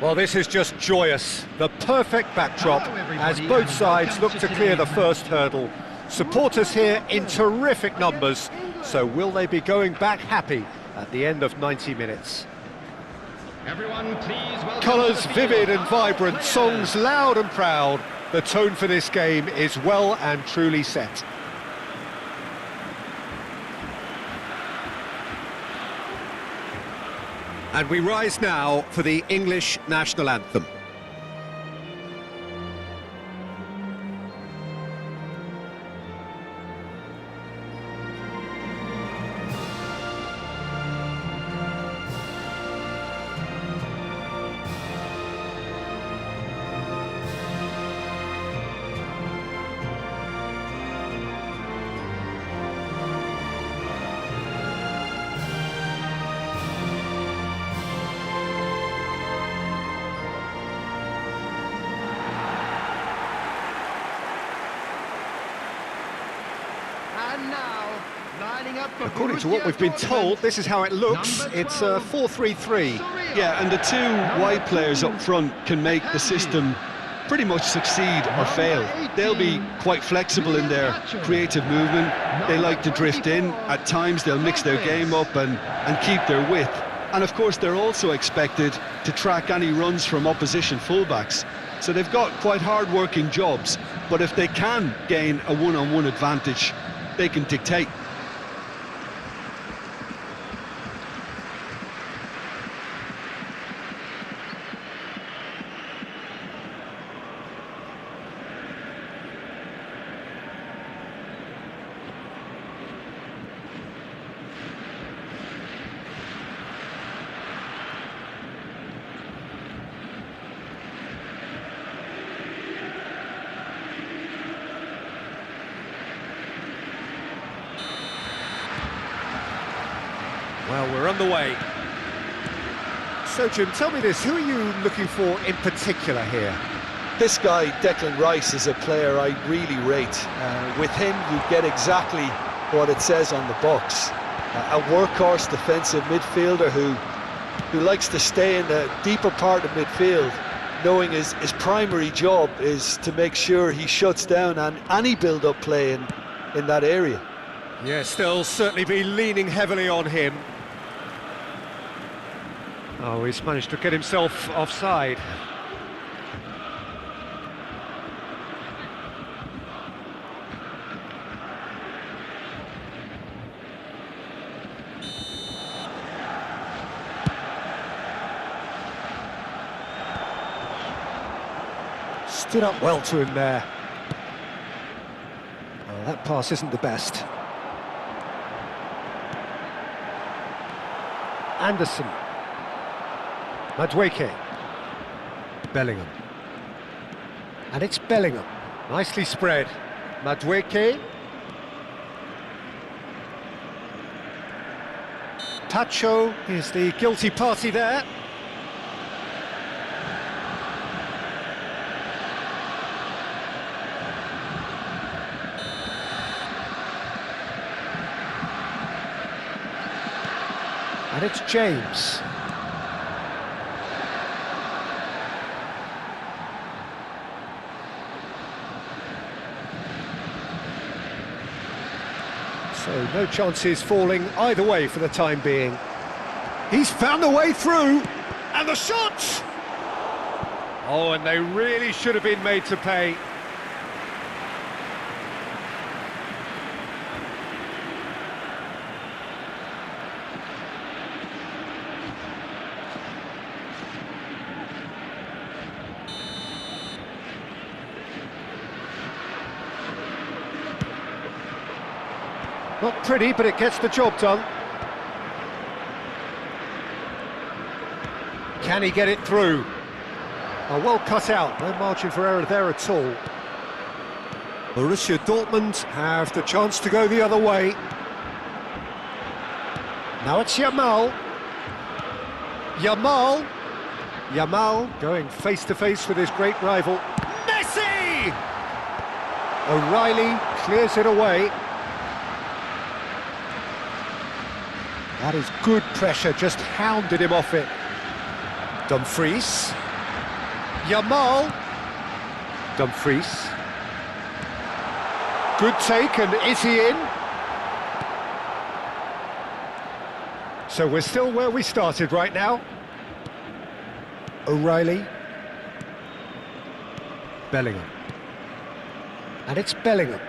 Well, this is just joyous. The perfect backdrop as both sides look to clear the first hurdle. Supporters here in terrific numbers, so will they be going back happy at the end of 90 minutes? Everyone, please welcome Colours vivid and vibrant, songs loud and proud. The tone for this game is well and truly set. And we rise now for the English national anthem. And now, lining up for According to what we've been told, this is how it looks. It's a 4-3-3. Yeah, and the two wide players up front can make the system pretty much succeed or fail. They'll be quite flexible in their creative movement. They like to drift in. At times they'll mix their game up and keep their width. And of course they're also expected to track any runs from opposition fullbacks. So they've got quite hard-working jobs, but if they can gain a one-on-one advantage, they can dictate. Well, we're underway. So, Jim, tell me this, who are you looking for in particular here? This guy, Declan Rice, is a player I really rate. With him, you get exactly what it says on the box. A workhorse defensive midfielder who likes to stay in the deeper part of midfield, knowing his primary job is to make sure he shuts down any build-up play in that area. Yes, they'll certainly be leaning heavily on him. Oh, he's managed to get himself offside. Stood up well to him there. Well, that pass isn't the best. Anderson. Madueke. Bellingham. And it's Bellingham. Nicely spread. Madueke. Tacho is the guilty party there. And it's James. So no chances falling either way for the time being. He's found a way through, and the shot! Oh, and they really should have been made to pay. Not pretty, but it gets the job done. Can he get it through? Oh, well cut out, no margin for error there at all. Borussia Dortmund have the chance to go the other way. Now it's Yamal. Yamal going face to face with his great rival. Messi! O'Reilly clears it away. That is good pressure, just hounded him off it. Dumfries. Yamal. Dumfries. Good take, and is he in? So we're still where we started right now. O'Reilly. Bellingham. And it's Bellingham.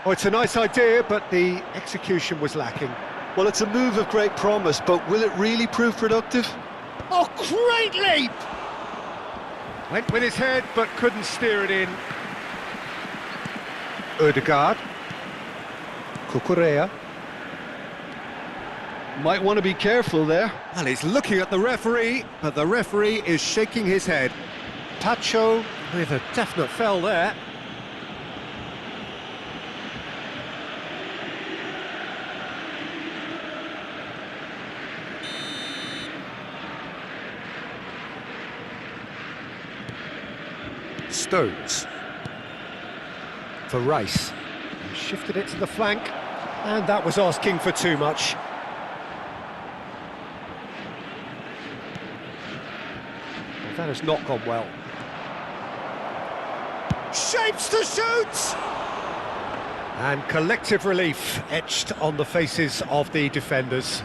Oh, it's a nice idea, but the execution was lacking. Well, it's a move of great promise, but will it really prove productive? Oh, great leap! Went with his head, but couldn't steer it in. Ødegaard. Cucurella. Might want to be careful there. And he's looking at the referee, but the referee is shaking his head. Tacho with a definite foul there. Stones for Rice. He shifted it to the flank, and that was asking for too much. Well, that has not gone well. Shapes to shoot! And collective relief etched on the faces of the defenders.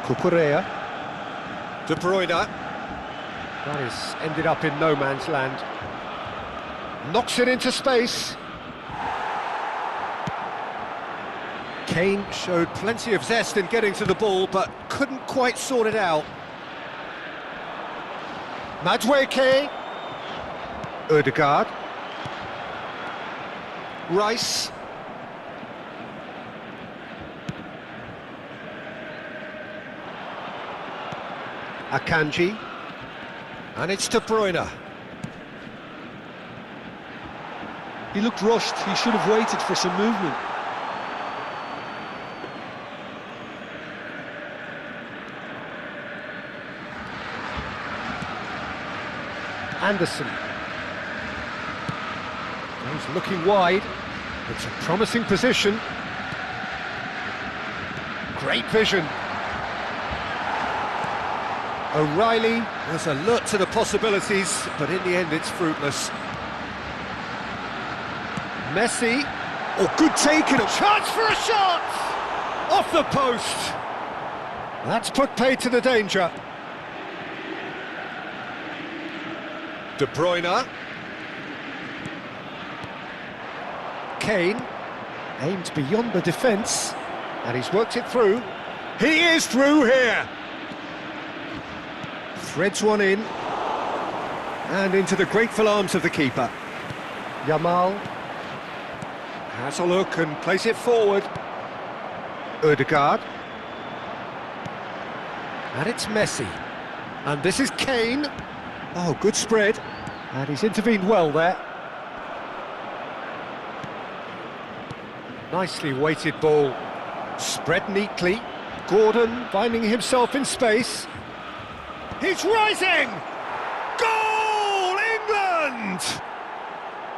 Cucurella. De Bruyne. That has ended up in no man's land. Knocks it into space. Kane showed plenty of zest in getting to the ball, but couldn't quite sort it out. Madueke. Ødegaard. Rice. Akanji, and it's De Bruyne. He looked rushed. He should have waited for some movement. Anderson. He's looking wide. It's a promising position. Great vision. O'Reilly was alert to the possibilities, but in the end it's fruitless. Messi. Oh, good taken. A chance for a shot! Off the post. That's put paid to the danger. De Bruyne. Kane. Aimed beyond the defence. And he's worked it through. He is through here! Threads one in. And into the grateful arms of the keeper. Yamal. Has a look and plays it forward. Ødegaard. And it's Messi. And this is Kane. Oh, good spread. And he's intervened well there. Nicely weighted ball. Spread neatly. Gordon finding himself in space. He's rising! Goal, England!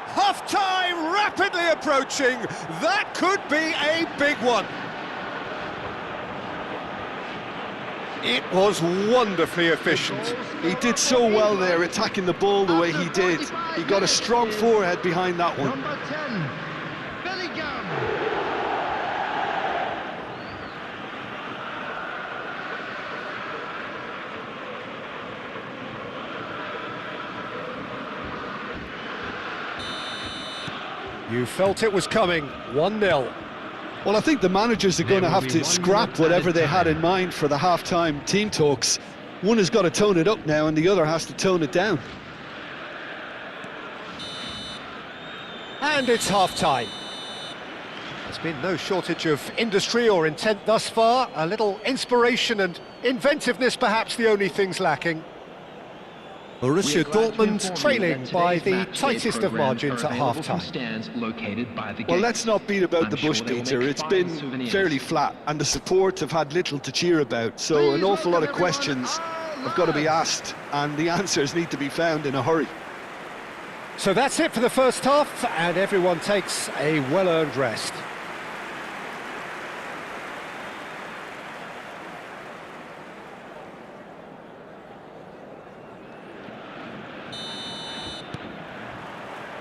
Half-time rapidly approaching. That could be a big one. It was wonderfully efficient. He did so well there, attacking the ball the way he did. He got a strong forehead behind that one. Number 10, Bellingham. You felt it was coming. 1-0. Well, I think the managers are going to have to scrap whatever they had in mind for the half-time team talks. One has got to tone it up now and the other has to tone it down. And it's half-time. There's been no shortage of industry or intent thus far. A little inspiration and inventiveness perhaps the only things lacking. Borussia Dortmund trailing by the tightest of margins at half-time. Well, let's not beat about the bush, Peter. It's been fairly flat and the support have had little to cheer about. So an awful lot of questions have got to be asked and the answers need to be found in a hurry. So that's it for the first half and everyone takes a well-earned rest.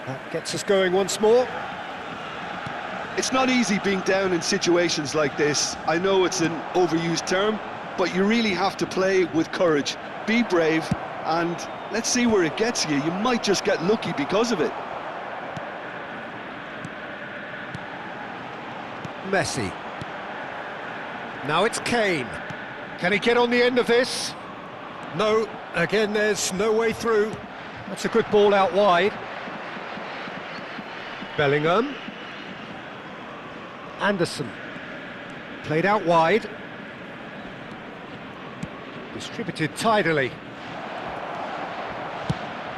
That gets us going once more. It's not easy being down in situations like this. I know it's an overused term, but you really have to play with courage. Be brave, and let's see where it gets you. You might just get lucky because of it. Messi. Now it's Kane. Can he get on the end of this? No, again there's no way through. That's a good ball out wide. Bellingham. Anderson. Played out wide. Distributed tidily.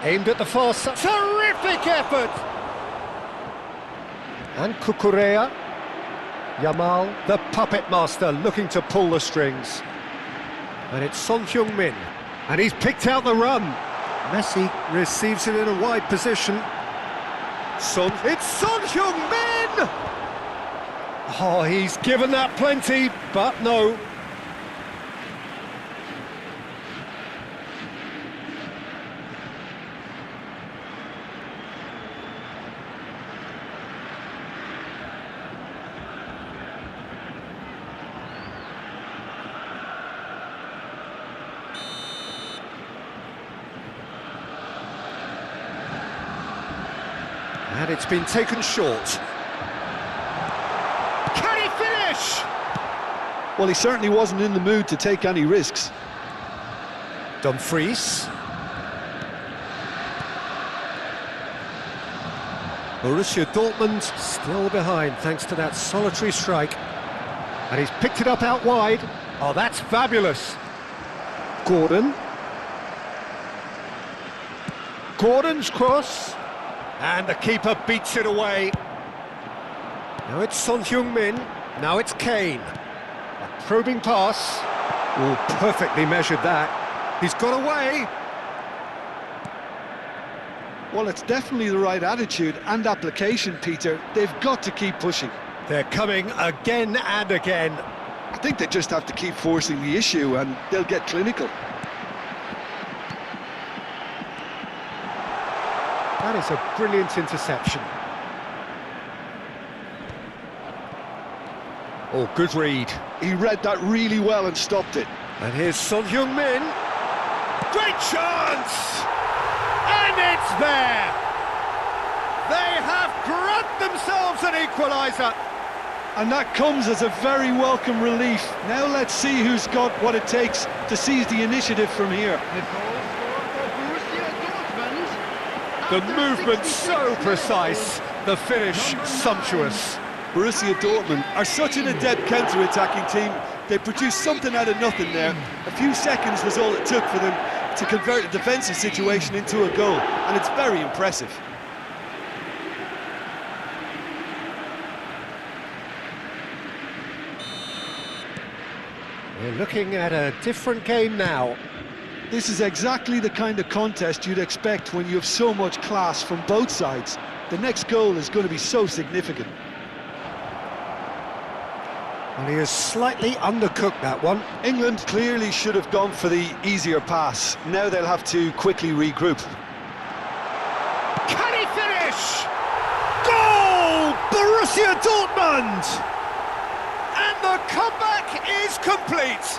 Aimed at the far side. Terrific effort! And Cucurella. Yamal, the puppet master, looking to pull the strings. And it's Son Heung-min. And he's picked out the run. Messi receives it in a wide position. It's Son Heung-min! Oh, he's given that plenty, but no. And it's been taken short. Can he finish? Well, he certainly wasn't in the mood to take any risks. Dumfries. Borussia Dortmund still behind thanks to that solitary strike. And he's picked it up out wide. Oh, that's fabulous. Gordon. Gordon's cross. And the keeper beats it away. Now it's Son Heung-min, now it's Kane. A probing pass. Oh, perfectly measured that. He's got away. Well, it's definitely the right attitude and application, Peter. They've got to keep pushing. They're coming again and again. I think they just have to keep forcing the issue and they'll get clinical. That is a brilliant interception. Oh, good read. He read that really well and stopped it. And here's Son Heung-min. Great chance! And it's there! They have grabbed themselves an equaliser. And that comes as a very welcome relief. Now let's see who's got what it takes to seize the initiative from here. The goal scored for Borussia Dortmund. The After movement 66 so minutes. precise, the finish sumptuous. Borussia Dortmund are such an adept counter-attacking team. They produced something out of nothing there. A few seconds was all it took for them to convert a defensive situation into a goal, and it's very impressive. We're looking at a different game now. This is exactly the kind of contest you'd expect when you have so much class from both sides. The next goal is going to be so significant. Well, he has slightly undercooked that one. England clearly should have gone for the easier pass. Now they'll have to quickly regroup. Can he finish? Goal! Borussia Dortmund! And the comeback is complete.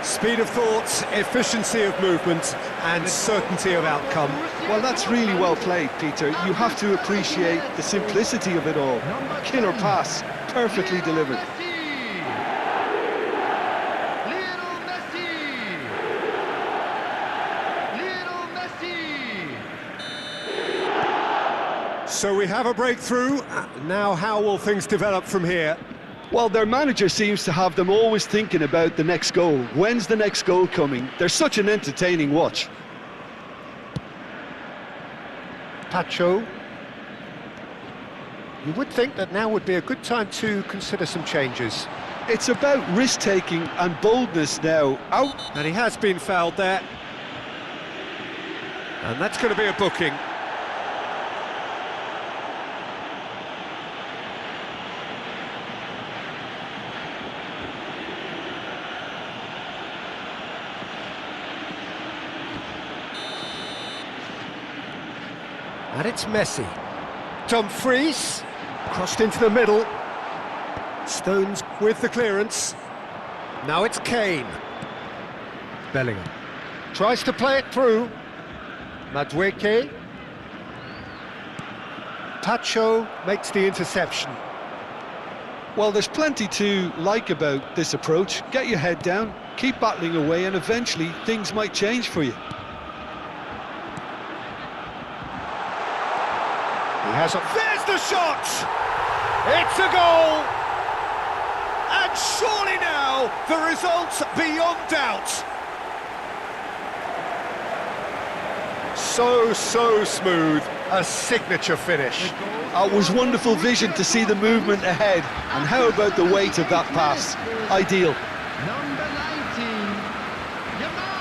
Speed of thought, efficiency of movement, and certainty of outcome. Well, that's really well played, Peter. You have to appreciate the simplicity of it all. Killer pass, perfectly delivered. Lionel Messi. Lionel Messi. So we have a breakthrough. Now how will things develop from here? Well, their manager seems to have them always thinking about the next goal. When's the next goal coming? They're such an entertaining watch. Pacho. You would think that now would be a good time to consider some changes. It's about risk-taking and boldness now. Out. And he has been fouled there. And that's going to be a booking. And it's Messi. Dumfries, crossed into the middle. Stones with the clearance. Now it's Kane. Bellingham. Tries to play it through. Madueke. Pacho makes the interception. Well, there's plenty to like about this approach. Get your head down, keep battling away, and eventually things might change for you. He has a... There's the shot! It's a goal! And surely now, the result's beyond doubt. So smooth, a signature finish. It was wonderful vision to see the movement ahead. And how about the weight of that pass? Ideal. Number 19. Yamal.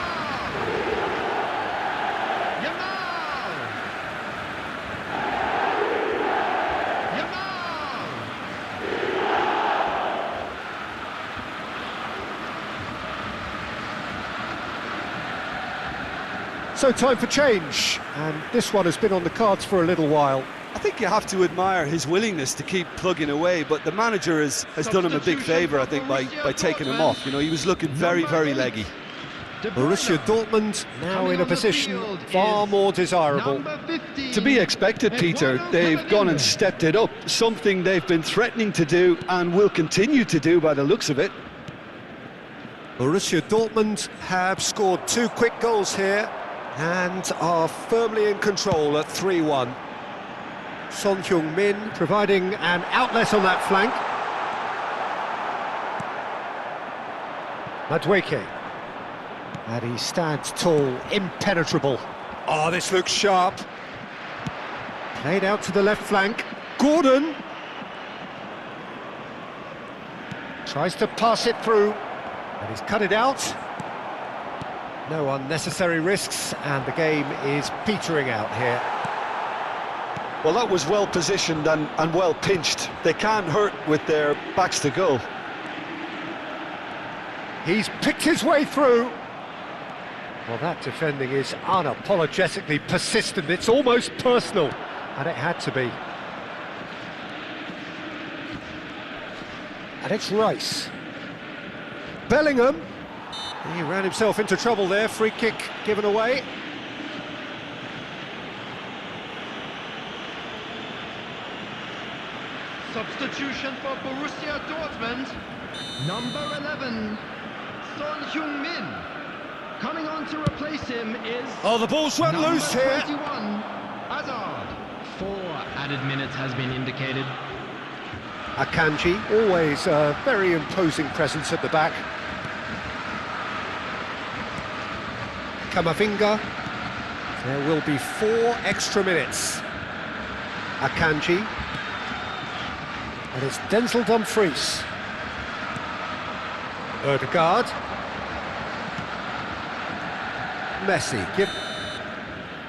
So time for change, and this one has been on the cards for a little while. I think you have to admire his willingness to keep plugging away, but the manager has done him a big favour, I think, by taking him off. You know, he was looking very, very leggy. Borussia Dortmund now in a position far more desirable. To be expected, Peter. They've gone and stepped it up, something they've been threatening to do and will continue to do by the looks of it. Borussia Dortmund have scored 2 quick goals here and are firmly in control at 3-1. Son Heung-min providing an outlet on that flank. Madueke. And he stands tall, impenetrable. Oh, this looks sharp. Played out to the left flank. Gordon tries to pass it through, and he's cut it out. No unnecessary risks, and the game is petering out here. Well, that was well positioned and well pinched. They can't hurt with their backs to goal. He's picked his way through. Well, that defending is unapologetically persistent. It's almost personal, and it had to be. And it's Rice. Bellingham. He ran himself into trouble there. Free kick given away. Substitution for Borussia Dortmund. Number 11, Son Heung-min. Coming on to replace him is... Oh, the ball's run number loose here. 21, Hazard. 4 added minutes has been indicated. Akanji, always a very imposing presence at the back. Kamavinga. There will be 4 extra minutes. Akanji. And it's Denzel Dumfries. Odegaard. Messi.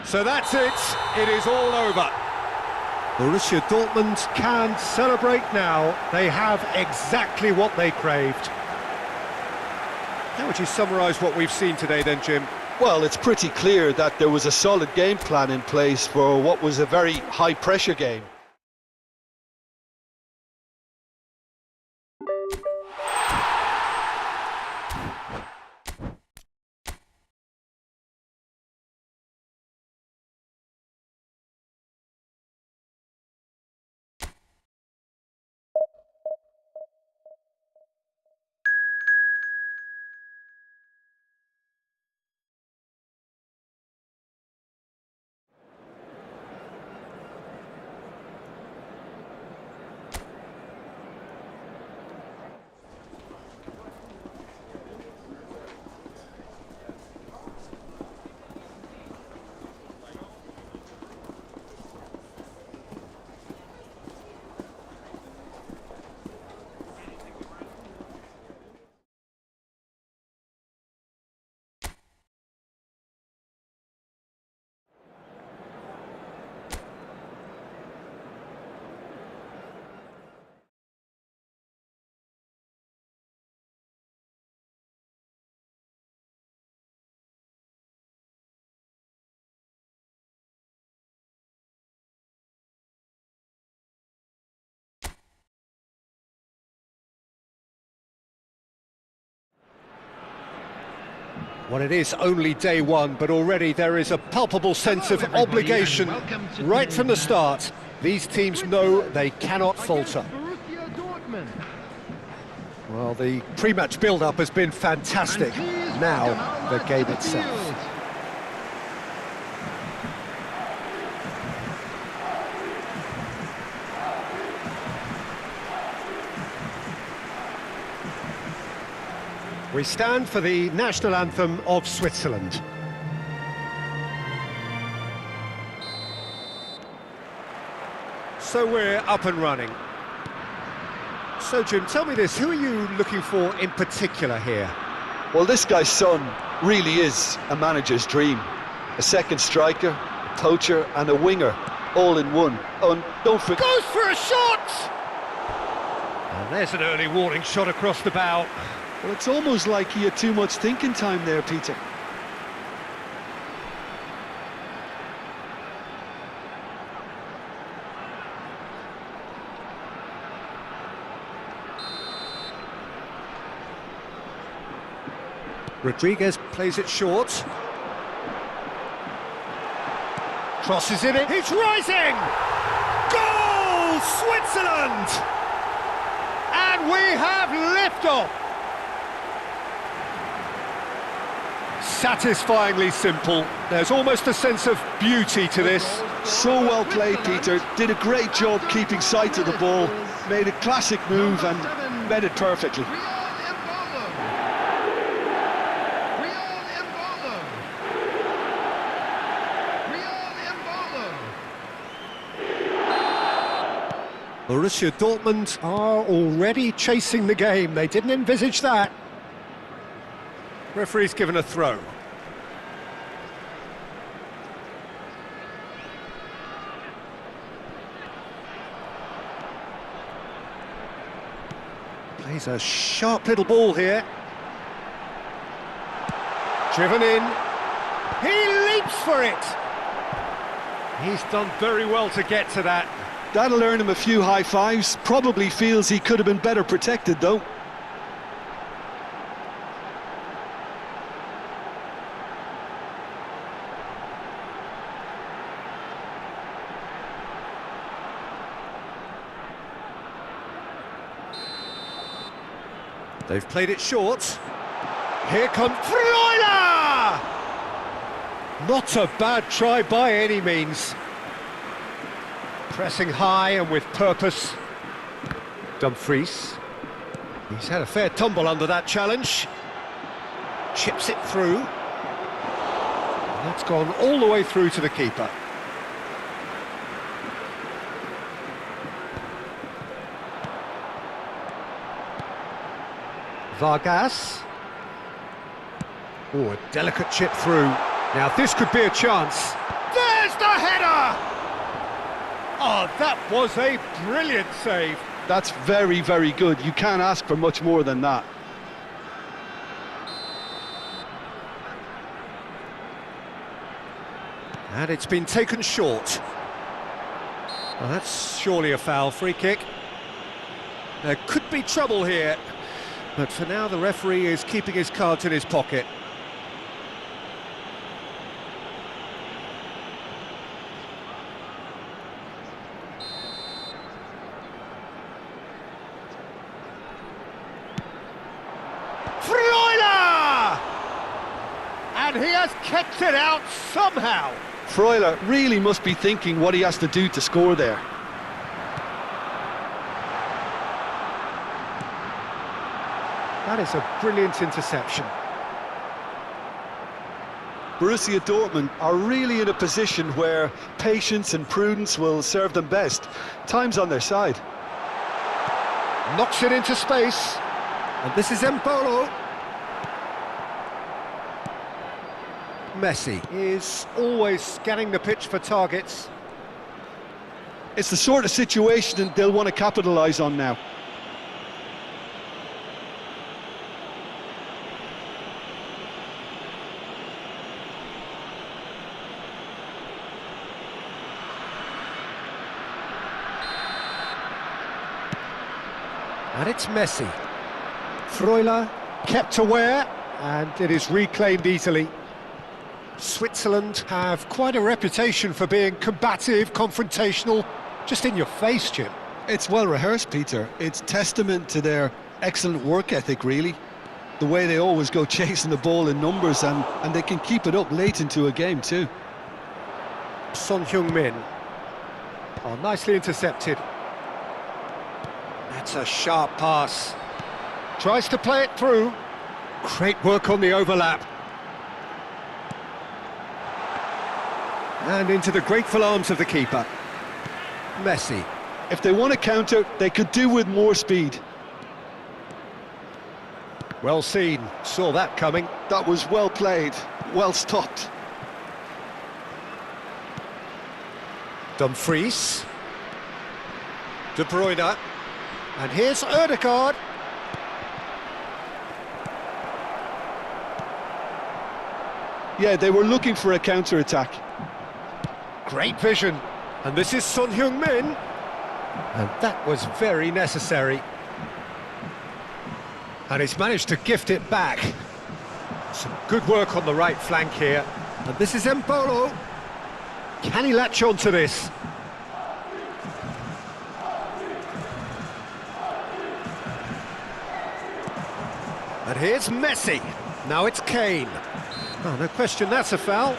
So that's it. It is all over. Borussia Dortmund can celebrate now. They have exactly what they craved. How would you summarise what we've seen today then, Jim? Well, it's pretty clear that there was a solid game plan in place for what was a very high-pressure game. Well, it is only day one, but already there is a palpable sense of obligation right from the start. These teams know they cannot falter. Well, the pre-match build-up has been fantastic. Now, the game itself. We stand for the national anthem of Switzerland. So we're up and running. So Jim, tell me this, who are you looking for in particular here? Well, this guy's son really is a manager's dream. A second striker, a poacher and a winger, all in one. Oh, and don't forget... Goes for a shot! And there's an early warning shot across the bow. Well, it's almost like he had too much thinking time there, Peter. Rodriguez plays it short. Crosses in it. He's rising! Goal! Switzerland! And we have liftoff! Satisfyingly simple. There's almost a sense of beauty to this. So well played, Peter. Did a great job keeping sight of the ball. Made a classic move and met it perfectly. Borussia Dortmund are already chasing the game. They didn't envisage that. Referee's given a throw. Plays a sharp little ball here. Driven in. He leaps for it. He's done very well to get to that. That'll earn him a few high fives. Probably feels he could have been better protected, though. They've played it short. Here comes Freuler! Not a bad try by any means. Pressing high and with purpose. Dumfries. He's had a fair tumble under that challenge. Chips it through. That's gone all the way through to the keeper. Vargas. Oh, a delicate chip through. Now this could be a chance. There's the header! Oh, that was a brilliant save. That's very, very good. You can't ask for much more than that. And it's been taken short. Well, that's surely a foul. Free kick. There could be trouble here. But for now, the referee is keeping his cards in his pocket. Freuler! And he has kept it out somehow. Freuler really must be thinking what he has to do to score there. That is a brilliant interception. Borussia Dortmund are really in a position where patience and prudence will serve them best. Time's on their side. Knocks it into space. And this is Embolo. Messi is always scanning the pitch for targets. It's the sort of situation they'll want to capitalise on now. And it's Messi. Freuler kept aware, and it is reclaimed easily. Switzerland have quite a reputation for being combative, confrontational, just in your face, Jim. It's well rehearsed, Peter. It's testament to their excellent work ethic, really. The way they always go chasing the ball in numbers, and they can keep it up late into a game too. Son Heung-min. Oh, nicely intercepted. That's a sharp pass. Tries to play it through. Great work on the overlap. And into the grateful arms of the keeper. Messi. If they want to counter, they could do with more speed. Well seen. Saw that coming. That was well played, well stopped. Dumfries. De Bruyne. And here's Ødegaard. Yeah, they were looking for a counter-attack. Great vision. And this is Son Heung-min. And that was very necessary. And he's managed to gift it back. Some good work on the right flank here. And this is Embolo. Can he latch on to this? And here's Messi. Now it's Kane. Oh, no question, that's a foul.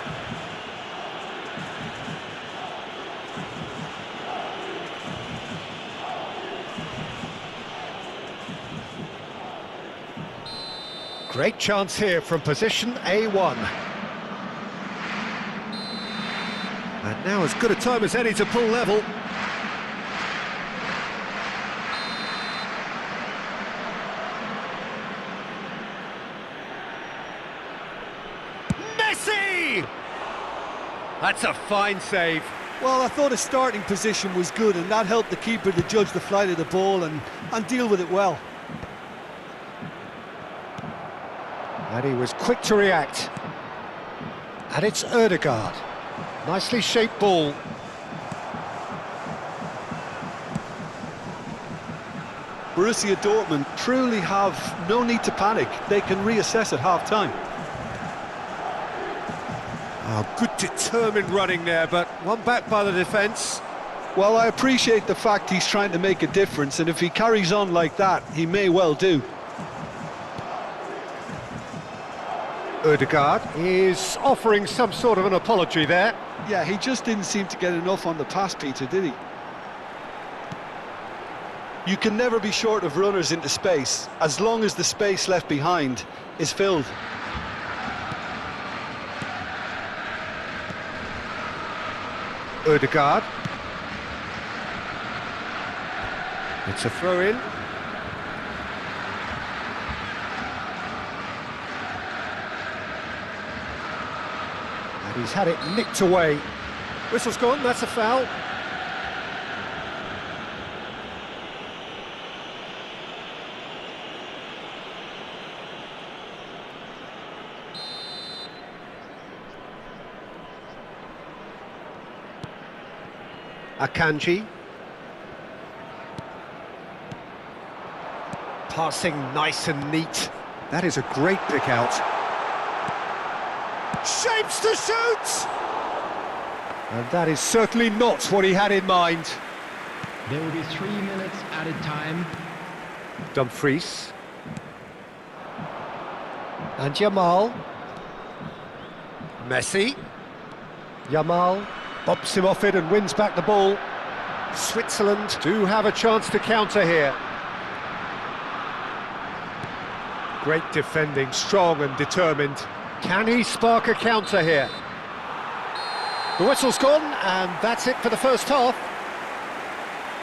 Great chance here from position A1. And now as good a time as any to pull level. That's a fine save. Well, I thought his starting position was good, and that helped the keeper to judge the flight of the ball and deal with it well. And he was quick to react. And it's Ødegaard. Nicely shaped ball. Borussia Dortmund truly have no need to panic. They can reassess at half-time. Oh, good determined running there, but one back by the defence. Well, I appreciate the fact he's trying to make a difference, and if he carries on like that, he may well do. Ødegaard is offering some sort of an apology there. Yeah, he just didn't seem to get enough on the pass, Peter, did he? You can never be short of runners into space, as long as the space left behind is filled. Ødegaard. It's a throw-in. And he's had it nicked away. Whistle's gone, that's a foul. Akanji. Passing nice and neat. That is a great pick out. Shapes to shoot! And that is certainly not what he had in mind. There will be 3 minutes added time. Dumfries. And Yamal. Messi. Yamal bumps him off it and wins back the ball. Switzerland do have a chance to counter here. Great defending, strong and determined. Can he spark a counter here? The whistle's gone, and that's it for the first half.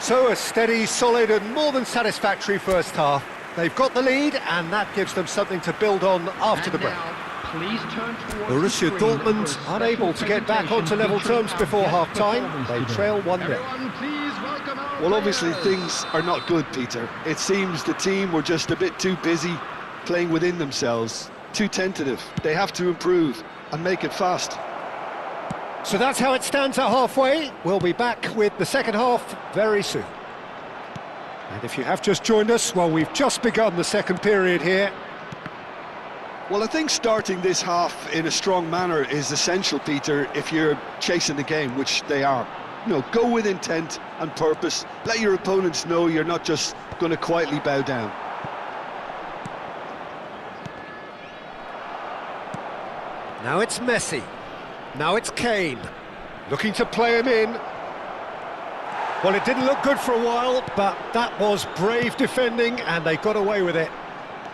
So a steady, solid and more than satisfactory first half. They've got the lead, and that gives them something to build on after the break. Please turn towards Borussia the screen Dortmund for unable to get back onto level terms before half-time. They trail 1-0. Everyone, please welcome our Well, obviously players. things are not good, Peter. It seems the team were just a bit too busy playing within themselves, too tentative. They have to improve and make it fast. So that's how it stands at halfway. We'll be back with the second half very soon. And if you have just joined us, well, we've just begun the second period here. Well, I think starting this half in a strong manner is essential, Peter, if you're chasing the game, which they are. You know, go with intent and purpose. Let your opponents know you're not just going to quietly bow down. Now it's Messi. Now it's Kane. Looking to play him in. Well, it didn't look good for a while, but that was brave defending and they got away with it.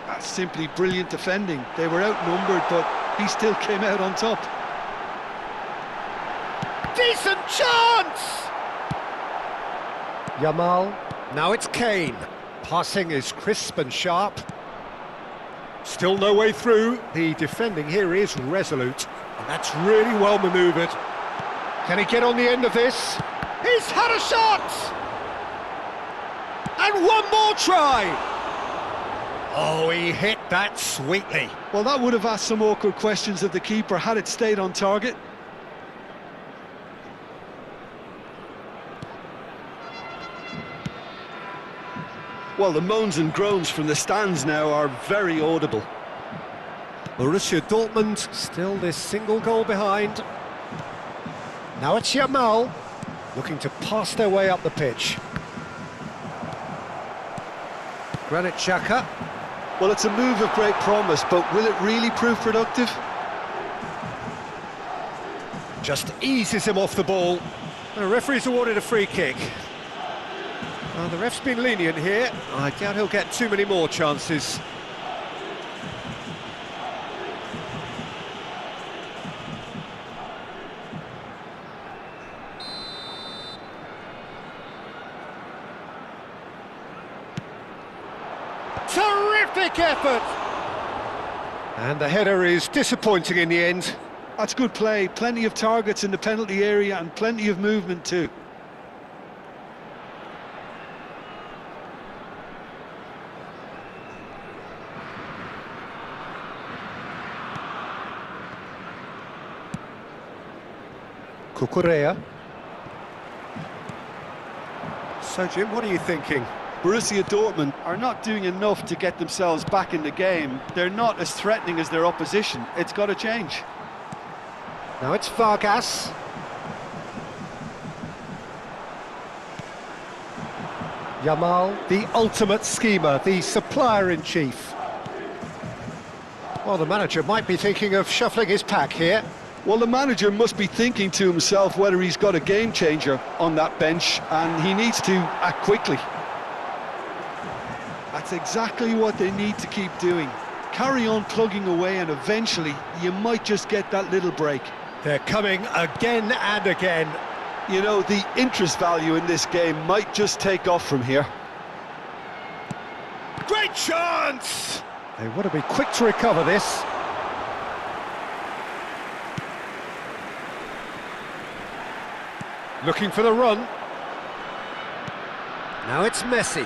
That's simply brilliant defending. They were outnumbered, but he still came out on top. Decent chance! Yamal. Now it's Kane. Passing is crisp and sharp. Still no way through. The defending here is resolute. And that's really well manoeuvred. Can he get on the end of this? He's had a shot! And one more try! Oh, he hit that sweetly. Well, that would have asked some awkward questions of the keeper had it stayed on target. Well, the moans and groans from the stands now are very audible. Borussia Dortmund still this single goal behind. Now it's Yamal, looking to pass their way up the pitch. Granit Xhaka. Well, it's a move of great promise, but will it really prove productive? Just eases him off the ball. The referee's awarded a free kick. The ref's been lenient here. I doubt he'll get too many more chances. Terrific effort! And the header is disappointing in the end. That's good play, plenty of targets in the penalty area and plenty of movement too. Cucurella. So, Jim, what are you thinking? Borussia Dortmund are not doing enough to get themselves back in the game. They're not as threatening as their opposition. It's got to change. Now it's Vargas. Yamal, the ultimate schemer, the supplier-in-chief. Well, the manager might be thinking of shuffling his pack here. Well, the manager must be thinking to himself whether he's got a game changer on that bench, and he needs to act quickly. That's exactly what they need to keep doing. Carry on plugging away, and eventually you might just get that little break. They're coming again and again. You know, the interest value in this game might just take off from here. Great chance! They want to be quick to recover this. Looking for the run. Now it's Messi.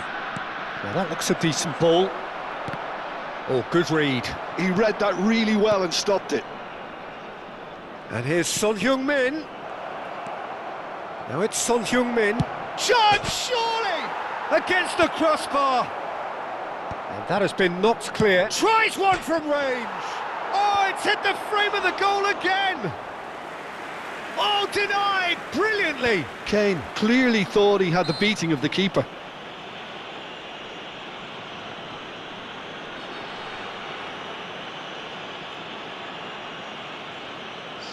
Well, that looks a decent ball. Oh, good read. He read that really well and stopped it. And here's Son Heung-min. Now it's Son Heung-min. Chance, surely! Against the crossbar. And that has been knocked clear. Tries one from range. Oh, it's hit the frame of the goal again. Oh, denied brilliantly. Kane clearly thought he had the beating of the keeper.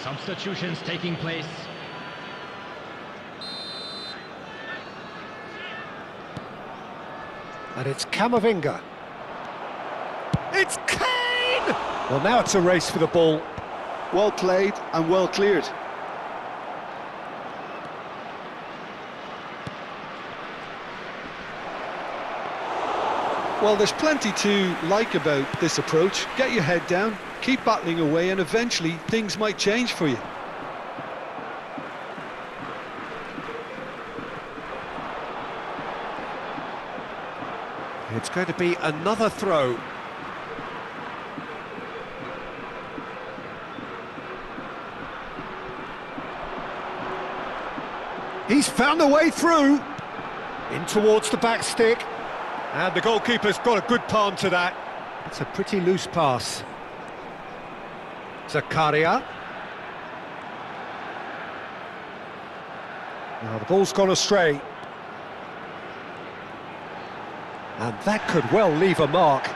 Substitutions taking place. And it's Camavinga. It's Kane! Well, now it's a race for the ball. Well played and well cleared. Well, there's plenty to like about this approach. Get your head down, keep battling away, and eventually things might change for you. It's going to be another throw. He's found a way through. In towards the back stick. And the goalkeeper's got a good palm to that. It's a pretty loose pass. Zakaria. Now the ball's gone astray. And that could well leave a mark.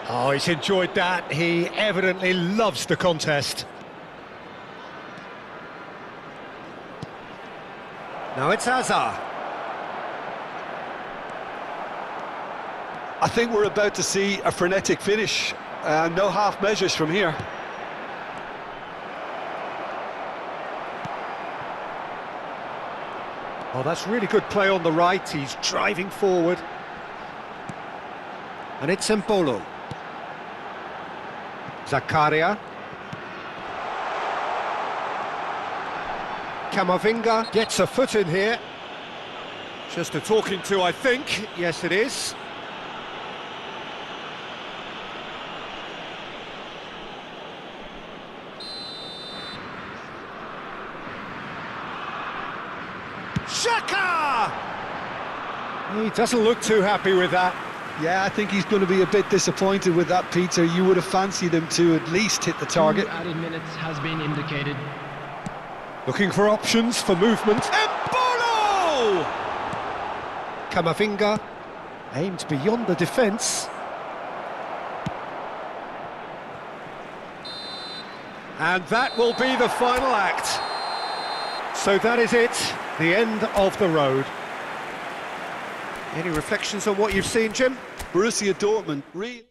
Oh, he's enjoyed that. He evidently loves the contest. Now it's Hazard. I think we're about to see a frenetic finish. No half measures from here. Oh, that's really good play on the right. He's driving forward. And it's Embolo. Zakaria. Camavinga gets a foot in here. Just a talking to, I think. Yes, it is. Shaka! He doesn't look too happy with that. Yeah, I think he's going to be a bit disappointed with that, Peter. You would have fancied him to at least hit the target. 2 added minutes has been indicated. Looking for options for movement. Embolo! Camavinga aimed beyond the defence. And that will be the final act. So that is it, the end of the road. Any reflections on what you've seen, Jim? Borussia Dortmund really...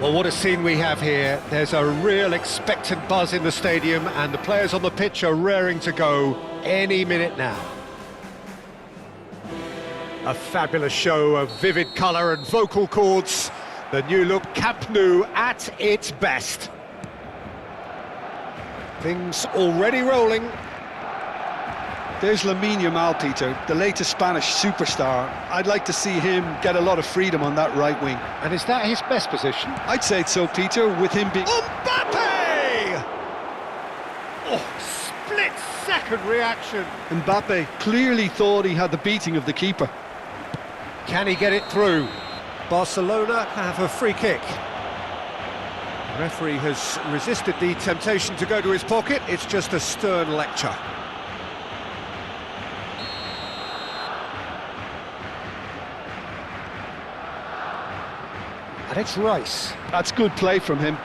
Well, what a scene we have here. There's a real expectant buzz in the stadium, and the players on the pitch are raring to go any minute now. A fabulous show of vivid colour and vocal cords. The new look Camp Nou at its best. Things already rolling. There's Lamine Yamal, Peter, the latest Spanish superstar. I'd like to see him get a lot of freedom on that right wing. And is that his best position? I'd say so, Peter, with him being... Mbappe! Oh, split-second reaction. Mbappe clearly thought he had the beating of the keeper. Can he get it through? Barcelona have a free kick. The referee has resisted the temptation to go to his pocket. It's just a stern lecture. And it's Rice. That's good play from him.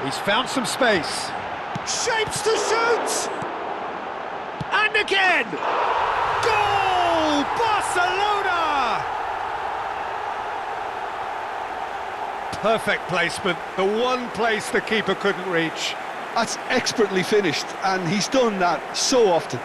He's found some space. Shapes to shoot! And again! Goal! Barcelona! Perfect placement, the one place the keeper couldn't reach. That's expertly finished, and he's done that so often.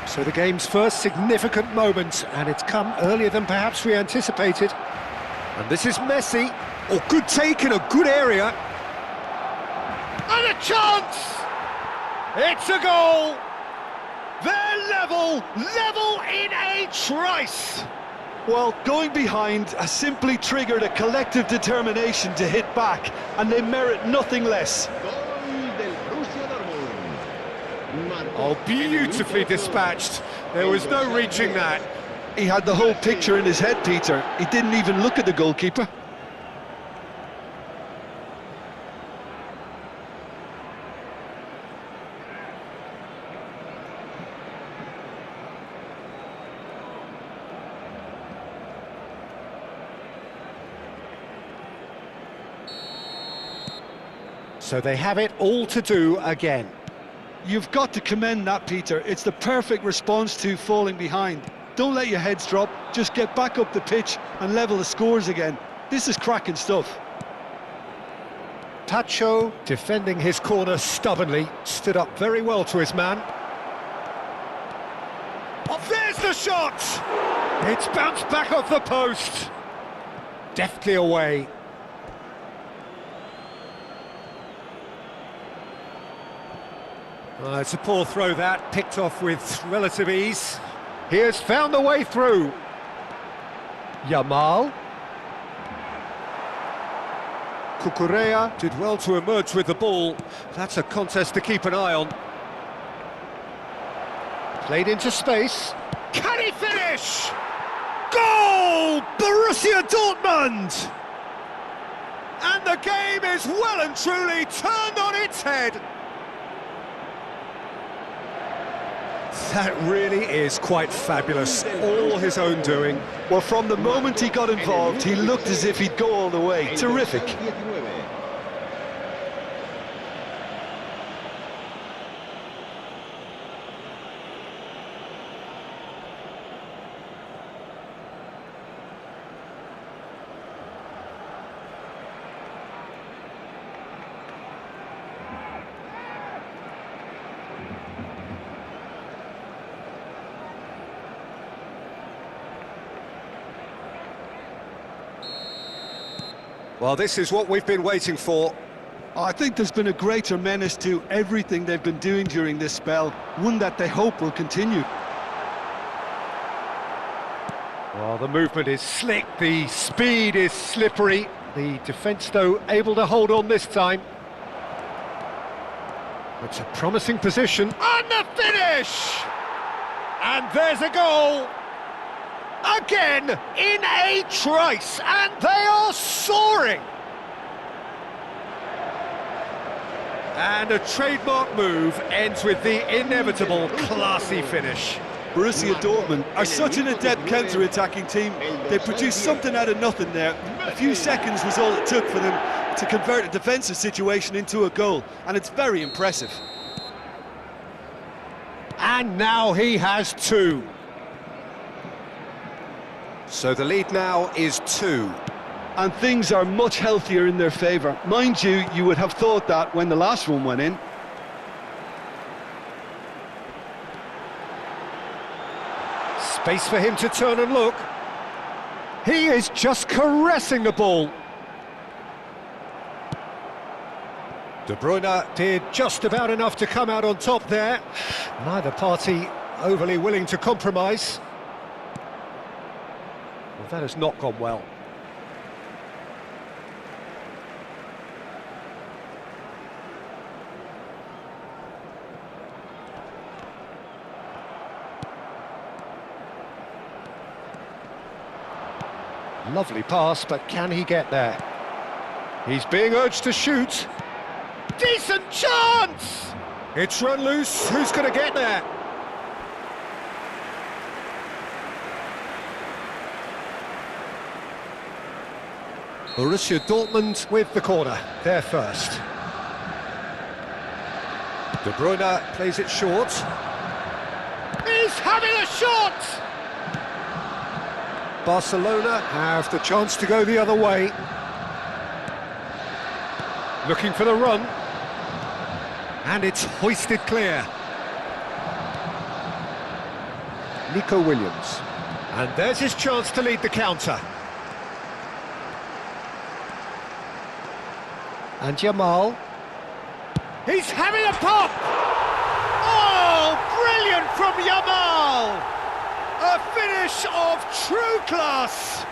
So the game's first significant moment, and it's come earlier than perhaps we anticipated. And this is Messi. Oh, good take in a good area. And a chance! It's a goal! They're level in a trice! Well, going behind has simply triggered a collective determination to hit back, and they merit nothing less. Oh, beautifully dispatched. There was no reaching that. He had the whole picture in his head, Peter. He didn't even look at the goalkeeper. So they have it all to do again. You've got to commend that, Peter. It's the perfect response to falling behind. Don't let your heads drop, just get back up the pitch and level the scores again. This is cracking stuff. Tacho, defending his corner stubbornly, stood up very well to his man. Oh, there's the shot! It's bounced back off the post. Deftly away. It's a poor throw that, picked off with relative ease. He has found the way through. Yamal. Cucurella did well to emerge with the ball. That's a contest to keep an eye on. Played into space. Can he finish? Goal! Borussia Dortmund! And the game is well and truly turned on its head. That really is quite fabulous, all his own doing. Well, from the moment he got involved, he looked as if he'd go all the way. Terrific. Well, this is what we've been waiting for. I think there's been a greater menace to everything they've been doing during this spell, one that they hope will continue. Well, the movement is slick, the speed is slippery. The defence, though, able to hold on this time. It's a promising position. And the finish! And there's a goal! Again, in a trice, and they are soaring! And a trademark move ends with the inevitable classy finish. Borussia Dortmund are such an adept counter-attacking team. They produced something out of nothing there. A few seconds was all it took for them to convert a defensive situation into a goal, and it's very impressive. And now he has 2. So the lead now is 2. And things are much healthier in their favour. Mind you, you would have thought that when the last one went in. Space for him to turn and look. He is just caressing the ball. De Bruyne did just about enough to come out on top there. Neither party overly willing to compromise. Well, that has not gone well. Lovely pass, but can he get there? He's being urged to shoot. Decent chance! It's run loose. Who's going to get there? Borussia Dortmund with the corner. They're first. De Bruyne plays it short. He's having a shot! Barcelona have the chance to go the other way. Looking for the run. And it's hoisted clear. Nico Williams. And there's his chance to lead the counter. And Jamal. He's having a pop! Oh, brilliant from Jamal! A finish of true class!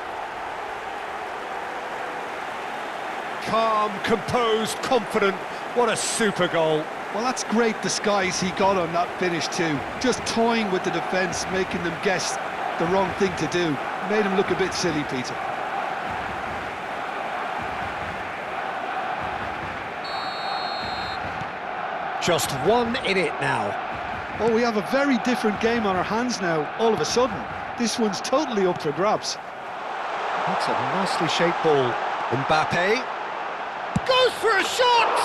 Calm, composed, confident. What a super goal. Well, that's great disguise he got on that finish too. Just toying with the defence, making them guess the wrong thing to do. Made him look a bit silly, Peter. Just 1 in it now. Oh, we have a very different game on our hands now, all of a sudden. This one's totally up for grabs. That's a nicely shaped ball. Mbappe goes for a shot!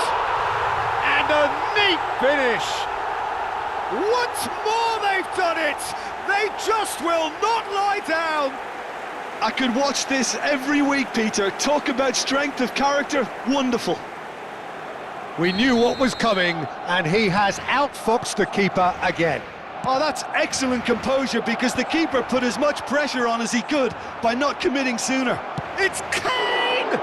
And a neat finish! Once more they've done it! They just will not lie down! I could watch this every week, Peter. Talk about strength of character, wonderful. We knew what was coming, and he has outfoxed the keeper again. Oh, that's excellent composure, because the keeper put as much pressure on as he could by not committing sooner. It's Kane!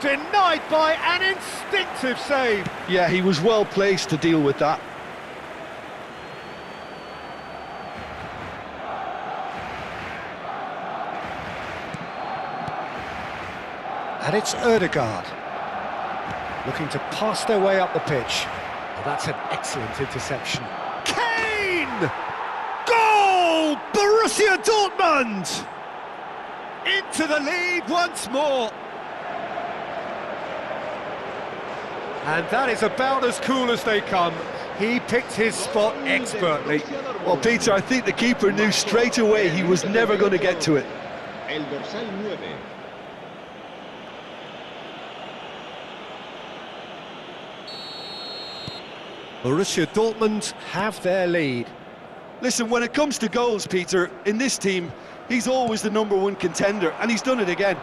Denied by an instinctive save. Yeah, he was well placed to deal with that. And it's Ødegaard. Looking to pass their way up the pitch. Well, that's an excellent interception. Kane! Goal! Borussia Dortmund! Into the lead once more. And that is about as cool as they come. He picked his spot expertly. Well, Peter, I think the keeper knew straight away he was never going to get to it. El dorsal 9. Borussia Dortmund have their lead. Listen, when it comes to goals, Peter, in this team, he's always the #1 contender, and he's done it again.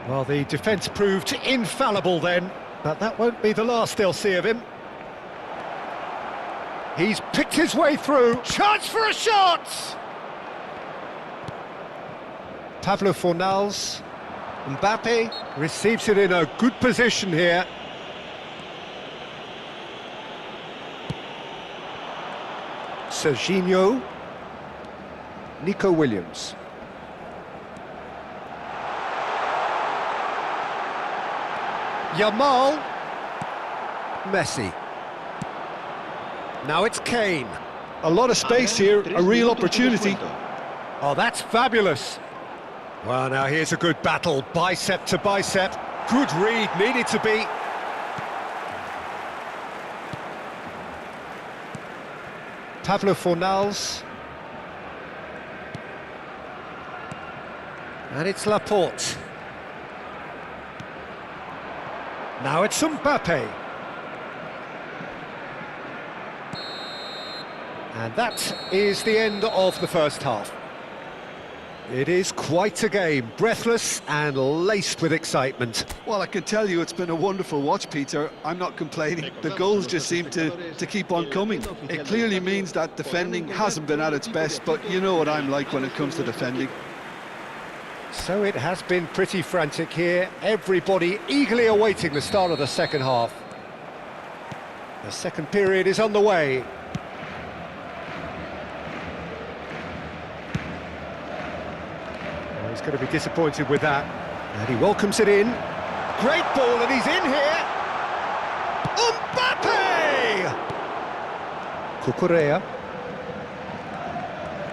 Well, the defence proved infallible then, but that won't be the last they'll see of him. He's picked his way through. Chance for a shot! Pablo Fornals. Mbappe receives it in a good position here. Serginho. Nico Williams. Jamal. Messi. Now it's Kane. A lot of space here, a real opportunity. Oh, that's fabulous. Well, now here's a good battle, bicep to bicep. Good read, needed to be. Pablo Fornals. And it's Laporte. Now it's Mbappe. And that is the end of the first half. It is quite a game, breathless and laced with excitement. Well, I can tell you it's been a wonderful watch, Peter. I'm not complaining. The goals just seem to keep on coming. It clearly means that defending hasn't been at its best, but you know what I'm like when it comes to defending. So it has been pretty frantic here, everybody eagerly awaiting the start of the second half. The second period is underway. He's going to be disappointed with that. And he welcomes it in. Great ball, and he's in here. Mbappe! Cucurella.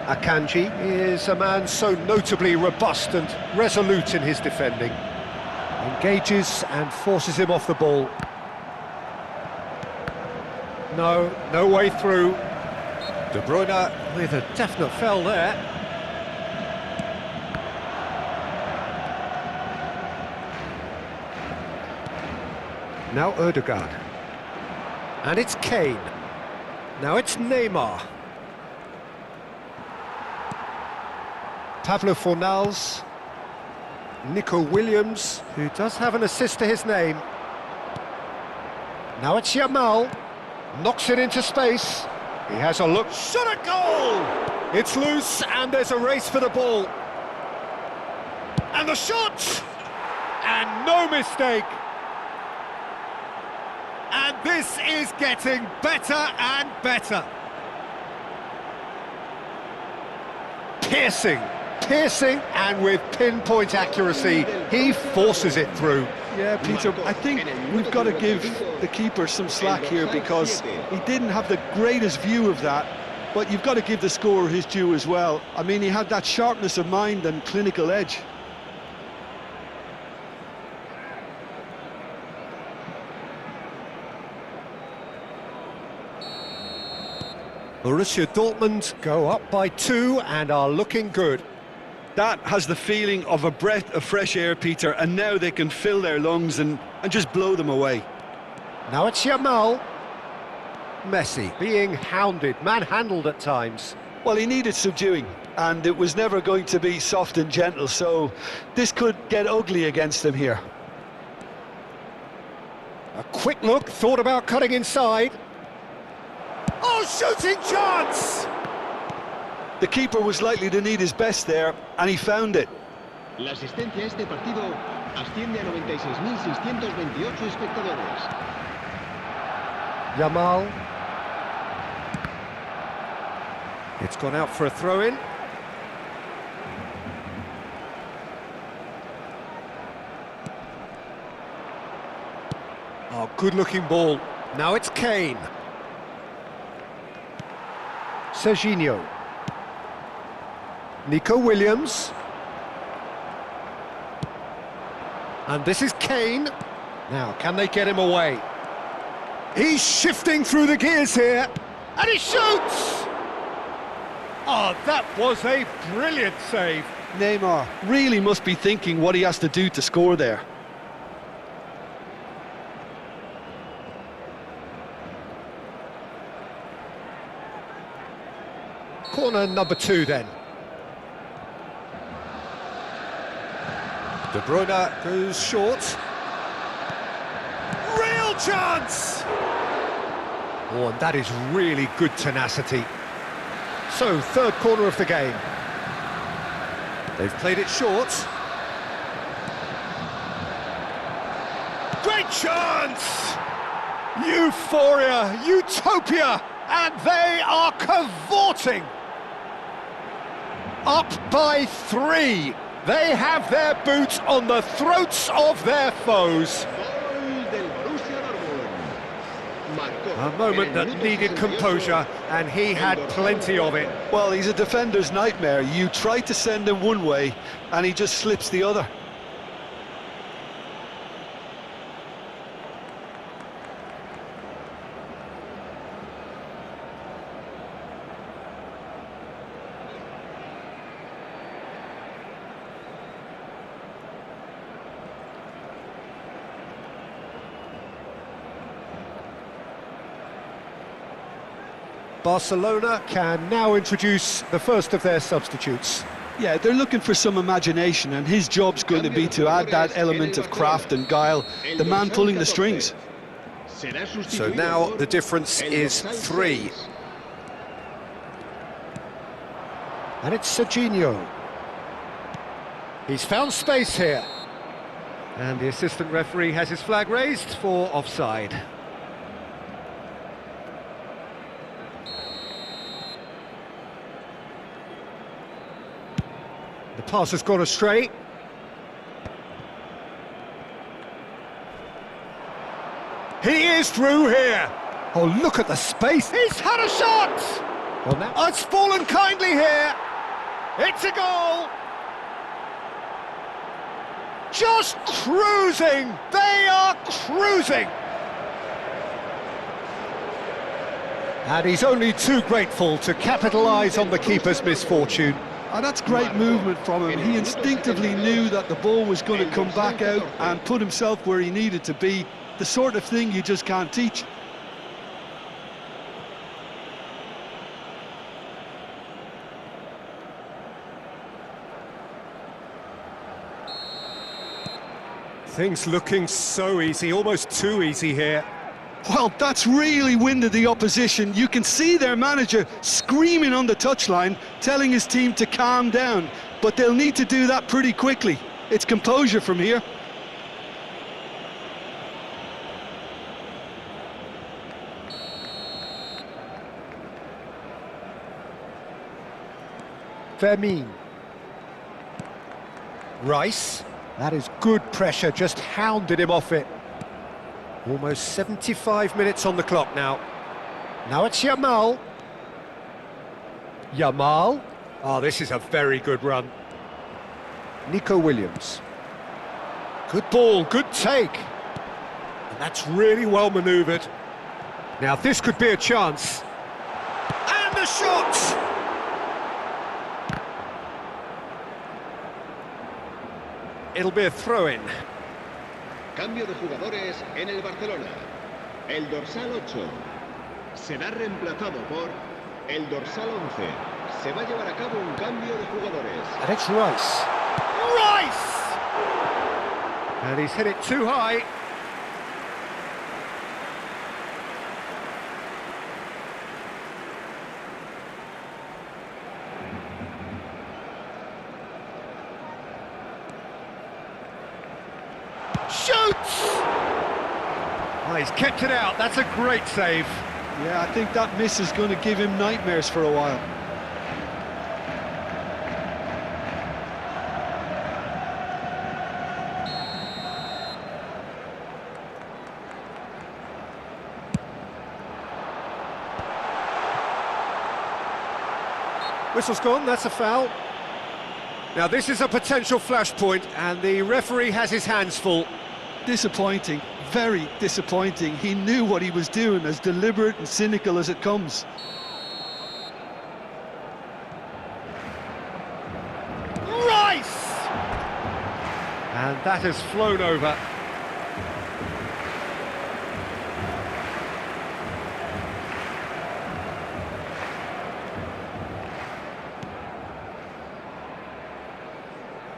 Akanji is a man so notably robust and resolute in his defending. Engages and forces him off the ball. No way through. De Bruyne with a definite foul there. Now Ødegaard. And it's Kane. Now it's Neymar. Pablo Fornals. Nico Williams, who does have an assist to his name. Now it's Yamal. Knocks it into space. He has a look. Shot at goal! It's loose and there's a race for the ball. And the shot! And no mistake. And this is getting better and better. Piercing, and with pinpoint accuracy, he forces it through. Yeah, Peter, I think we've got to give the keeper some slack here because he didn't have the greatest view of that, but you've got to give the scorer his due as well. I mean, he had that sharpness of mind and clinical edge. Borussia Dortmund go up by 2 and are looking good. That has the feeling of a breath of fresh air, Peter, and now they can fill their lungs and just blow them away. Now it's Yamal. Messi being hounded, manhandled at times. Well, he needed subduing, and it was never going to be soft and gentle, so this could get ugly against him here. A quick look, thought about cutting inside. Oh, shooting chance! The keeper was likely to need his best there, and he found it. La asistencia a este partido asciende a 96.628 espectadores. Yamal. It's gone out for a throw-in. Oh, good-looking ball. Now it's Kane. Serginho. Nico Williams. And this is Kane. Now, can they get him away? He's shifting through the gears here. And he shoots! Oh, that was a brilliant save. Neymar really must be thinking what he has to do to score there. Corner number 2 then. De Bruyne goes short. Real chance! Oh, and that is really good tenacity. So, third corner of the game. They've played it short. Great chance! Euphoria, utopia, and they are cavorting. Up by 3. They have their boots on the throats of their foes. A moment that needed composure, and he had plenty of it. Well, he's a defender's nightmare. You try to send him one way, and he just slips the other. Barcelona can now introduce the first of their substitutes. Yeah, they're looking for some imagination, and his job's going to be to add that element of craft and guile, the man pulling the strings. So now the difference is 3. And it's Serginho. He's found space here. And the assistant referee has his flag raised for offside. The pass has gone astray. He is through here. Oh, look at the space. He's had a shot. Well, now it's fallen kindly here. It's a goal. Just cruising. They are cruising. And he's only too grateful to capitalise on the keeper's misfortune. Oh, that's great movement from him. He instinctively knew that the ball was going to come back out and put himself where he needed to be. The sort of thing you just can't teach. Things looking so easy, almost too easy here. Well, that's really winded the opposition. You can see their manager screaming on the touchline, telling his team to calm down, but they'll need to do that pretty quickly. It's composure from here. Fermin. Rice. That is good pressure, just hounded him off it. Almost 75 minutes on the clock now. Now it's Yamal. Yamal. Oh, this is a very good run. Nico Williams. Good ball, good take. And that's really well manoeuvred. Now this could be a chance. And the shot! It'll be a throw-in. Cambio de jugadores en el Barcelona. El dorsal 8 será reemplazado por el dorsal 11. Se va a llevar a cabo un cambio de jugadores. And it's Rice. Rice! And he's hit it too high. Shoots! Oh, he's kept it out. That's a great save. Yeah, I think that miss is going to give him nightmares for a while. Whistle's gone, that's a foul. Now this is a potential flashpoint, and the referee has his hands full. Disappointing, very disappointing. He knew what he was doing, as deliberate and cynical as it comes. Rice! And that has flown over.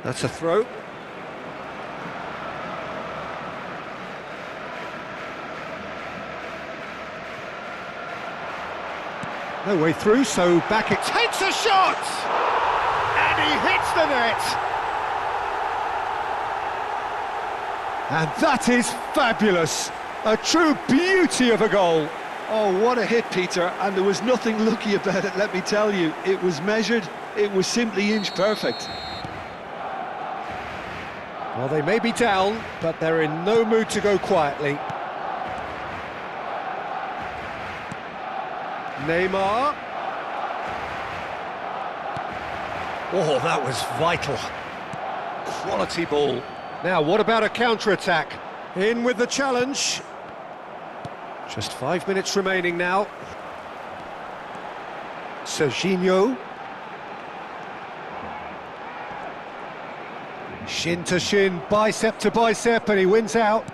That's a throw. No way through, so back it takes a shot! And he hits the net! And that is fabulous! A true beauty of a goal! Oh, what a hit, Peter, and there was nothing lucky about it, let me tell you. It was measured, it was simply inch perfect. Well, they may be down, but they're in no mood to go quietly. Neymar. Oh, that was vital. Quality ball. Now, what about a counter-attack? In with the challenge. Just 5 minutes remaining now. Serginho. Shin to shin, bicep to bicep, and he wins out.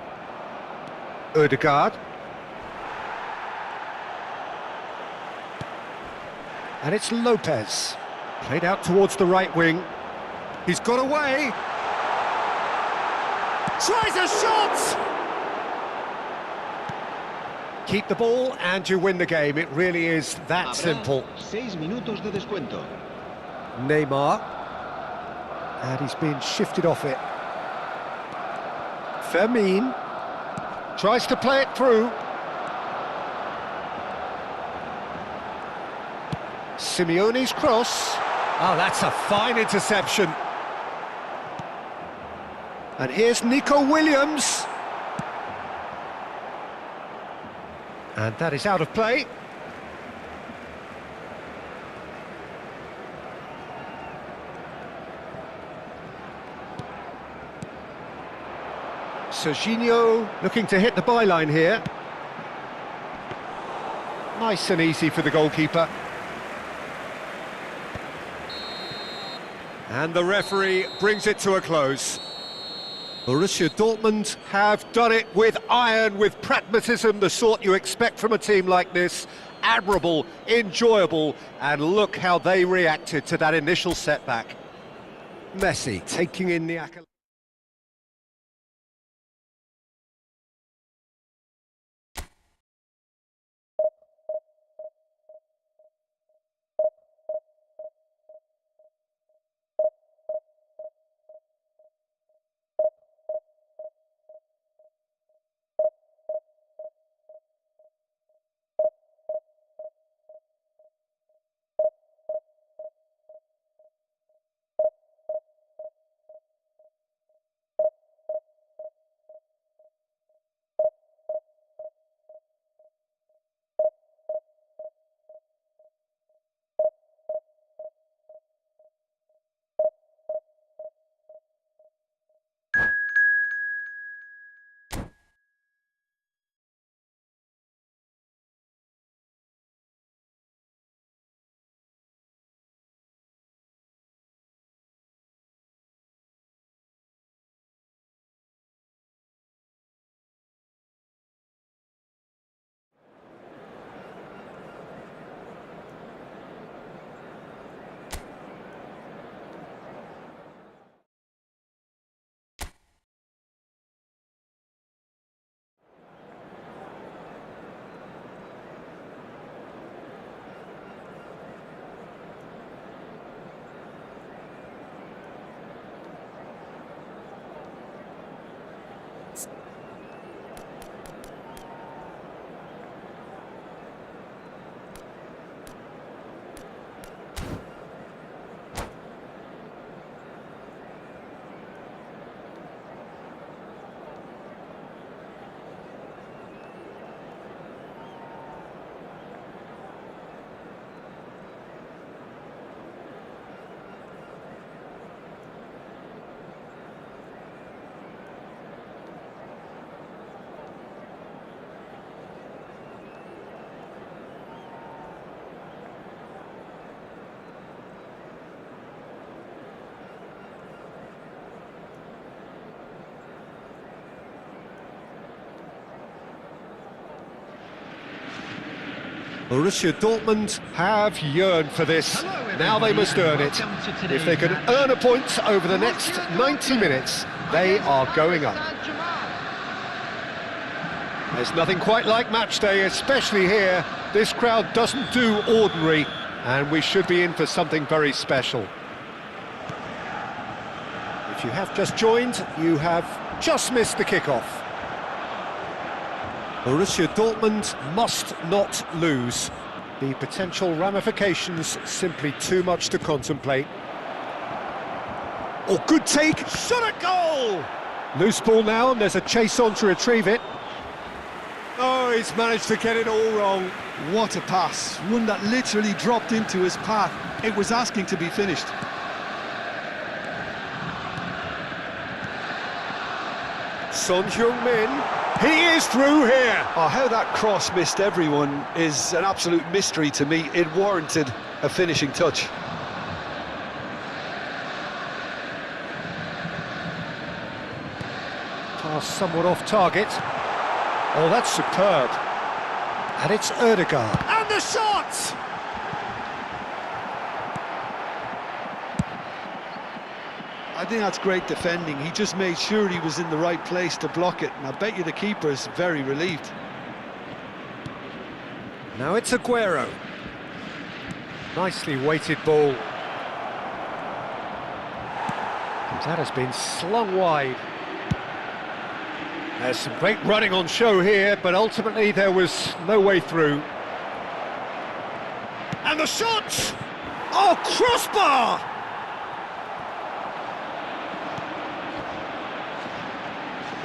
Odegaard. And it's Lopez. Played out towards the right wing. He's got away. Tries a shot! Keep the ball and you win the game. It really is that simple. 6 minutos de descuento. Neymar. And he's been shifted off it. Fermin. Tries to play it through. Simeone's cross. Oh, that's a fine interception. And here's Nico Williams. And that is out of play. Serginho looking to hit the byline here. Nice and easy for the goalkeeper. And the referee brings it to a close. Borussia Dortmund have done it with iron, with pragmatism, the sort you expect from a team like this. Admirable, enjoyable, and look how they reacted to that initial setback. Messi taking in the accolade. Borussia Dortmund have yearned for this. Now they must earn it. If they can earn a point over the next 90 minutes, they are going up. There's nothing quite like match day, especially here. This crowd doesn't do ordinary, and we should be in for something very special. If you have just joined, you have just missed the kickoff. Borussia Dortmund must not lose. The potential ramifications simply too much to contemplate. Oh, good take, shot at goal! Loose ball now, and there's a chase on to retrieve it. Oh, he's managed to get it all wrong. What a pass. One that literally dropped into his path. It was asking to be finished. Son Heung-min, he is through here. Oh, how that cross missed everyone is an absolute mystery to me. It warranted a finishing touch. Pass somewhat off target. Oh, that's superb. And it's Ødegaard. And the shot! I think that's great defending. He just made sure he was in the right place to block it, and I bet you the keeper is very relieved. Now it's Aguero. Nicely weighted ball. And that has been slung wide. There's some great running on show here, but ultimately there was no way through. And the shot! Oh, crossbar!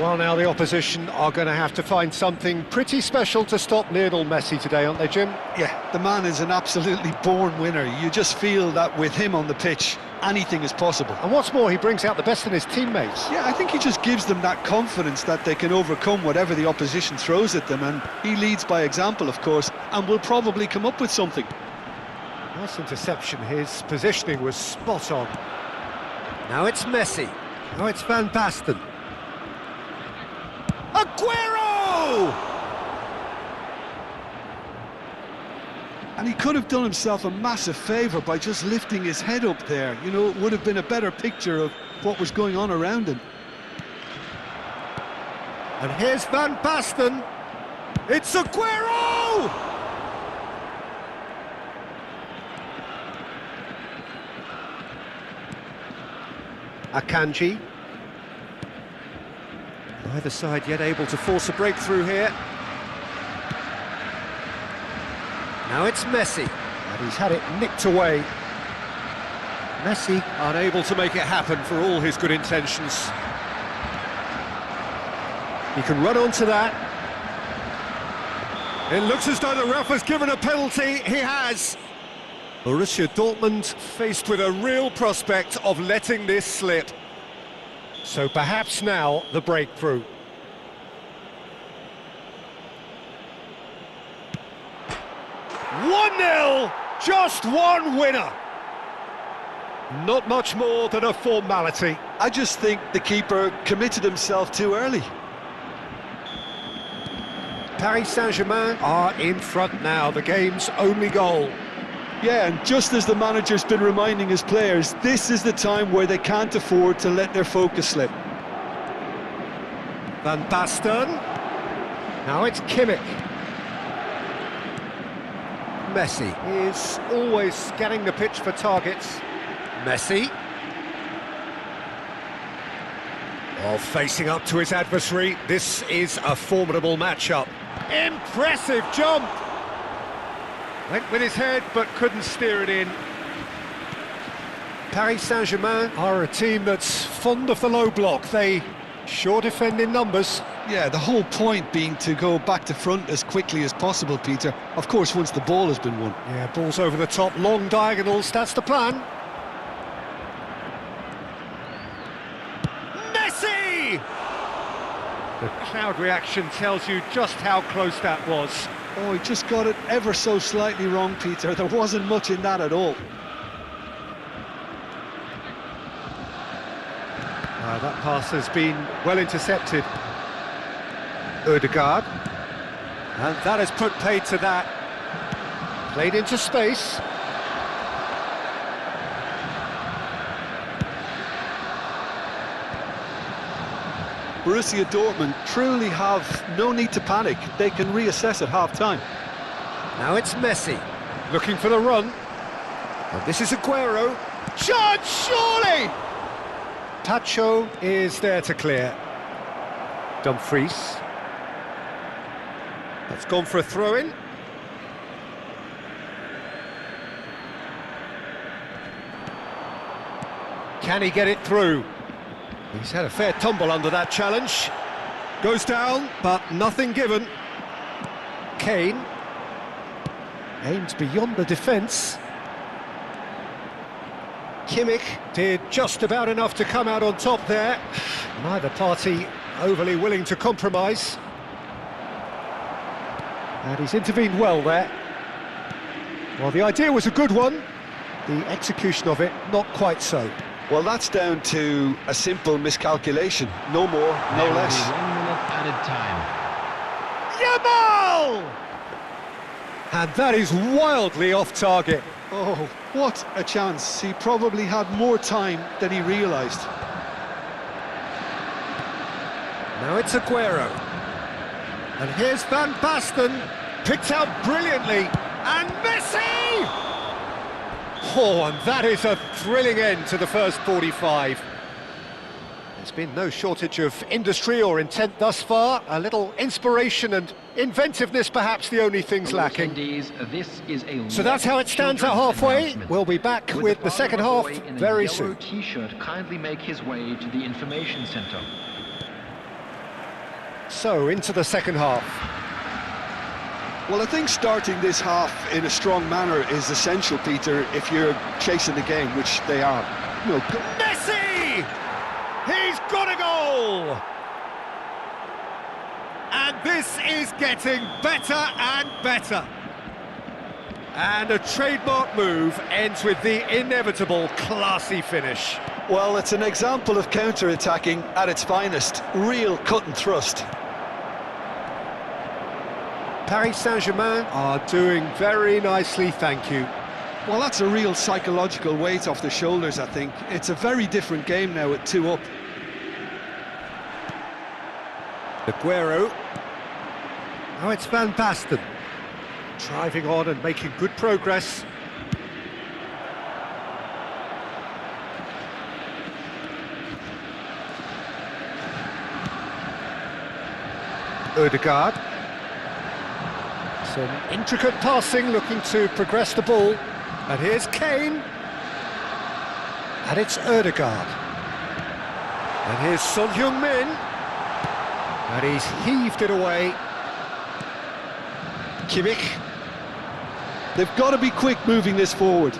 Well, now the opposition are going to have to find something pretty special to stop Lionel Messi today, aren't they, Jim? Yeah, the man is an absolutely born winner. You just feel that with him on the pitch, anything is possible. And what's more, he brings out the best in his teammates. Yeah, I think he just gives them that confidence that they can overcome whatever the opposition throws at them, and he leads by example, of course, and will probably come up with something. Nice interception. His positioning was spot on. Now it's Messi. Now it's Van Basten. Aguero! And he could have done himself a massive favour by just lifting his head up there. You know, it would have been a better picture of what was going on around him. And here's Van Basten. It's Aguero! Akanji. Neither side yet able to force a breakthrough here. Now it's Messi, and he's had it nicked away. Messi unable to make it happen for all his good intentions. He can run onto that. It looks as though the ref has given a penalty. He has. Borussia Dortmund faced with a real prospect of letting this slip. So perhaps now the breakthrough. "1-0, just one winner." Not much more than a formality. I just think the keeper committed himself too early. Paris Saint-Germain are in front now, the game's only goal. Yeah, and just as the manager's been reminding his players, this is the time where they can't afford to let their focus slip. Van Basten. Now it's Kimmich. Messi is always scanning the pitch for targets. Messi. While facing up to his adversary, this is a formidable matchup. Impressive jump! Went with his head, but couldn't steer it in. Paris Saint-Germain are a team that's fond of the low block. They sure defend in numbers. Yeah, the whole point being to go back to front as quickly as possible, Peter. Of course, once the ball has been won. Yeah, balls over the top, long diagonals, that's the plan. Messi! The crowd reaction tells you just how close that was. Oh, he just got it ever so slightly wrong, Peter. There wasn't much in that at all. That pass has been well intercepted. Ødegaard. And that has put paid to that. Played into space. Borussia Dortmund truly have no need to panic. They can reassess at half-time. Now it's Messi, looking for the run. And this is Aguero. Shot, surely! Tacho is there to clear. Dumfries. That's gone for a throw-in. Can he get it through? He's had a fair tumble under that challenge. Goes down, but nothing given. Kane. Aimed beyond the defence. Kimmich did just about enough to come out on top there. Neither party overly willing to compromise. And he's intervened well there. Well, the idea was a good one. The execution of it, not quite so. Well, that's down to a simple miscalculation. No more, no There will less. be 1 minute added time. Yamal! And that is wildly off target. Oh, what a chance. He probably had more time than he realised. Now it's Aguero. And here's Van Basten, picked out brilliantly. And Messi! Oh, and that is a thrilling end to the first 45. There's been no shortage of industry or intent thus far. A little inspiration and inventiveness, perhaps the only things lacking. This is a So that's how it stands at halfway. We'll be back with the second half very soon. T-shirt kindly make his way to the information centre. So, into the second half. Well, I think starting this half in a strong manner is essential, Peter, if you're chasing the game, which they are. No, Messi! He's got a goal! And this is getting better and better. And a trademark move ends with the inevitable classy finish. well, it's an example of counter-attacking at its finest. Real cut and thrust. Paris Saint-Germain are doing very nicely, thank you. Well, that's a real psychological weight off the shoulders, I think. It's a very different game now at 2 up. Aguero. Now it's Van Basten. Driving on and making good progress. Ødegaard. Some intricate passing, looking to progress the ball. And here's Kane. And it's Ødegaard. And here's Son Heung-min. And he's heaved it away. Kimmich. They've got to be quick moving this forward.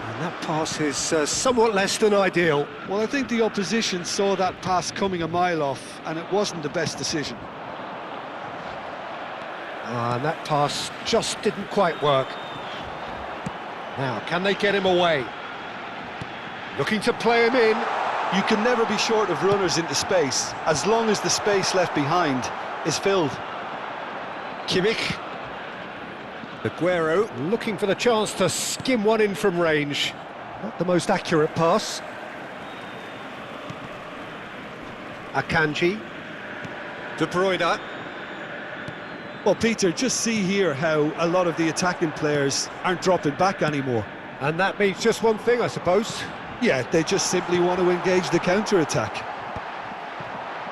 And that pass is somewhat less than ideal. Well, I think the opposition saw that pass coming a mile off, and it wasn't the best decision. And that pass just didn't quite work. Now, can they get him away? Looking to play him in. You can never be short of runners into space, as long as the space left behind is filled. Kimmich. Aguero looking for the chance to skim one in from range. Not the most accurate pass. Akanji. De Bruyne. Well, Peter, just see here how a lot of the attacking players aren't dropping back anymore. And that means just one thing, I suppose. Yeah, they just simply want to engage the counter-attack.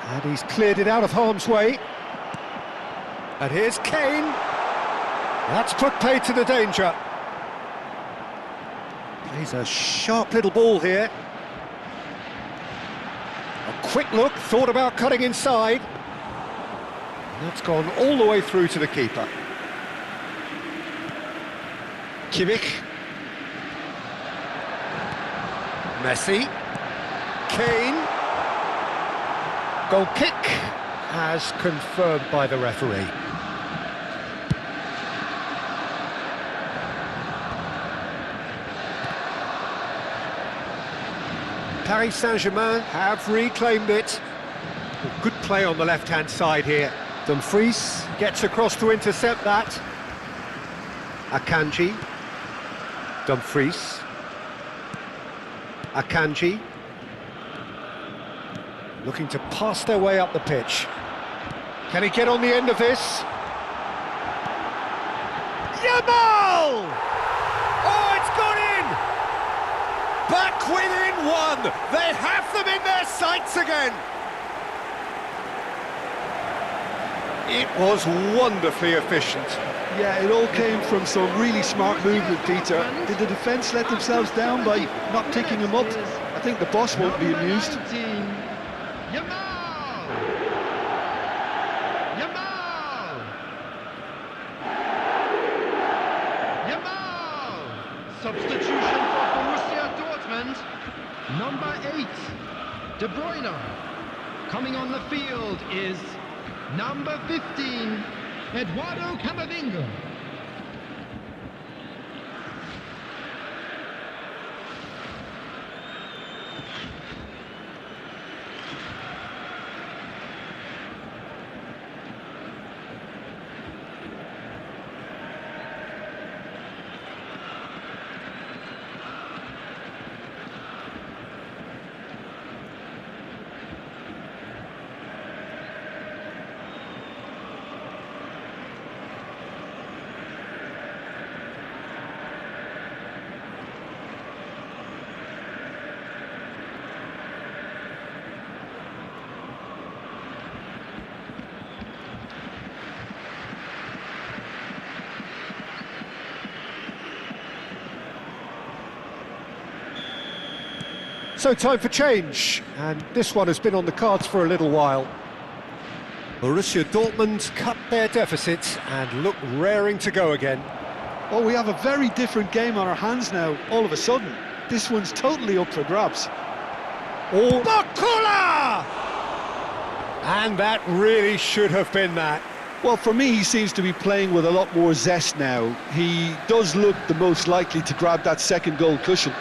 And he's cleared it out of harm's way. And here's Kane. That's put paid to the danger. Plays a sharp little ball here. A quick look, thought about cutting inside. And that's gone all the way through to the keeper. Kimmich. Messi. Kane. Goal kick as confirmed by the referee. Paris Saint-Germain have reclaimed it. Good play on the left-hand side here. Dumfries gets across to intercept that. Akanji. Dumfries. Akanji. Looking to pass their way up the pitch. Can he get on the end of this? Yamal! Oh, it's gone in! Back within one! They have them in their sights again! It was wonderfully efficient. Yeah, it all came from some really smart movement, Peter. Did the defence let themselves down by not picking him up? I think the boss won't be amused. Yamal! Yamal! Yamal! Substitution for Borussia Dortmund. Number 8, De Bruyne. Coming on the field is number 15, Eduardo Camavinga. So time for change, and this one has been on the cards for a little while. Borussia Dortmund cut their deficit and look raring to go again. Oh, we have a very different game on our hands now, all of a sudden. This one's totally up for grabs. Oh, Bakula! And that really should have been that. Well, for me, he seems to be playing with a lot more zest now. He does look the most likely to grab that second goal cushion.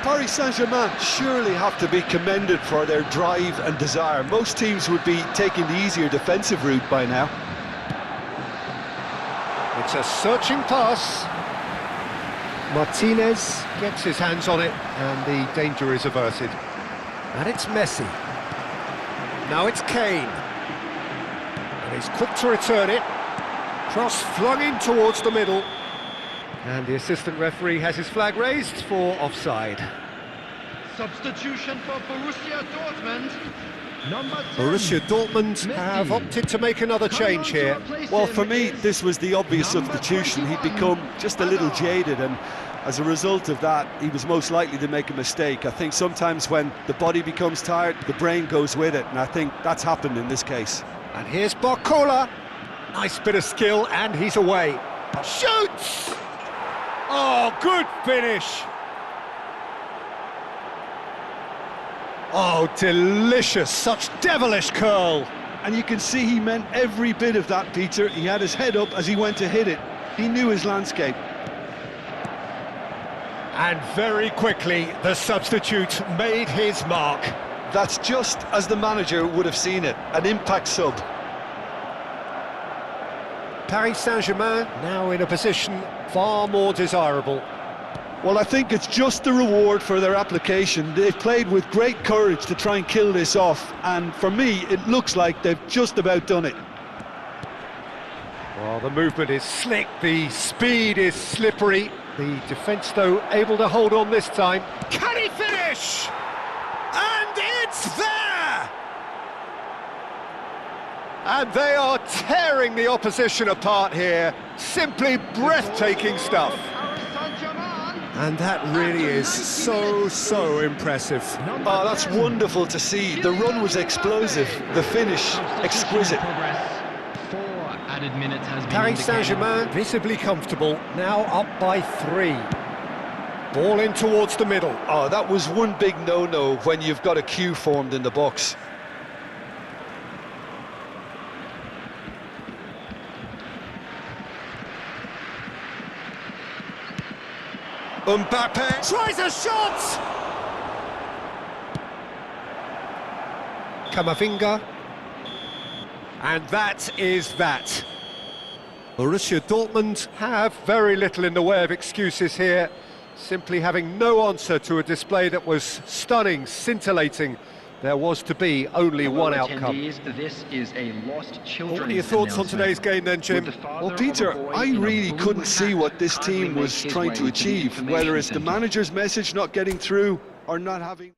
Paris Saint-Germain surely have to be commended for their drive and desire. Most teams would be taking the easier defensive route by now. It's a searching pass. Martinez gets his hands on it, and the danger is averted. And it's Messi. Now it's Kane. And he's quick to return it. Cross flung in towards the middle. And the assistant referee has his flag raised for offside. Substitution for Borussia Dortmund. Number 10, Borussia Dortmund have opted to make another change here. Well, for me, this was the obvious substitution. He'd become just a little jaded, and as a result of that, he was most likely to make a mistake. I think sometimes when the body becomes tired, the brain goes with it, and I think that's happened in this case. And here's Barcola. Nice bit of skill, and he's away. Shoots! Oh, good finish! Oh, delicious, such devilish curl. And you can see he meant every bit of that, Peter. He had his head up as he went to hit it. He knew his landscape. And very quickly, the substitute made his mark. That's just as the manager would have seen it, an impact sub. Paris Saint-Germain now in a position far more desirable. Well, I think it's just the reward for their application. They've played with great courage to try and kill this off, and for me, it looks like they've just about done it. Well, the movement is slick, the speed is slippery. The defence, though, able to hold on this time. Can he finish? And it's there! And they are tearing the opposition apart here. Simply breathtaking stuff. And that really is so impressive. Oh, that's wonderful to see. The run was explosive, the finish exquisite. Paris Saint-Germain visibly comfortable, now up by 3. Ball in towards the middle. Oh, that was one big no-no when you've got a queue formed in the box. Mbappe tries a shot! Camavinga. And that is that. Borussia Dortmund have very little in the way of excuses here, simply having no answer to a display that was stunning, scintillating. There was to be only one outcome. This is a lost children's What are your thoughts on today's game then, Jim? Well, Peter, I really couldn't see what this team was trying to achieve, whether it's the manager's message not getting through or not having...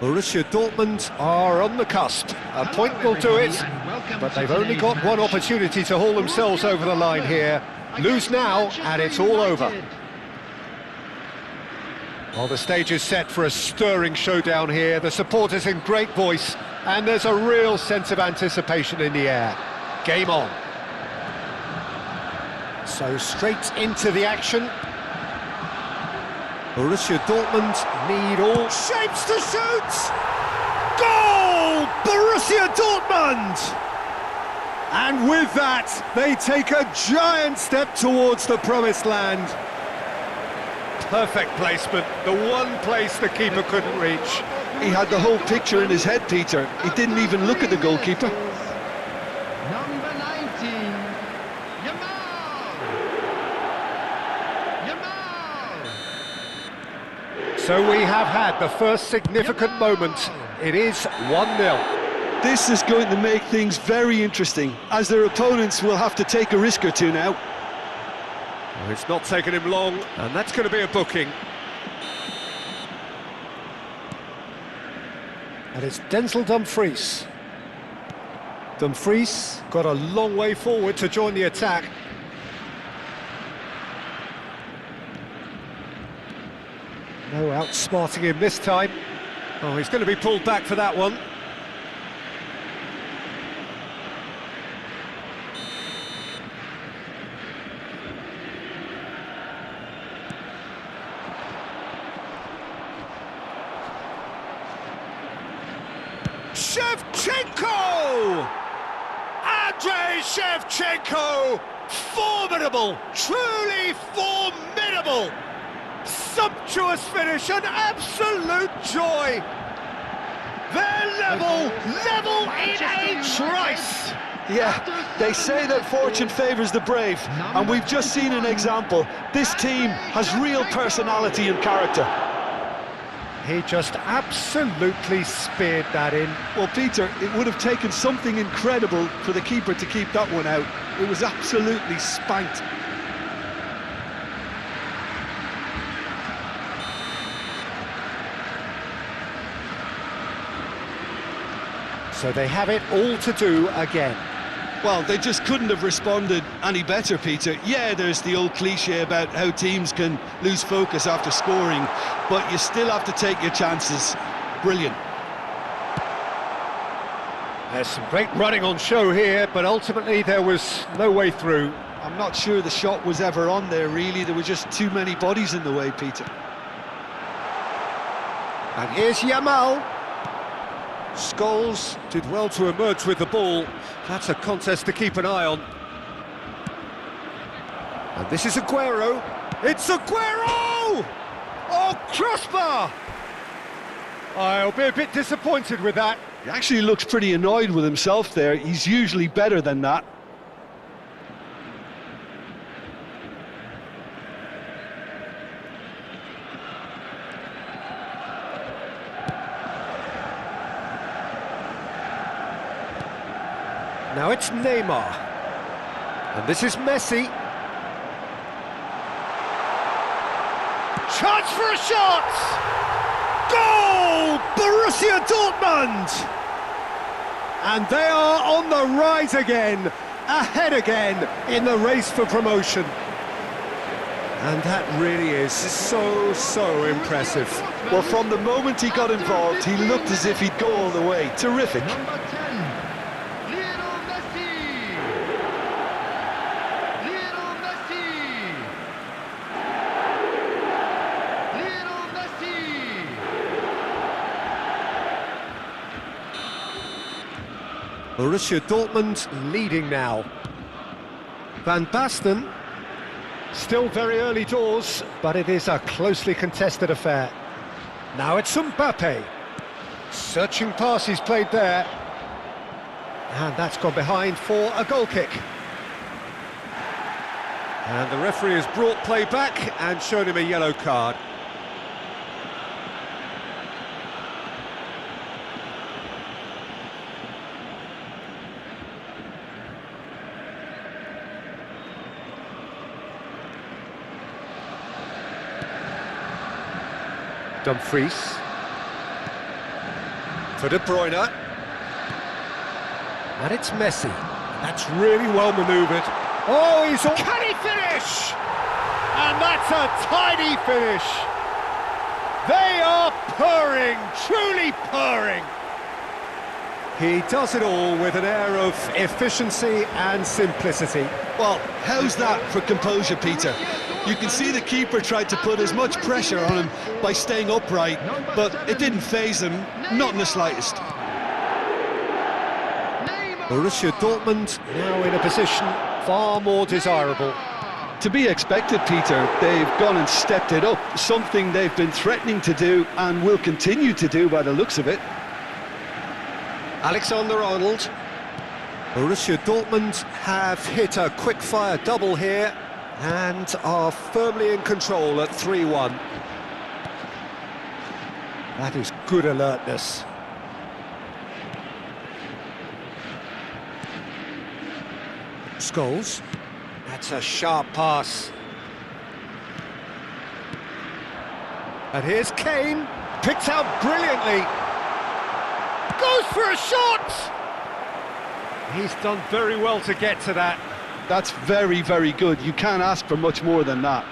Borussia Dortmund are on the cusp. A point will do it, but they've only got one opportunity to haul themselves over the line here. Lose now, and it's all over. Well, the stage is set for a stirring showdown here. The supporters in great voice, and there's a real sense of anticipation in the air. Game on. So straight into the action. Borussia Dortmund need all shapes to shoot! Goal! Borussia Dortmund! And with that, they take a giant step towards the promised land. Perfect placement, the one place the keeper couldn't reach. He had the whole picture in his head, Peter. He didn't even look at the goalkeeper. Number 19, Yamal. So we have had the first significant moment. It is 1-0. This is going to make things very interesting, as their opponents will have to take a risk or two now. Well, it's not taken him long, and that's going to be a booking. And it's Denzel Dumfries. Dumfries got a long way forward to join the attack. No outsmarting him this time. Oh, he's going to be pulled back for that one. Shevchenko! Andrei Shevchenko! Formidable! Truly formidable! Sumptuous finish, an absolute joy! They're level in a trice! Yeah, they say that fortune favours the brave, and we've just seen an example. This team has real personality and character. He just absolutely speared that in. Well, Peter, it would have taken something incredible for the keeper to keep that one out. It was absolutely spanked. So they have it all to do again. Well, they just couldn't have responded any better, Peter. Yeah, there's the old cliche about how teams can lose focus after scoring, but you still have to take your chances. Brilliant. There's some great running on show here, but ultimately there was no way through. I'm not sure the shot was ever on there, really. There were just too many bodies in the way, Peter. And here's Yamal. Scholes did well to emerge with the ball. That's a contest to keep an eye on. And this is Aguero. It's Aguero! Oh, crossbar! I'll be a bit disappointed with that. He actually looks pretty annoyed with himself there. He's usually better than that. Now it's Neymar. And this is Messi. Chance for a shot! Goal! Borussia Dortmund! And they are on the rise again, ahead again in the race for promotion. And that really is so impressive. Well, from the moment he got involved, he looked as if he'd go all the way. Terrific. Number 10, Lionel Messi. Lionel Messi. Lionel Messi. Borussia Dortmund leading now. Van Basten, still very early doors, but it is a closely contested affair. Now it's Mbappe. Searching pass he's played there. And that's gone behind for a goal kick. And the referee has brought play back and shown him a yellow card. Dumfries. For De Bruyne. And it's Messi. That's really well manoeuvred. Oh, he's all... Can he finish? And that's a tidy finish. They are purring, truly purring. He does it all with an air of efficiency and simplicity. Well, how's that for composure, Peter? You can see the keeper tried to put as much pressure on him by staying upright, but it didn't faze him, not in the slightest. Borussia Dortmund now in a position far more desirable. To be expected, Peter. They've gone and stepped it up, something they've been threatening to do and will continue to do by the looks of it. Alexander-Arnold. Borussia Dortmund have hit a quick-fire double here and are firmly in control at 3-1. That is good alertness. Scholes. That's a sharp pass. And here's Kane. Picked out brilliantly. Goes for a shot! He's done very well to get to that. That's very, very good. You can't ask for much more than that.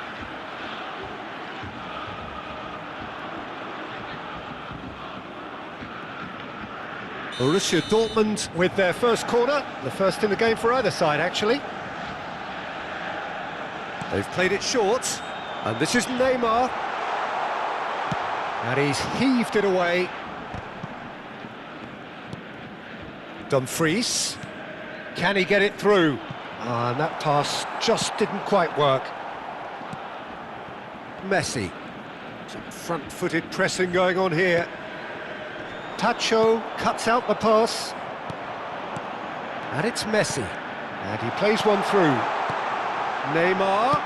Borussia Dortmund with their first corner, the first in the game for either side, actually. They've played it short, and this is Neymar. And he's heaved it away. Dumfries. Can he get it through? And that pass just didn't quite work. Messi. Some front-footed pressing going on here. Tacho cuts out the pass. And it's Messi. And he plays one through. Neymar.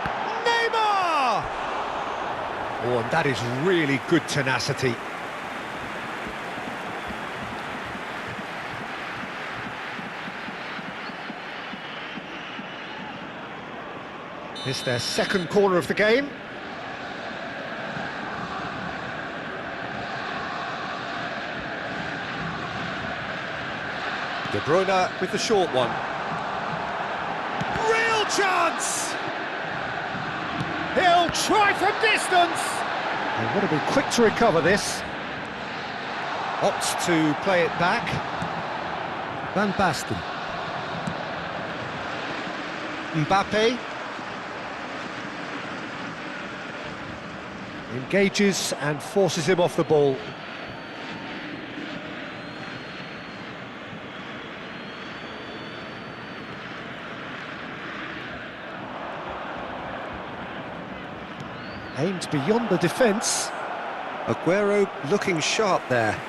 Neymar! Oh, and that is really good tenacity. It's their second corner of the game. De Bruyne with the short one. Real chance! He'll try from distance! They want to be quick to recover this. Opts to play it back. Van Basten. Mbappe. Engages and forces him off the ball. Aimed beyond the defence. Aguero looking sharp there.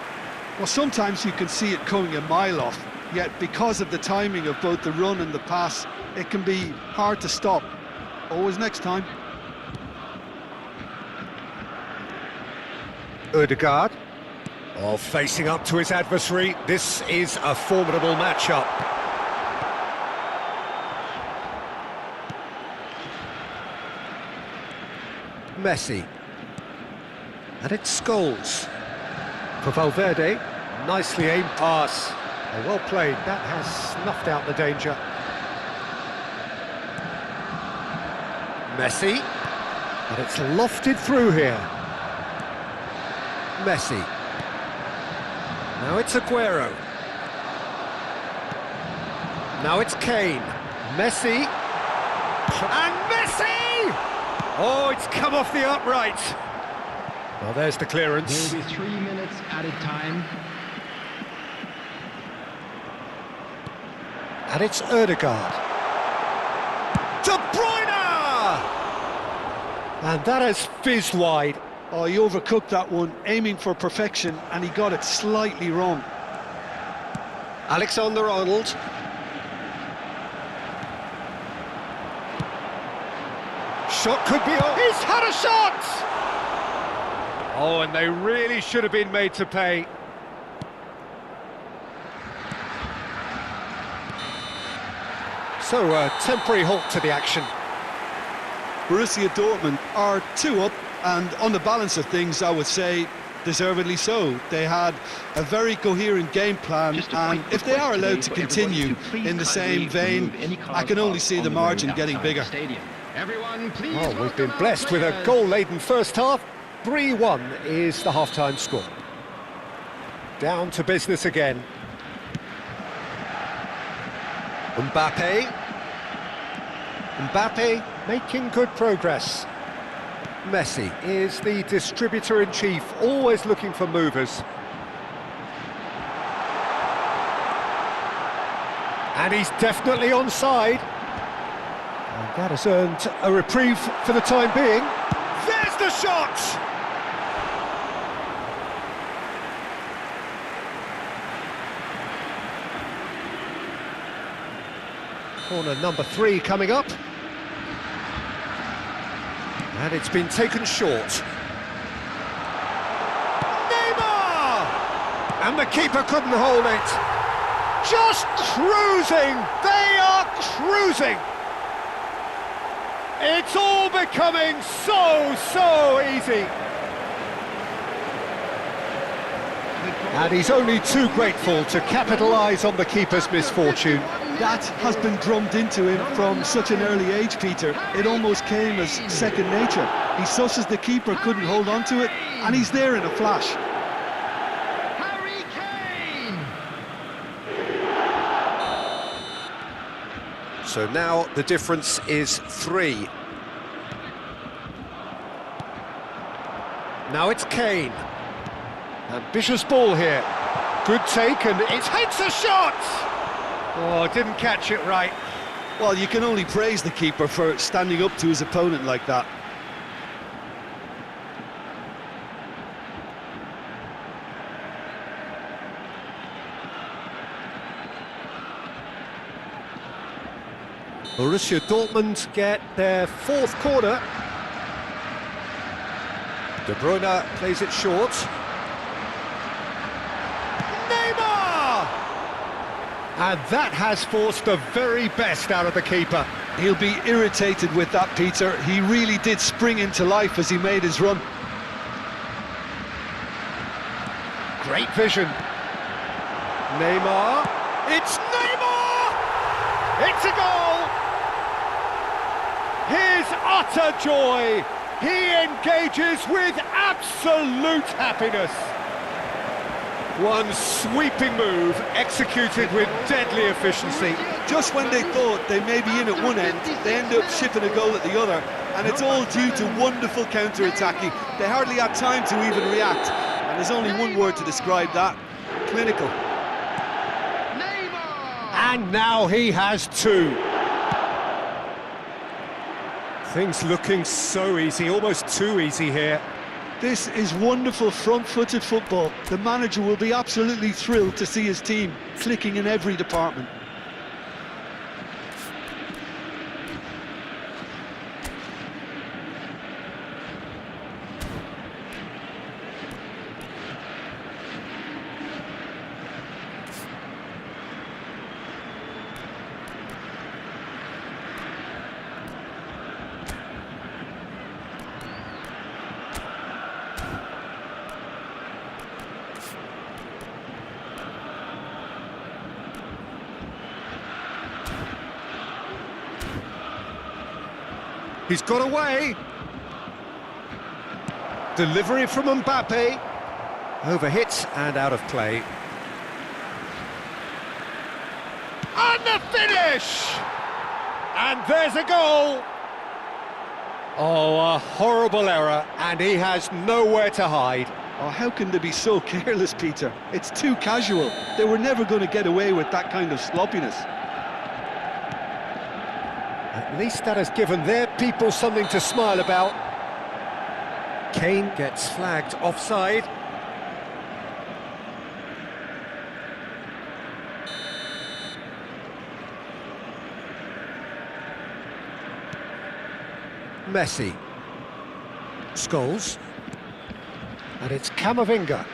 Well, sometimes you can see it coming a mile off, yet because of the timing of both the run and the pass, it can be hard to stop. Always next time. Ødegaard. Oh, facing up to his adversary. This is a formidable matchup. Messi. And it's Scholes. For Valverde. Nicely aimed pass. Oh, well played. That has snuffed out the danger. Messi. And it's lofted through here. Messi. Now it's Aguero. Now it's Kane. Messi. And Messi! Oh, it's come off the upright. Well, there's the clearance. There will be 3 minutes added time. And it's Ødegaard. De Bruyne! And that has fizzed wide. Oh, he overcooked that one, aiming for perfection, and he got it slightly wrong. Alexander-Arnold. Shot could be on. He's had a shot! Oh, and they really should have been made to pay. So, a temporary halt to the action. Borussia Dortmund are 2 up, and on the balance of things, I would say deservedly so. They had a very coherent game plan, and if they are allowed to continue in the same vein, I can only see the margin getting bigger. Everyone, please. Well, we've been welcome our blessed with a players. goal-laden first half. 3-1 is the half-time score. Down to business again. Mbappe making good progress. Messi is the distributor-in-chief, always looking for movers. And he's definitely onside. And that has earned a reprieve for the time being. There's the shot! Corner number 3 coming up. And it's been taken short. Neymar! And the keeper couldn't hold it. Just cruising! They are cruising! It's all becoming so easy. And he's only too grateful to capitalise on the keeper's misfortune. That has been drummed into him from such an early age, Peter. It almost came as second nature. He susses the keeper couldn't hold on to it, and he's there in a flash. Harry Kane! So now the difference is 3. Now it's Kane. Ambitious ball here. Good take, and it hits a shot! Oh, didn't catch it right. Well, you can only praise the keeper for standing up to his opponent like that. Borussia Dortmund get their 4th corner. De Bruyne plays it short. Neymar! And that has forced the very best out of the keeper. He'll be irritated with that, Peter. He really did spring into life as he made his run. Great vision. Neymar. It's Neymar! It's a goal! His utter joy. He engages with absolute happiness. One sweeping move, executed with deadly efficiency. Just when they thought they may be in at one end, they end up shipping a goal at the other, and it's all due to wonderful counter-attacking. They hardly had time to even react, and there's only one word to describe that: clinical. And now he has 2. Things looking so easy, almost too easy here. This is wonderful front-footed football. The manager will be absolutely thrilled to see his team clicking in every department. He's got away. Delivery from Mbappe. Overhit and out of play. And the finish! And there's a goal! Oh, a horrible error, and he has nowhere to hide. Oh, how can they be so careless, Peter? It's too casual. They were never going to get away with that kind of sloppiness. At least that has given their people something to smile about. Kane gets flagged offside. Messi. Scholes. And it's Camavinga.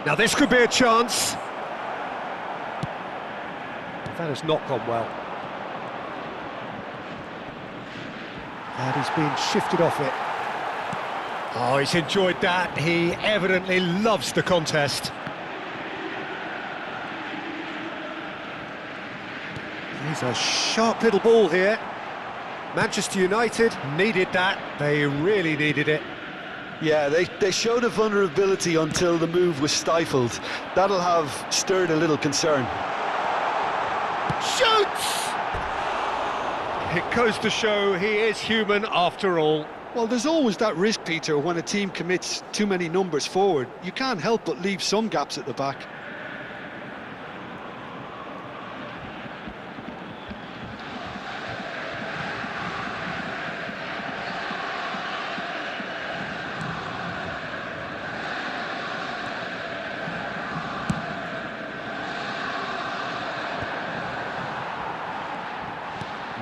Now this could be a chance. That has not gone well. And he's been shifted off it. Oh, he's enjoyed that. He evidently loves the contest. He's a sharp little ball here. Manchester United needed that. They really needed it. Yeah, they showed a vulnerability until the move was stifled. That'll have stirred a little concern. Shoots! It goes to show he is human after all. Well, there's always that risk, Peter, when a team commits too many numbers forward. You can't help but leave some gaps at the back.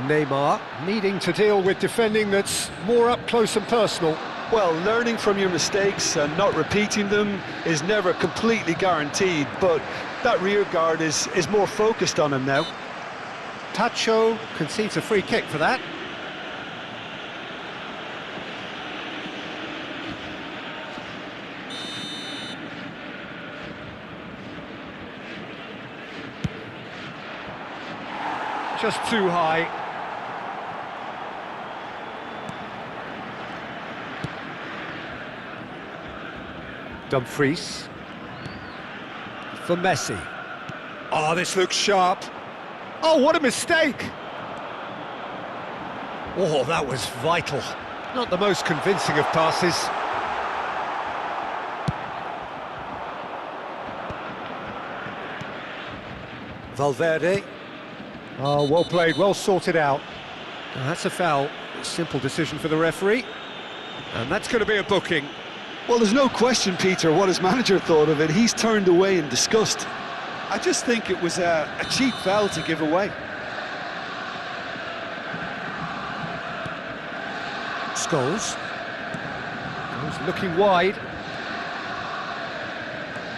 Neymar needing to deal with defending that's more up close and personal. Well, learning from your mistakes and not repeating them is never completely guaranteed, but that rear guard is more focused on him now. Tacho concedes a free kick for that. Just too high. Dumfries for Messi. Oh, this looks sharp. Oh, what a mistake! Oh, that was vital. Not the most convincing of passes. Valverde. Oh, well played, well sorted out. Now, that's a foul. A simple decision for the referee. And that's going to be a booking. Well, there's no question, Peter, what his manager thought of it. He's turned away in disgust. I just think it was a cheap foul to give away. Scholes. Goes looking wide.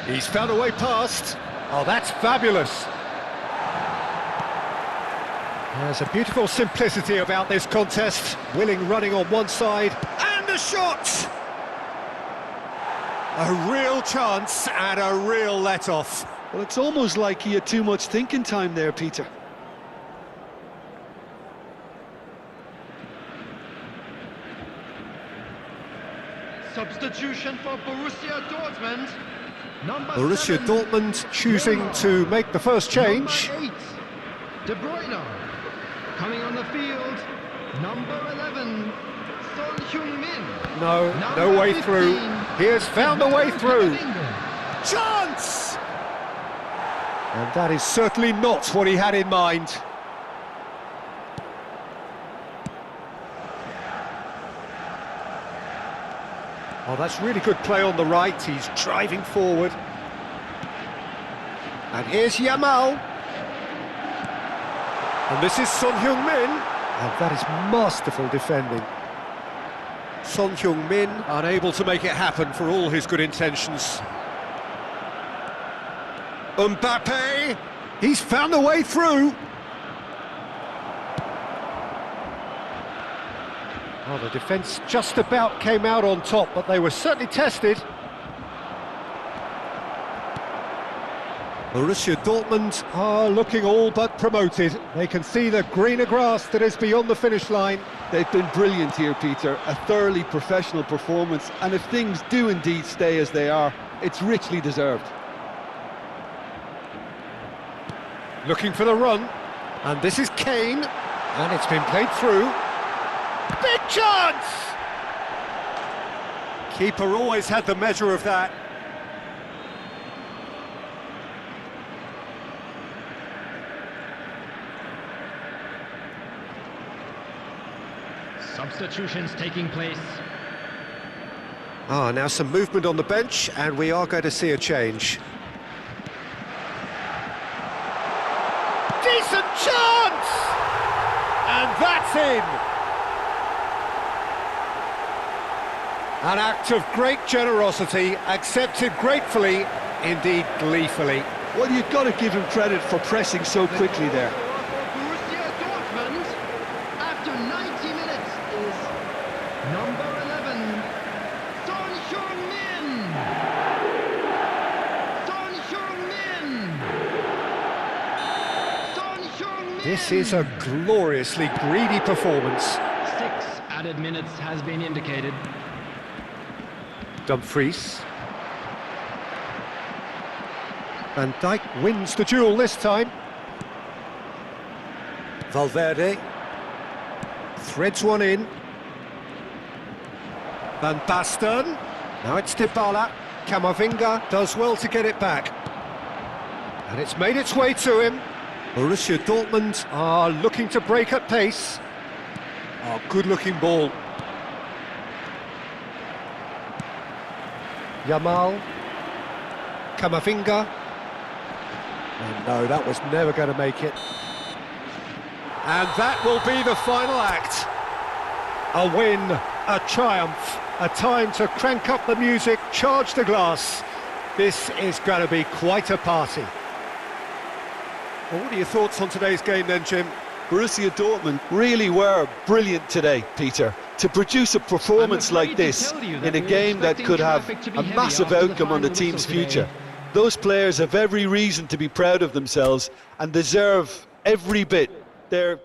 He's found a way past. Oh, that's fabulous. There's a beautiful simplicity about this contest. Willing running on one side, and a shot! A real chance and a real let-off. Well, it's almost like he had too much thinking time there, Peter. Substitution for Borussia Dortmund. Number Borussia 7, Dortmund choosing Neymar. to make the first change. Number 8, De Bruyne. Coming on the field, number 11, Son Heung-min. No way through. He has found a way through. Chance! Chance! And that is certainly not what he had in mind. Oh, that's really good play on the right. He's driving forward. And here's Yamal. And this is Son Heung-min. And that is masterful defending. Son Heung-min unable to make it happen for all his good intentions. Mbappe, he's found a way through. Oh, the defence just about came out on top, but they were certainly tested. Borussia Dortmund are looking all but promoted. They can see the greener grass that is beyond the finish line. They've been brilliant here, Peter. A thoroughly professional performance, and if things do indeed stay as they are, it's richly deserved. Looking for the run, and this is Kane, and it's been played through. Big chance! Keeper always had the measure of that. Substitutions taking place. Now some movement on the bench, and we are going to see a change. Decent chance! And that's in! An act of great generosity, accepted gratefully, indeed gleefully. Well, you've got to give him credit for pressing so quickly there. Borussia Dortmund, after 90 minutes, is number 11, This is a gloriously greedy performance. 6 added minutes has been indicated. Dumfries. Van Dijk wins the duel this time. Valverde threads one in. Van Basten. Now it's Dybala. Camavinga does well to get it back. And it's made its way to him. Borussia Dortmund are looking to break at pace. Oh, good-looking ball. Yamal. Camavinga. And no, that was never going to make it. And that will be the final act. A win, a triumph, a time to crank up the music, charge the glass. This is going to be quite a party. Well, what are your thoughts on today's game then, Jim? Borussia Dortmund really were brilliant today, Peter, to produce a performance like this in a game that could have a massive outcome on the team's future. Those players have every reason to be proud of themselves and deserve every bit. They're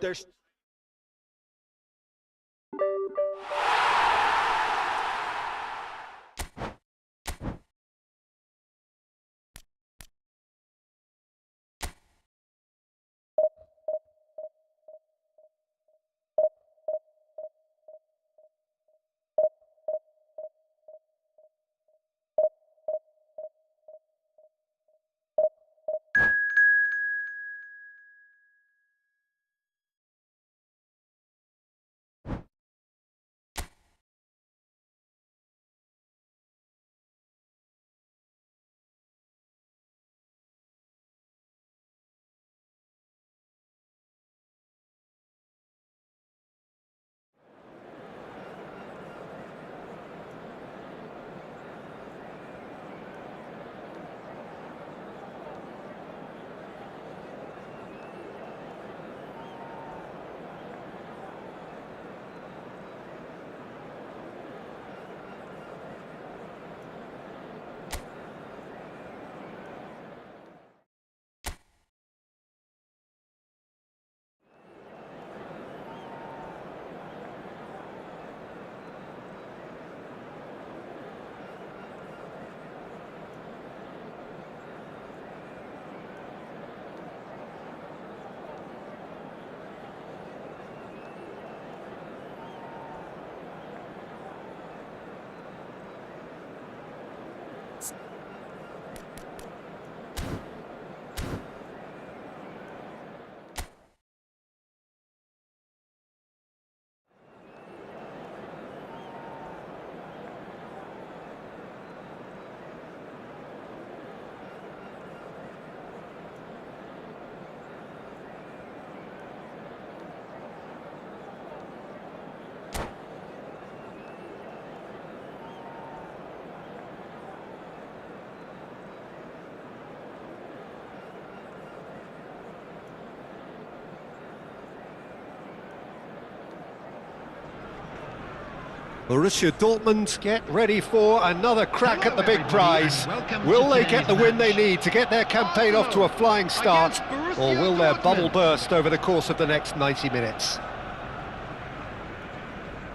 Borussia Dortmund get ready for another crack at the big prize. Will they get the win they need to get their campaign off to a flying start, or will their bubble burst over the course of the next 90 minutes?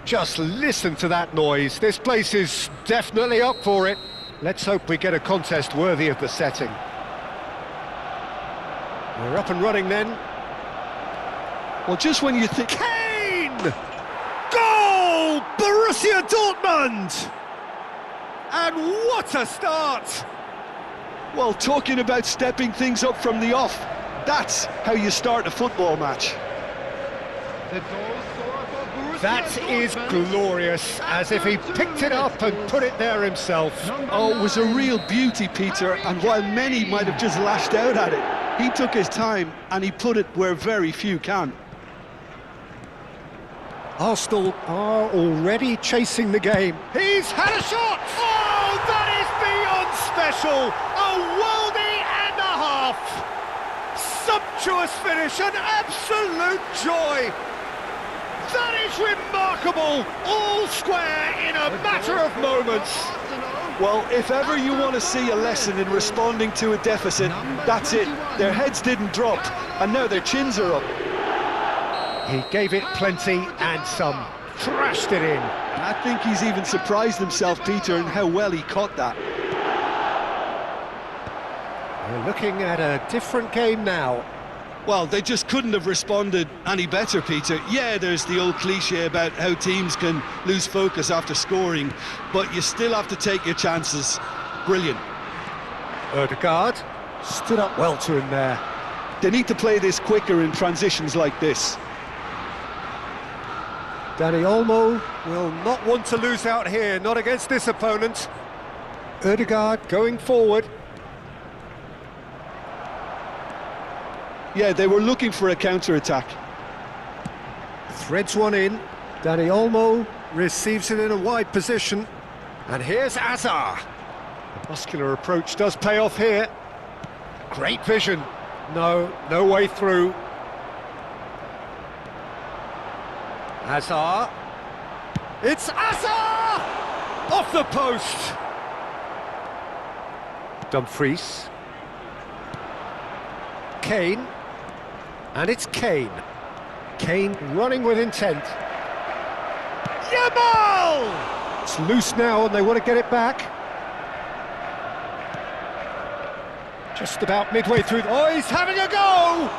Just listen to that noise. This place is definitely up for it. Let's hope we get a contest worthy of the setting. We're up and running then. well, just when you think Kane! Goal! Borussia Dortmund! And what a start! well, talking about stepping things up from the off, that's how you start a football match. The goal scorer for Borussia That is Dortmund. glorious, as if he picked it up and put it there himself. Oh, it was a real beauty, Peter, and while many might have just lashed out at it, he took his time and he put it where very few can. Arsenal are already chasing the game. He's had a shot! Oh, that is beyond special! A worldie and a half! Sumptuous finish, an absolute joy! That is remarkable! All square in a matter of moments. Well, if ever you want to see a lesson in responding to a deficit, that's it. Their heads didn't drop, and now their chins are up. He gave it plenty and some, thrashed it in. I think he's even surprised himself, Peter, in how well he caught that. We're looking at a different game now. Well, they just couldn't have responded any better, Peter. Yeah, there's the old cliche about how teams can lose focus after scoring, but you still have to take your chances. Brilliant. Ødegaard stood up well to him there. They need to play this quicker in transitions like this. Dani Olmo will not want to lose out here, not against this opponent. Ødegaard going forward. Yeah, they were looking for a counter-attack. Threads one in. Dani Olmo receives it in a wide position. And here's Azar. The muscular approach does pay off here. Great vision. No way through. Azar. It's Azar! Off the post! Dumfries. Kane. And it's Kane. Kane running with intent. Yamal! It's loose now and they want to get it back. Just about midway through. Oh, he's having a go!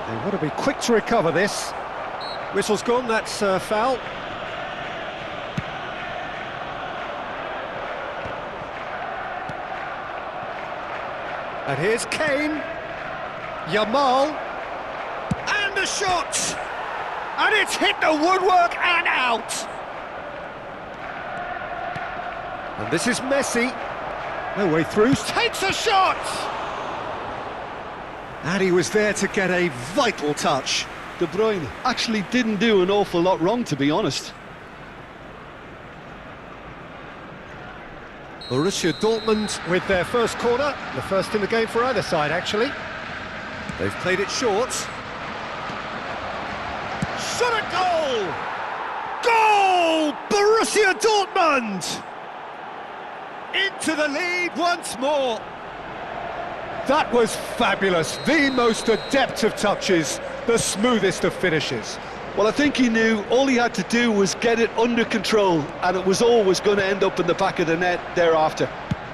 They want to be quick to recover this. Whistle's gone, that's foul. And here's Kane. Yamal. And the shot! And it's hit the woodwork and out! And this is Messi. No way through, takes a shot! And he was there to get a vital touch. De Bruyne actually didn't do an awful lot wrong, to be honest. Borussia Dortmund with their first corner, the first in the game for either side, actually. They've played it short. Shot at goal! Goal! Borussia Dortmund! Into the lead once more. That was fabulous. The most adept of touches, the smoothest of finishes. Well, I think he knew all he had to do was get it under control, and it was always going to end up in the back of the net thereafter.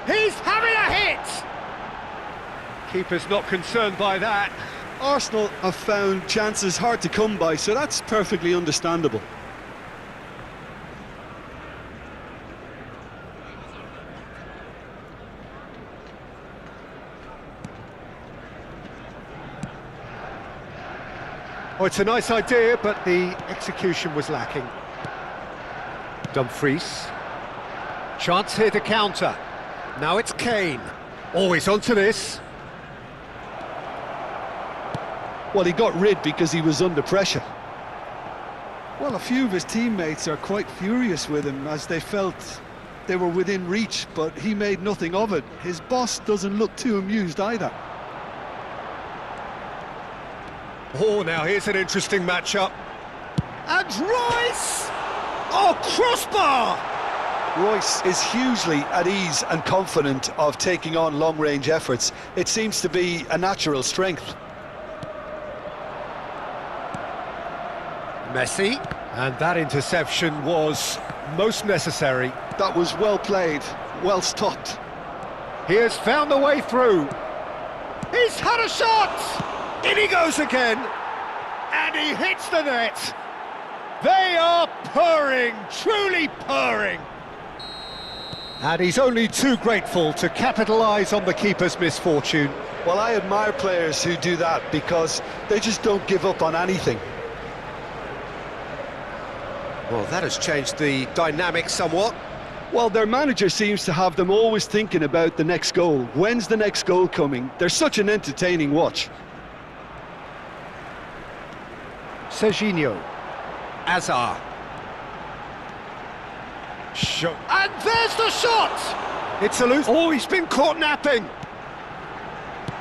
He's having a hit! Keeper's not concerned by that. Arsenal have found chances hard to come by, so that's perfectly understandable. Oh, it's a nice idea, but the execution was lacking. Dumfries. Chance here to counter. Now it's Kane. Always onto this. Well, he got rid because he was under pressure. Well, a few of his teammates are quite furious with him as they felt they were within reach, but he made nothing of it. His boss doesn't look too amused either. Oh, now here's an interesting matchup. And Royce! Oh, crossbar! Royce is hugely at ease and confident of taking on long-range efforts. It seems to be a natural strength. Messi, and that interception was most necessary. That was well played, well stopped. He has found the way through. He's had a shot! In he goes again, and he hits the net. They are purring, truly purring. And he's only too grateful to capitalise on the keeper's misfortune. Well, I admire players who do that because they just don't give up on anything. Well, that has changed the dynamic somewhat. Well, their manager seems to have them always thinking about the next goal. When's the next goal coming? They're such an entertaining watch. Serginho. Azar. And there's the shot! It's a loose... Oh, he's been caught napping!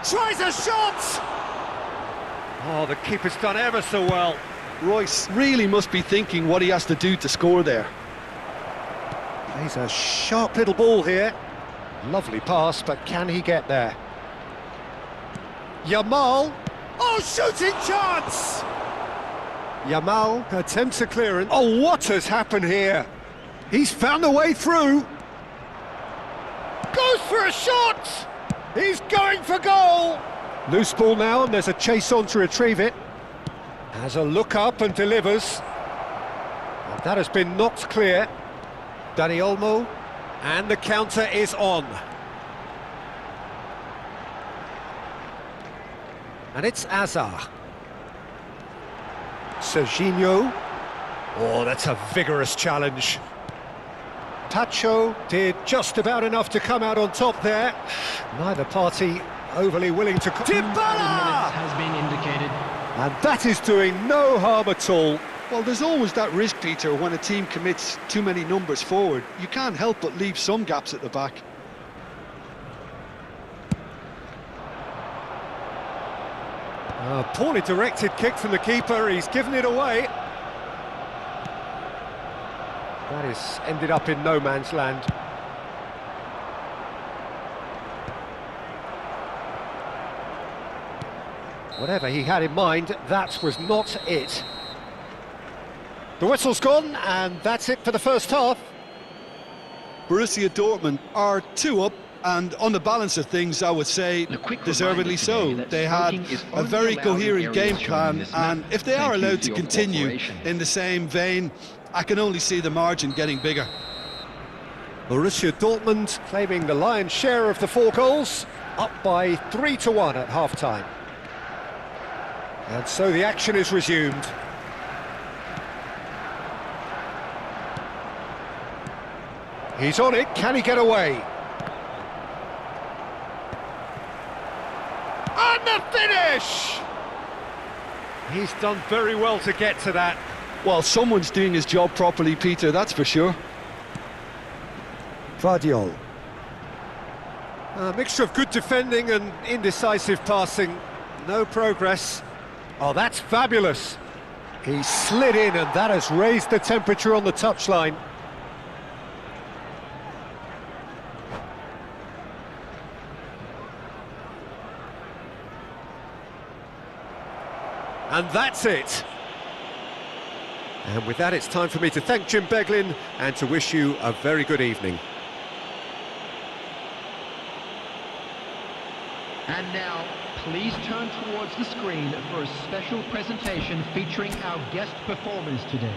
Tries a shot! Oh, the keeper's done ever so well. Royce really must be thinking what he has to do to score there. Plays a sharp little ball here. Lovely pass, but can he get there? Yamal. Oh, shooting chance! Yamal attempts a clearance. Oh, what has happened here? He's found a way through. Goes for a shot! He's going for goal! Loose ball now, and there's a chase on to retrieve it. Has a look up and delivers. And that has been knocked clear. Dani Olmo, and the counter is on. And it's Azar. Serginho. Oh, that's a vigorous challenge. Tacho did just about enough to come out on top there. Neither party overly willing to... Dybala! Has been indicated. And that is doing no harm at all. Well, there's always that risk, Peter, when a team commits too many numbers forward. You can't help but leave some gaps at the back. A poorly directed kick from the keeper, he's given it away. That is ended up in no man's land. Whatever he had in mind, that was not it. The whistle's gone, and that's it for the first half. Borussia Dortmund are 2 up, and on the balance of things, I would say deservedly so. They had a very coherent game plan, and if they are allowed to continue in the same vein, I can only see the margin getting bigger. Borussia Dortmund claiming the lion's share of the 4 goals, up by 3-1 at half-time. And so the action is resumed. He's on it, can he get away? And the finish! He's done very well to get to that. Well, someone's doing his job properly, Peter, that's for sure. Vardiol. A mixture of good defending and indecisive passing. No progress. Oh, that's fabulous. He slid in, and that has raised the temperature on the touchline. And that's it. And with that, it's time for me to thank Jim Beglin and to wish you a very good evening. And now, please turn towards the screen for a special presentation featuring our guest performers today.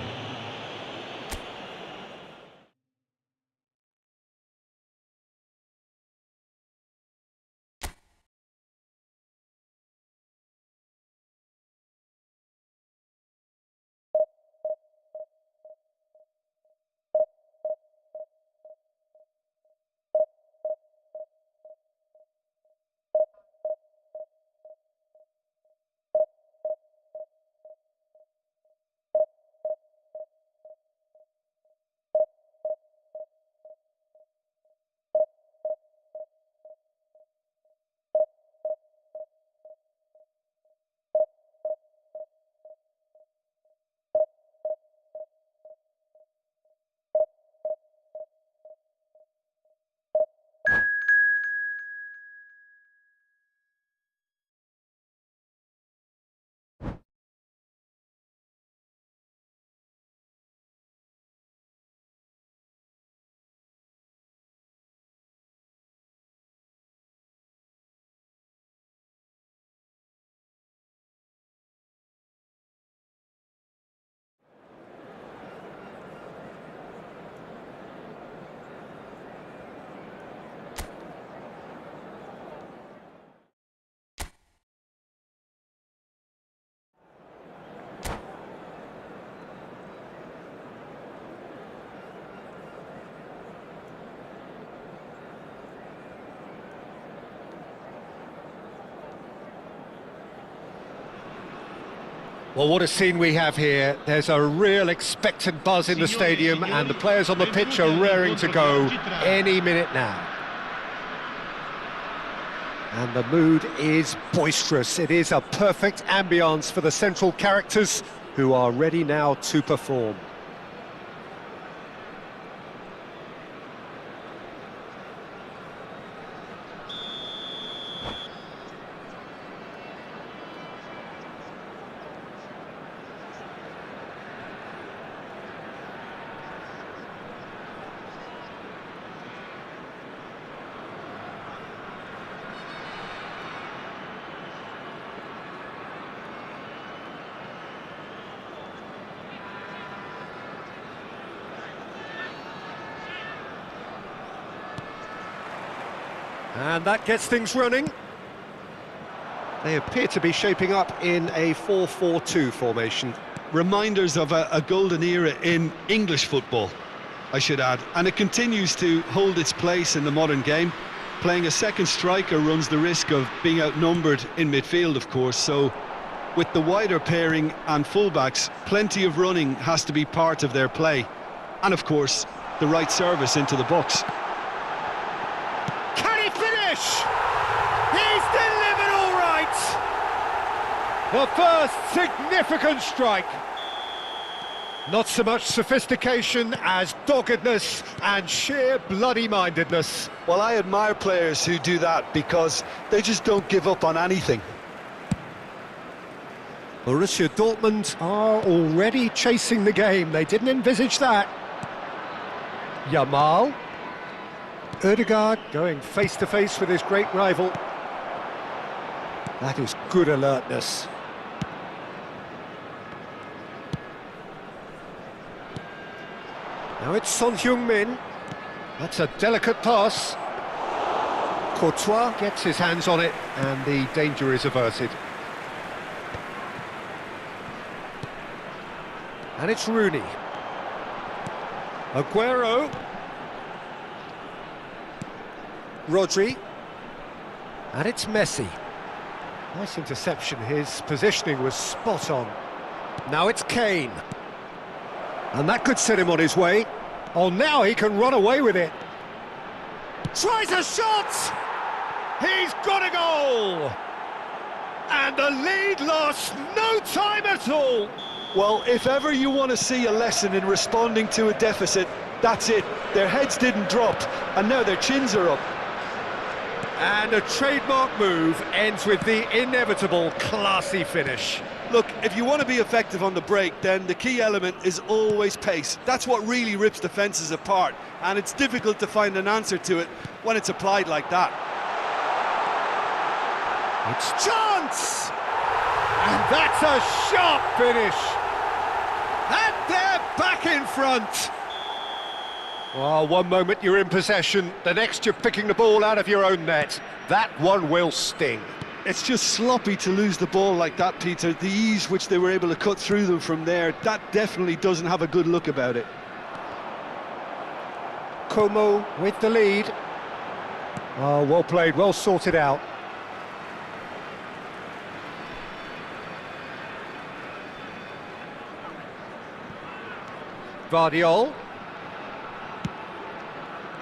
Well, what a scene we have here. There's a real expectant buzz in the stadium, and the players on the pitch are raring to go any minute now. And the mood is boisterous. It is a perfect ambience for the central characters who are ready now to perform. And that gets things running. They appear to be shaping up in a 4-4-2 formation. Reminders of a golden era in English football, I should add. And it continues to hold its place in the modern game. Playing a second striker runs the risk of being outnumbered in midfield, of course, so with the wider pairing and fullbacks, plenty of running has to be part of their play. And of course, the right service into the box. Can he finish? He's delivered all right! The first significant strike. Not so much sophistication as doggedness and sheer bloody-mindedness. Well, I admire players who do that because they just don't give up on anything. Borussia Dortmund are already chasing the game. They didn't envisage that. Yamal. Ødegaard going face-to-face with his great rival. That is good alertness. Now it's Son Heung-min. That's a delicate pass. Courtois gets his hands on it and the danger is averted. And it's Rooney. Aguero. Rodri. And it's Messi. Nice interception, his positioning was spot on. Now it's Kane. And that could set him on his way. Oh, now he can run away with it. Tries a shot! He's got a goal! And the lead lost no time at all. Well, if ever you want to see a lesson in responding to a deficit, that's it. Their heads didn't drop, and now their chins are up. And a trademark move ends with the inevitable classy finish. Look, if you want to be effective on the break, then the key element is always pace. That's what really rips defences apart, and it's difficult to find an answer to it when it's applied like that. It's chance! And that's a sharp finish! And they're back in front! Well, one moment you're in possession, the next you're picking the ball out of your own net. That one will sting. It's just sloppy to lose the ball like that, Peter. The ease which they were able to cut through them from there, that definitely doesn't have a good look about it. Como with the lead. Oh, well played, well sorted out. Vardiol.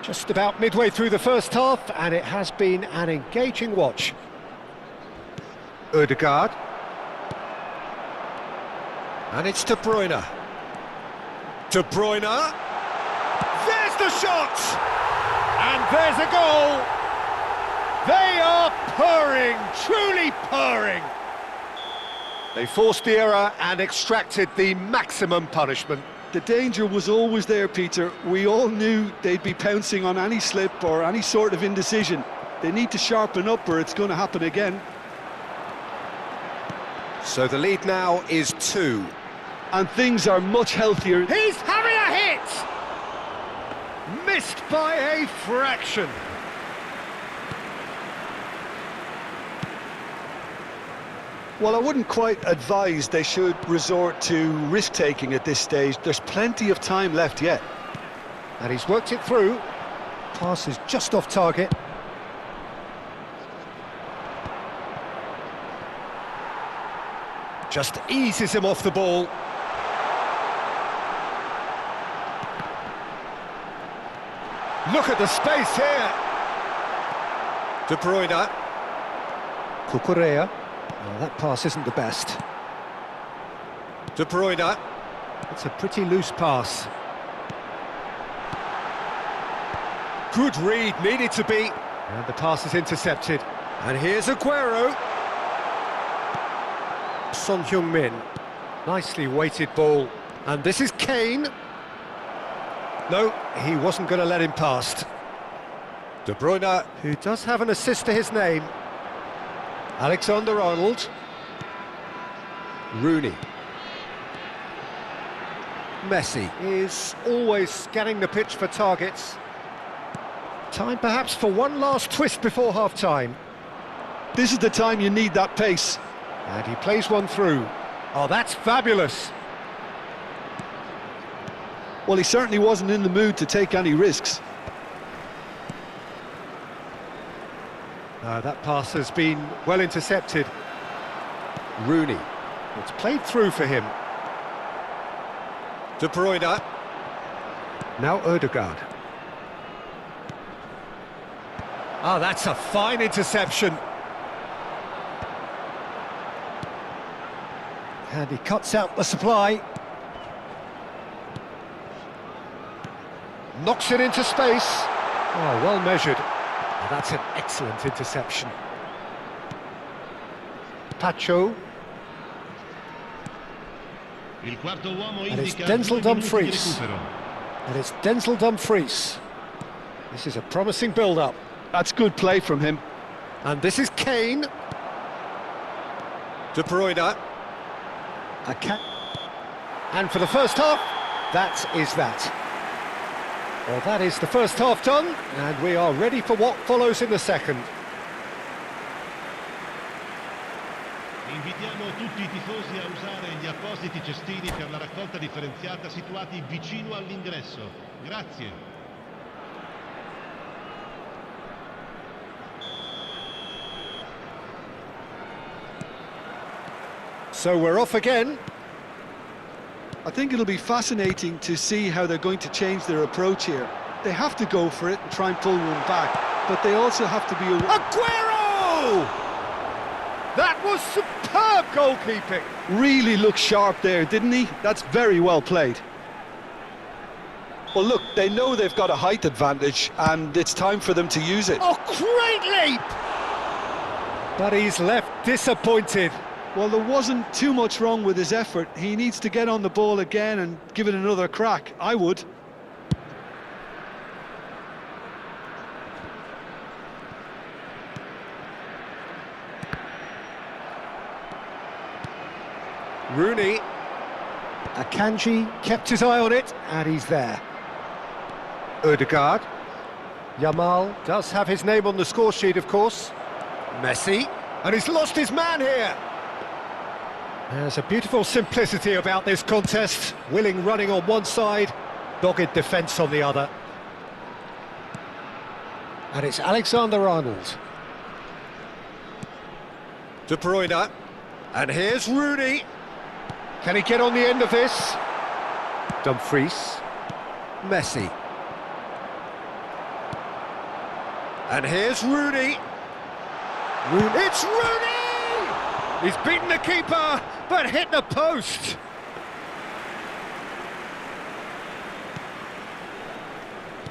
Just about midway through the first half, and it has been an engaging watch. Ødegaard. And it's De Bruyne. De Bruyne. There's the shot! And there's a goal! They are purring, truly purring. They forced the error and extracted the maximum punishment. The danger was always there, Peter. We all knew they'd be pouncing on any slip or any sort of indecision. They need to sharpen up or it's going to happen again. So the lead now is 2. And things are much healthier. He's having a hit! Missed by a fraction. Well, I wouldn't quite advise they should resort to risk-taking at this stage. There's plenty of time left yet. And he's worked it through. Pass is just off target. Just eases him off the ball. Look at the space here. De Bruyne. Cucurella. Oh, that pass isn't the best. De Bruyne. It's a pretty loose pass. Good read, needed to be. And the pass is intercepted. And here's Aguero. Son Heung-min. Nicely weighted ball. And this is Kane. No, he wasn't going to let him past. De Bruyne, who does have an assist to his name. Alexander-Arnold. Rooney. Messi is always scanning the pitch for targets. Time perhaps for one last twist before half-time. This is the time you need that pace. And he plays one through. Oh, that's fabulous. Well, he certainly wasn't in the mood to take any risks. That pass has been well intercepted. Rooney. It's played through for him. De Bruyne. Now Odegaard. Ah, that's a fine interception. And he cuts out the supply. Knocks it into space. Oh, well measured. Oh, that's an excellent interception. Pacho. And it's Denzel Dumfries. And it's Denzel Dumfries. This is a promising build-up. That's good play from him. And this is Kane. De Bruyne. And for the first half, that is that. Well, that is the first half done, and we are ready for what follows in the second. Invitiamo tutti i tifosi a usare gli appositi cestini per la raccolta differenziata situati vicino all'ingresso. Grazie. So we're off again. I think it'll be fascinating to see how they're going to change their approach here. They have to go for it and try and pull one back, but they also have to be aware. Aguero! That was superb goalkeeping. Really looked sharp there, didn't he? That's very well played. Well, look, they know they've got a height advantage, and it's time for them to use it. Oh, great leap! But he's left disappointed. Well, there wasn't too much wrong with his effort. He needs to get on the ball again and give it another crack. I would. Rooney. Akanji kept his eye on it, and he's there. Odegaard. Yamal does have his name on the score sheet, of course. Messi. And he's lost his man here. There's a beautiful simplicity about this contest. Willing running on one side, dogged defence on the other. And it's Alexander-Arnold. De Bruyne. And here's Rooney. Can he get on the end of this? Dumfries. Messi. And here's Rooney. It's Rooney! He's beaten the keeper, but hit the post.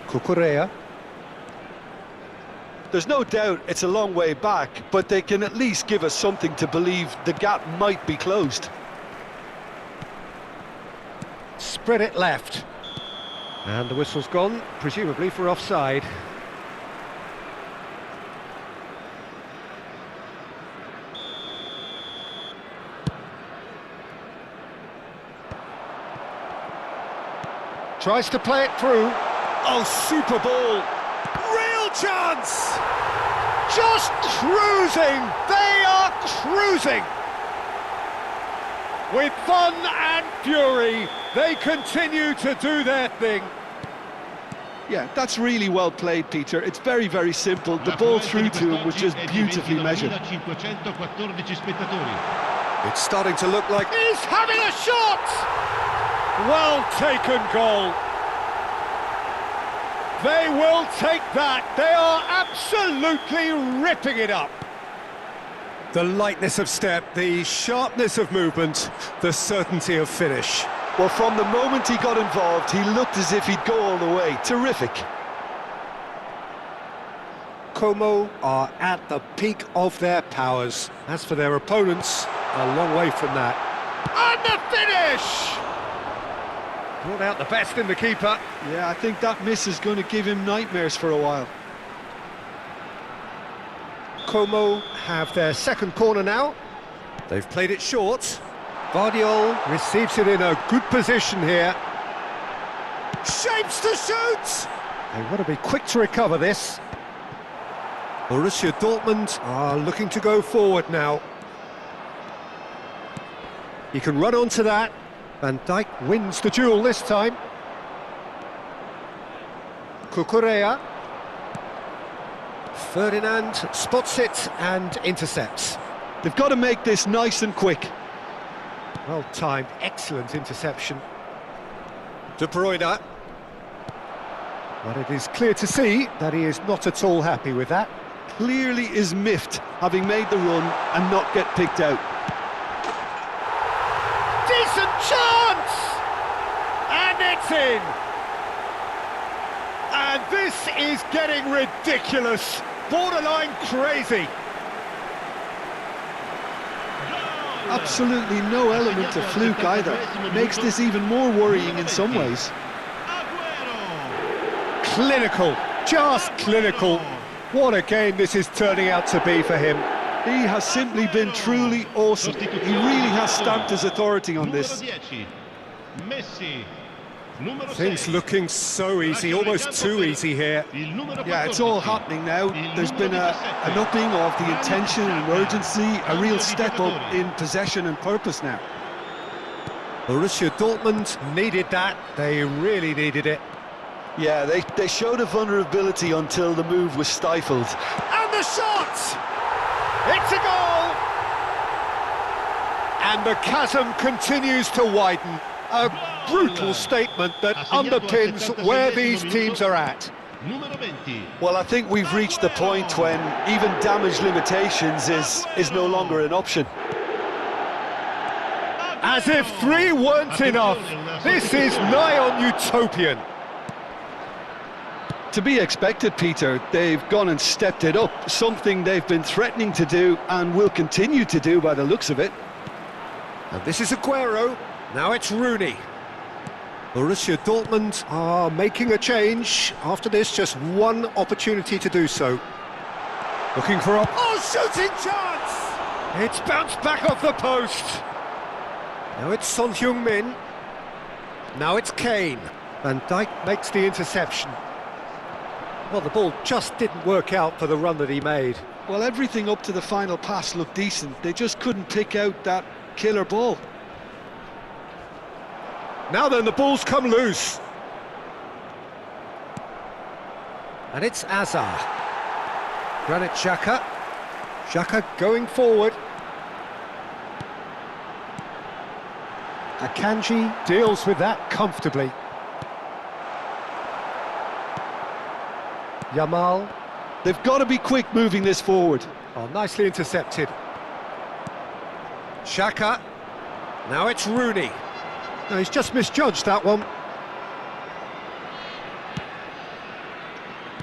Cucurella. There's no doubt it's a long way back, but they can at least give us something to believe the gap might be closed. Spread it left. And the whistle's gone, presumably for offside. Tries to play it through. Oh, super ball. Real chance! Just cruising! They are cruising! With fun and fury, they continue to do their thing. Yeah, that's really well played, Peter. It's very, very simple. The ball through to him was just beautifully measured. It's starting to look like he's having a shot! Well taken goal. They will take that. They are absolutely ripping it up. The lightness of step, the sharpness of movement, the certainty of finish. Well, from the moment he got involved, he looked as if he'd go all the way. Terrific. Como are at the peak of their powers. As for their opponents, a long way from that. And the finish! Brought out the best in the keeper. Yeah, I think that miss is going to give him nightmares for a while. Como have their second corner now. They've played it short. Vardiol receives it in a good position here. Shapes to shoot! They want to be quick to recover this. Borussia Dortmund are looking to go forward now. He can run onto that. Van Dijk wins the duel this time. Cucurella. Ferdinand spots it and intercepts. They've got to make this nice and quick. Well timed, excellent interception. De Bruyne. But it is clear to see that he is not at all happy with that. Clearly is miffed, having made the run and not get picked out. Decent chance! And it's in! And this is getting ridiculous, borderline crazy. Absolutely no element of fluke either. Makes this even more worrying in some ways. Clinical, just clinical. What a game this is turning out to be for him. He has simply been truly awesome. He really has stamped his authority on this. Things looking so easy, almost too easy here. Yeah, it's all happening now. There's been an upping of the intention and urgency, a real step up in possession and purpose now. Borussia Dortmund needed that, they really needed it. Yeah, they showed a vulnerability until the move was stifled. And the shot! It's a goal! And the chasm continues to widen. A brutal statement that underpins where these teams are at. Well, I think we've reached the point when even damage limitations is no longer an option. As if 3 weren't enough, this is nigh on utopian. To be expected, Peter. They've gone and stepped it up, something they've been threatening to do and will continue to do by the looks of it. And this is Aguero, now it's Rooney. Borussia Dortmund are making a change. After this, just one opportunity to do so. Looking for a... Oh, shooting chance! It's bounced back off the post. Now it's Son Heung-min. Now it's Kane. Van Dijk makes the interception. Well, the ball just didn't work out for the run that he made. Well, everything up to the final pass looked decent. They just couldn't pick out that killer ball. Now then, the ball's come loose. And it's Azar. Granit Xhaka. Xhaka going forward. Akanji deals with that comfortably. Yamal. They've got to be quick moving this forward. Oh, nicely intercepted. Xhaka. Now it's Rooney. No, he's just misjudged that one.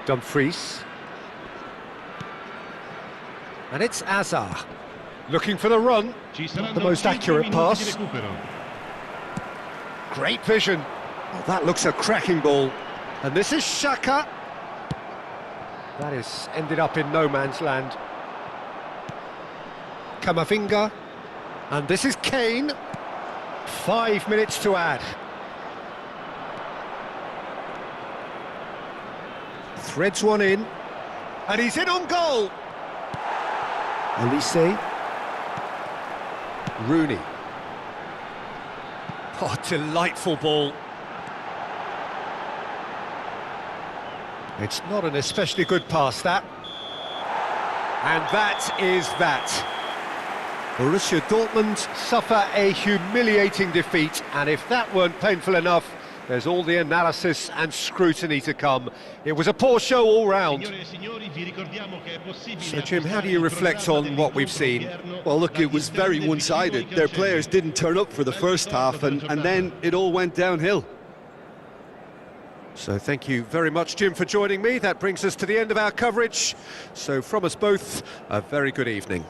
Dumfries. And it's Azar. Looking for the run. Not the most accurate pass. Great vision. Oh, that looks a cracking ball. And this is Xhaka. That is ended up in no man's land. Camavinga. And this is Kane. 5 minutes to add. Threads one in. And he's in on goal. Elise. Rooney. Oh, delightful ball. It's not an especially good pass, that. And that is that. Borussia Dortmund suffer a humiliating defeat, and if that weren't painful enough, there's all the analysis and scrutiny to come. It was a poor show all round. So, Jim, how do you reflect on what we've seen? Well, look, it was very one-sided. Their players didn't turn up for the first half, and then it all went downhill. So thank you very much, Jim, for joining me. That brings us to the end of our coverage. So from us both, a very good evening.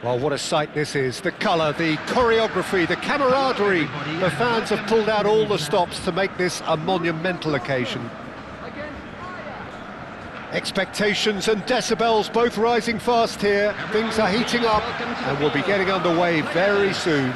Well, what a sight this is. The colour, the choreography, the camaraderie. The fans have pulled out all the stops to make this a monumental occasion. Expectations and decibels both rising fast here. Things are heating up and we'll be getting underway very soon.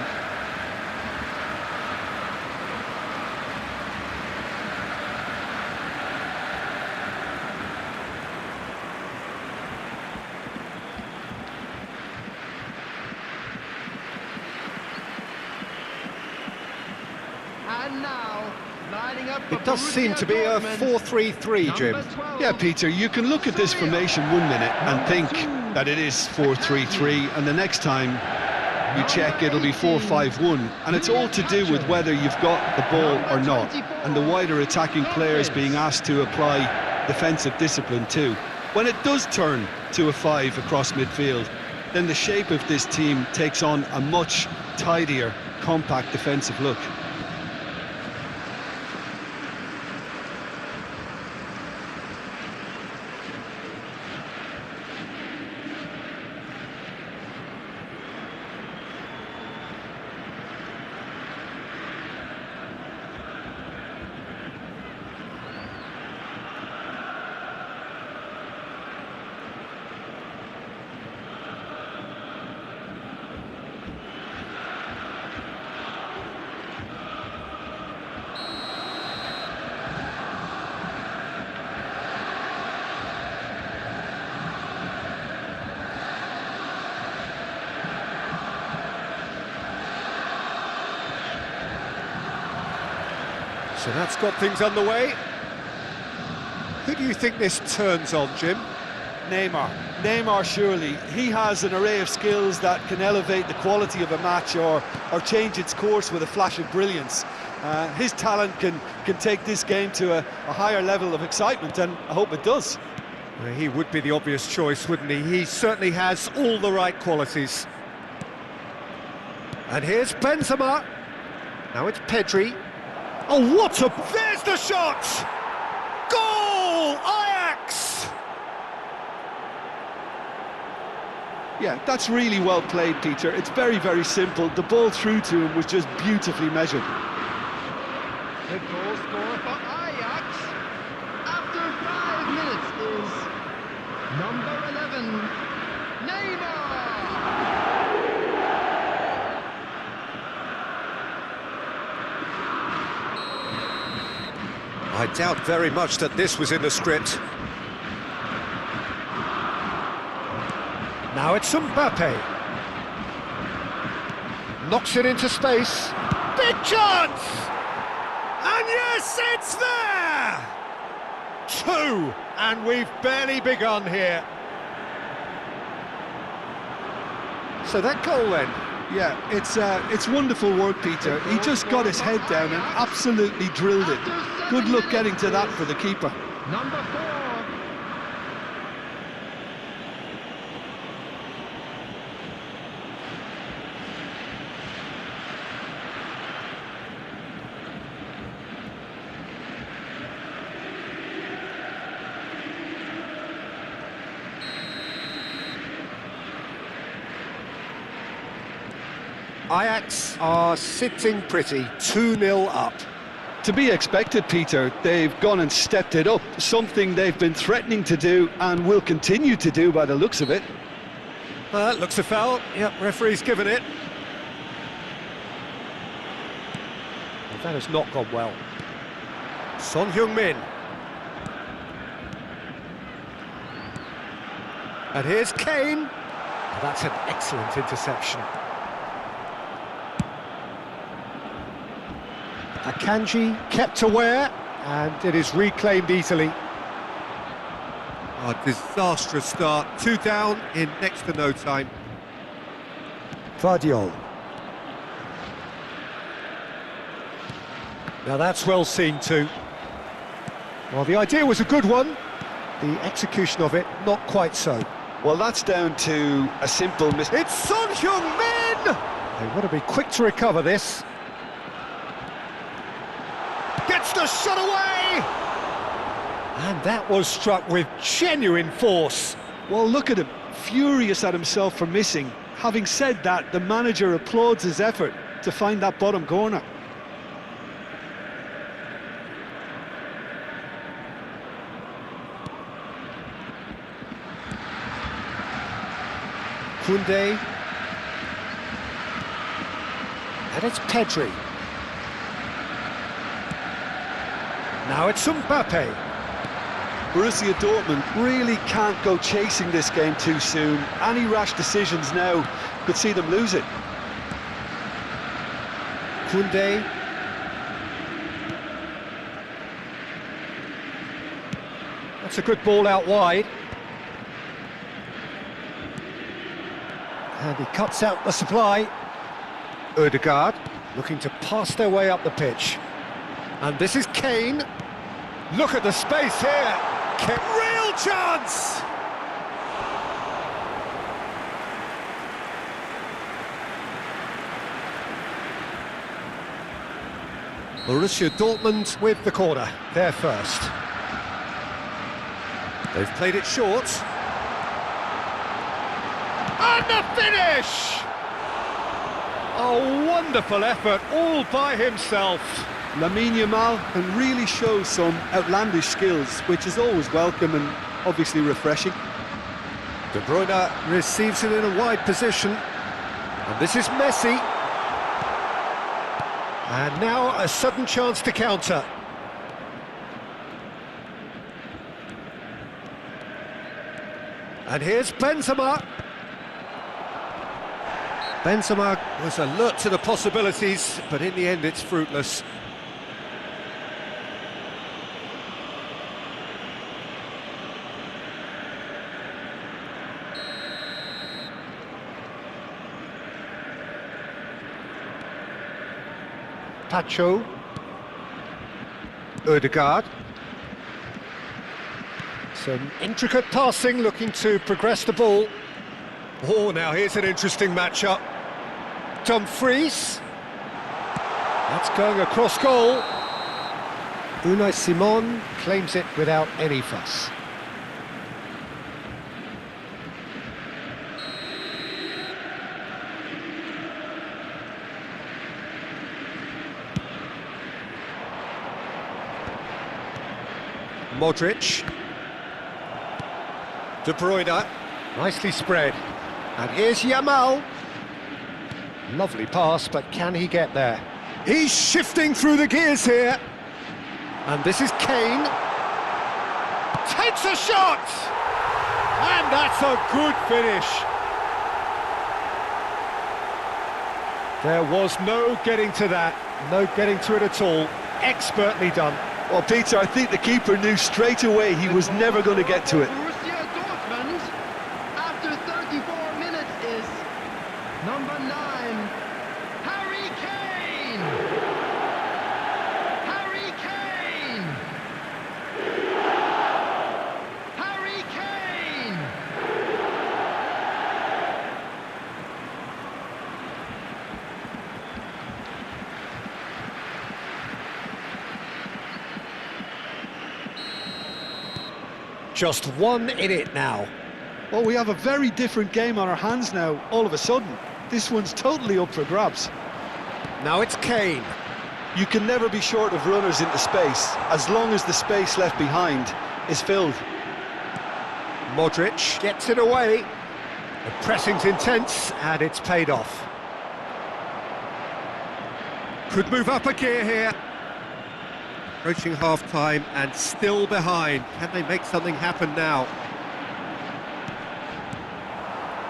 And now, lining up for It does seem to be a 4-3-3, Jim. Yeah, Peter, you can look at this formation 1 minute and think that it is 4-3-3, and the next time you check it'll be 4-5-1, and it's all to do with whether you've got the ball or not, and the wider attacking players being asked to apply defensive discipline too. When it does turn to a 5 across midfield, then the shape of this team takes on a much tidier, compact defensive look. So that's got things underway. Who do you think this turns on, Jim? Neymar, surely. He has an array of skills that can elevate the quality of a match or change its course with a flash of brilliance. His talent can take this game to a higher level of excitement, and I hope it does. Well, he would be the obvious choice, wouldn't he? He certainly has all the right qualities. And here's Benzema. Now it's Pedri. Oh, what a... There's the shot! Goal! Ajax! Yeah, that's really well played, Peter. It's very, very simple. The ball through to him was just beautifully measured. The goal scorer for Ajax after 5 minutes is number 11, Neymar. I doubt very much that this was in the script. Now it's Mbappe. Knocks it into space. Big chance! And yes, it's there! 2, and we've barely begun here. So that goal then. Yeah, it's wonderful work, Peter. He just got his head down and absolutely drilled it. Good luck getting to that for the keeper. Number 4. Ajax are sitting pretty, 2-0 up. To be expected, Peter. They've gone and stepped it up, something they've been threatening to do and will continue to do by the looks of it. Looks a foul. Yep, referee's given it. Well, that has not gone well. Son Heung-min. And here's Kane. That's an excellent interception. Akanji kept aware, and it is reclaimed easily. A disastrous start, 2 down in next to no time. Vardiol. Now that's well seen too. Well, the idea was a good one, the execution of it not quite so. Well, that's down to a simple mistake. It's Son Heung-min! They want to be quick to recover this. Gets the shot away! And that was struck with genuine force. Well, look at him, furious at himself for missing. Having said that, the manager applauds his effort to find that bottom corner. Koundé. And it's Pedri. Now it's Mbappe. Borussia Dortmund really can't go chasing this game too soon. Any rash decisions now could see them lose it. Koundé. That's a good ball out wide. And he cuts out the supply. Ødegaard looking to pass their way up the pitch. And this is Kane. Look at the space here. Real chance! Borussia Dortmund with the corner. They're first. They've played it short. And the finish! A wonderful effort all by himself. Lamine Yamal can really show some outlandish skills, which is always welcome and obviously refreshing. De Bruyne receives it in a wide position. And this is Messi. And now a sudden chance to counter. And here's Benzema. Benzema was alert to the possibilities, but in the end it's fruitless. Pacho. Ødegaard. Some intricate passing, looking to progress the ball. Oh, now here's an interesting matchup. Dumfries. That's going across goal. Unai Simon claims it without any fuss. Modric. De Bruyne. Nicely spread. And here's Yamal. Lovely pass, but can he get there? He's shifting through the gears here. And this is Kane. Takes a shot! And that's a good finish. There was no getting to that. No getting to it at all. Expertly done. Well, Peter, I think the keeper knew straight away he was never going to get to it. Borussia Dortmund, after 34 minutes, is number 9, Harry Kane! Harry Kane! Harry Kane! Just one in it now. Well, we have a very different game on our hands now, all of a sudden. This one's totally up for grabs. Now it's Kane. You can never be short of runners into space, as long as the space left behind is filled. Modric gets it away. The pressing's intense, and it's paid off. Could move up a gear here. Approaching half-time and still behind. Can they make something happen now?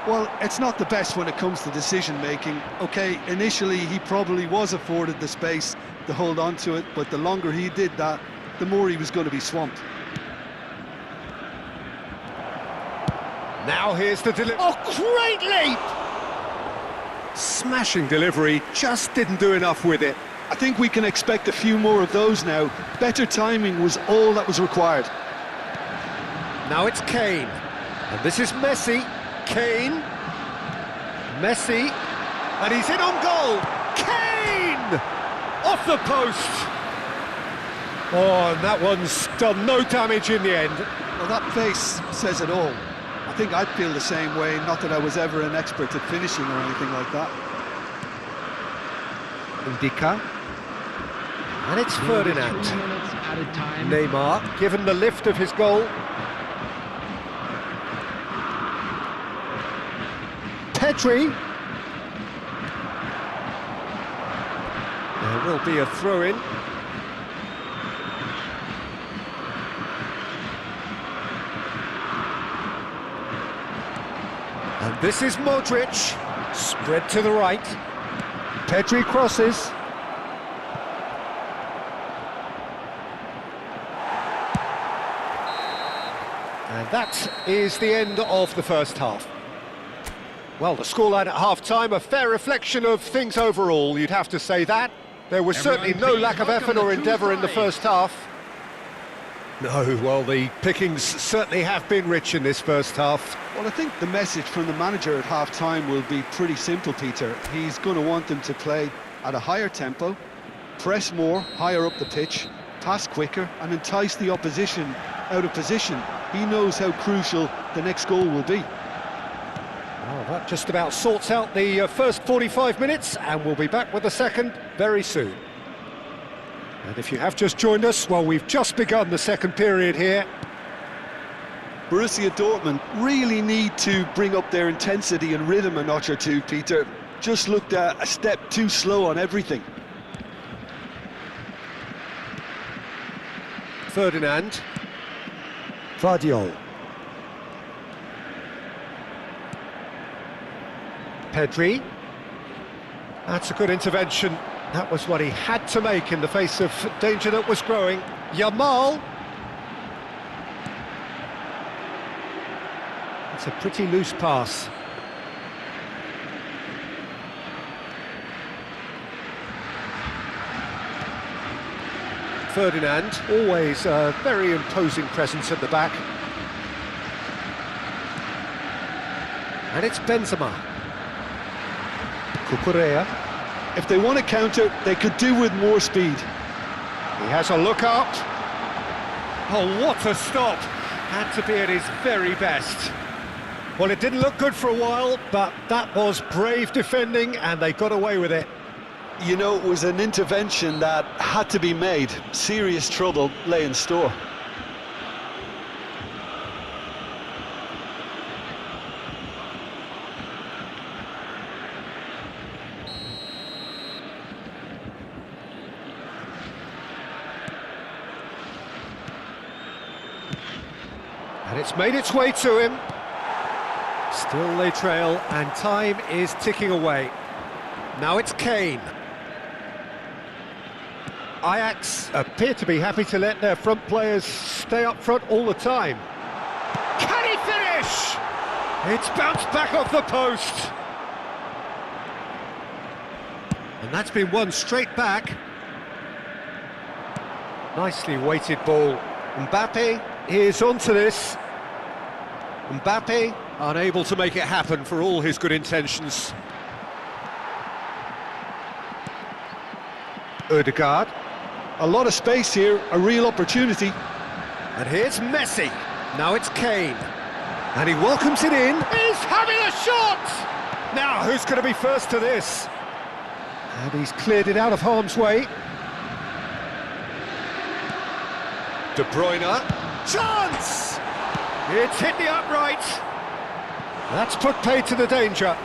Well, it's not the best when it comes to decision-making. Okay, initially he probably was afforded the space to hold on to it, but the longer he did that, the more he was going to be swamped. Now here's the delivery. Oh, great leap! Smashing delivery, just didn't do enough with it. I think we can expect a few more of those now. Better timing was all that was required. Now it's Kane. And this is Messi. Kane. Messi. And he's in on goal. Kane! Off the post. Oh, and that one's done no damage in the end. Well, that face says it all. I think I'd feel the same way, not that I was ever an expert at finishing or anything like that. Indica. And it's Ferdinand. 2 minutes added time. Neymar, given the lift of his goal. Pedri. There will be a throw-in. And this is Modric. Spread to the right. Pedri crosses. And that is the end of the first half. Well, the scoreline at half-time, a fair reflection of things overall, you'd have to say that. There was certainly no lack of effort or endeavour in the first half. No, well, the pickings certainly have been rich in this first half. Well, I think the message from the manager at half-time will be pretty simple, Peter. He's going to want them to play at a higher tempo, press more, higher up the pitch, pass quicker, and entice the opposition out of position. He knows how crucial the next goal will be. Well, that just about sorts out the first 45 minutes, and we'll be back with the second very soon. And if you have just joined us, well, we've just begun the second period here. Borussia Dortmund really need to bring up their intensity and rhythm a notch or two, Peter. Just looked a step too slow on everything. Ferdinand. Vardiol. Pedri. That's a good intervention. That was what he had to make in the face of danger that was growing. Yamal. It's a pretty loose pass. Ferdinand, always a very imposing presence at the back. And it's Benzema. Cucurella. If they want to counter, they could do with more speed. He has a look up. Oh, what a stop. Had to be at his very best. Well, it didn't look good for a while, but that was brave defending, and they got away with it. You know, it was an intervention that had to be made. Serious trouble lay in store. And it's made its way to him. Still they trail, and time is ticking away. Now it's Kane. Ajax appear to be happy to let their front players stay up front all the time. Can he finish? It's bounced back off the post. And that's been won straight back. Nicely weighted ball. Mbappe is onto this. Mbappe unable to make it happen for all his good intentions. Ødegaard. A lot of space here, a real opportunity. And here's Messi. Now it's Kane. And he welcomes it in. He's having a shot! Now, who's going to be first to this? And he's cleared it out of harm's way. De Bruyne. Chance! It's hit the upright. That's put paid to the danger.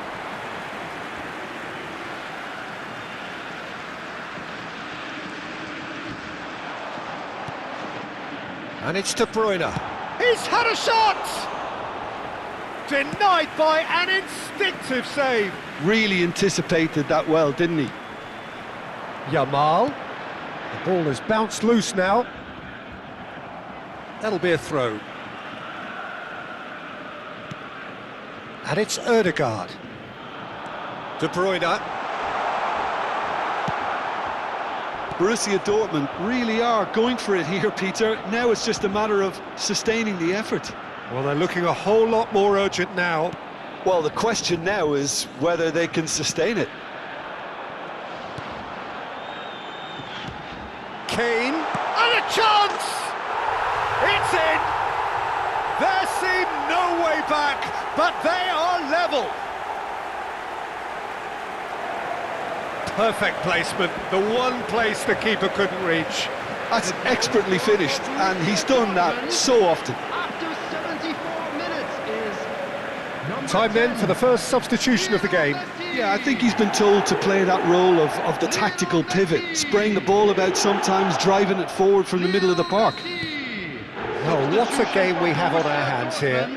And it's De Bruyne. He's had a shot! Denied by an instinctive save. Really anticipated that well, didn't he? Yamal. The ball has bounced loose now. That'll be a throw. And it's Ødegaard. De Bruyne. Borussia Dortmund really are going for it here, Peter. Now it's just a matter of sustaining the effort. Well, they're looking a whole lot more urgent now. Well, the question now is whether they can sustain it. Kane, and a chance! It's in! There seemed no way back, but they are level. Perfect placement, the one place the keeper couldn't reach. That's expertly finished, and he's done that so often. After 74 minutes is number Time then 10. for the first substitution of the game. Yeah, I think he's been told to play that role of the tactical pivot, spraying the ball about sometimes, driving it forward from the middle of the park. Oh, what a game we have on our hands here.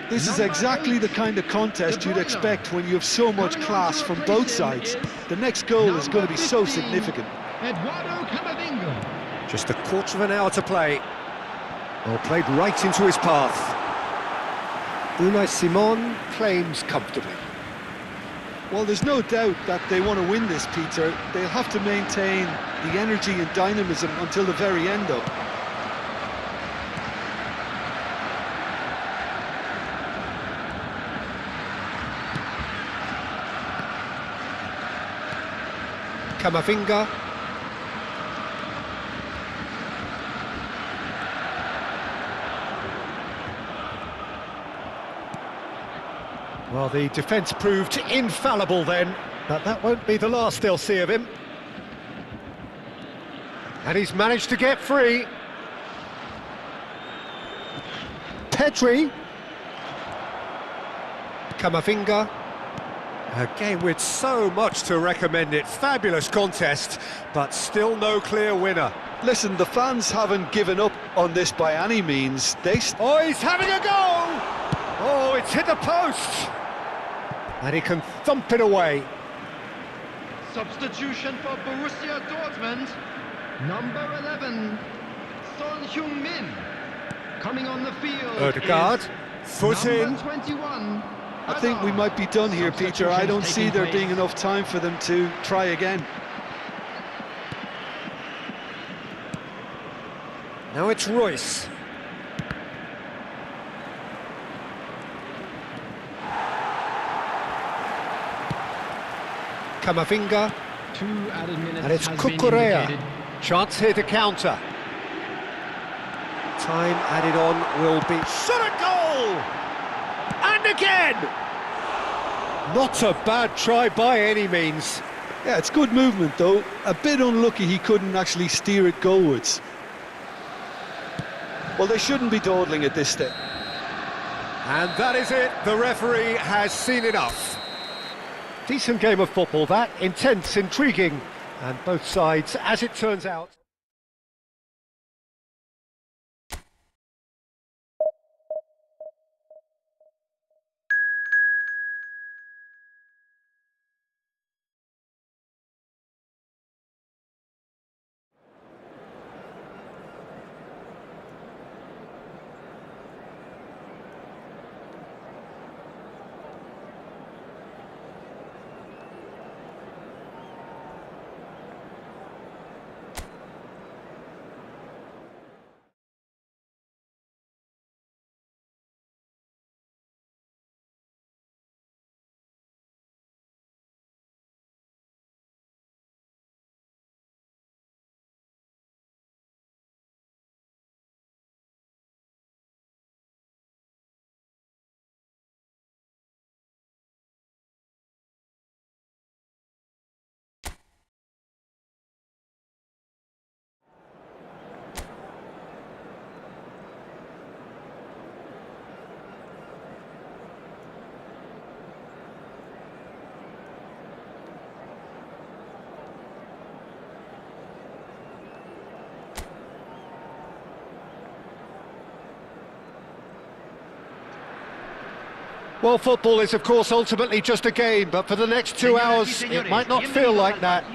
This is exactly the kind of contest you'd expect when you have so much class from both sides. The next goal is going to be so significant. Eduardo Camavinga. Just a quarter of an hour to play. Well, played right into his path. Unai Simon claims comfortably. Well, there's no doubt that they want to win this, Peter. They'll have to maintain the energy and dynamism until the very end, though. Camavinga. Well, the defence proved infallible then, but that won't be the last they'll see of him. And he's managed to get free. Pedri. Camavinga. A game with so much to recommend it. Fabulous contest, but still no clear winner. Listen, the fans haven't given up on this by any means. Oh, he's having a go! Oh, it's hit the post! And he can thump it away. Substitution for Borussia Dortmund. Number 11, Son Heung-min. Coming on the field. Ødegaard, foot in. Number 21. I think we might be done here, Peter. I don't see there being enough time for them to try again. Now it's Royce. Camavinga. 2 added minutes And it's has been Cucurella. indicated. Chance here to counter. Time added on will be... Shot a goal! And again! Not a bad try by any means. Yeah, it's good movement, though. A bit unlucky he couldn't actually steer it goalwards. Well, they shouldn't be dawdling at this stage. And that is it. The referee has seen enough. Decent game of football, that. Intense, intriguing. And both sides, as it turns out... Well, football is, of course, ultimately just a game, but for the next 2 hours, it might not feel like that.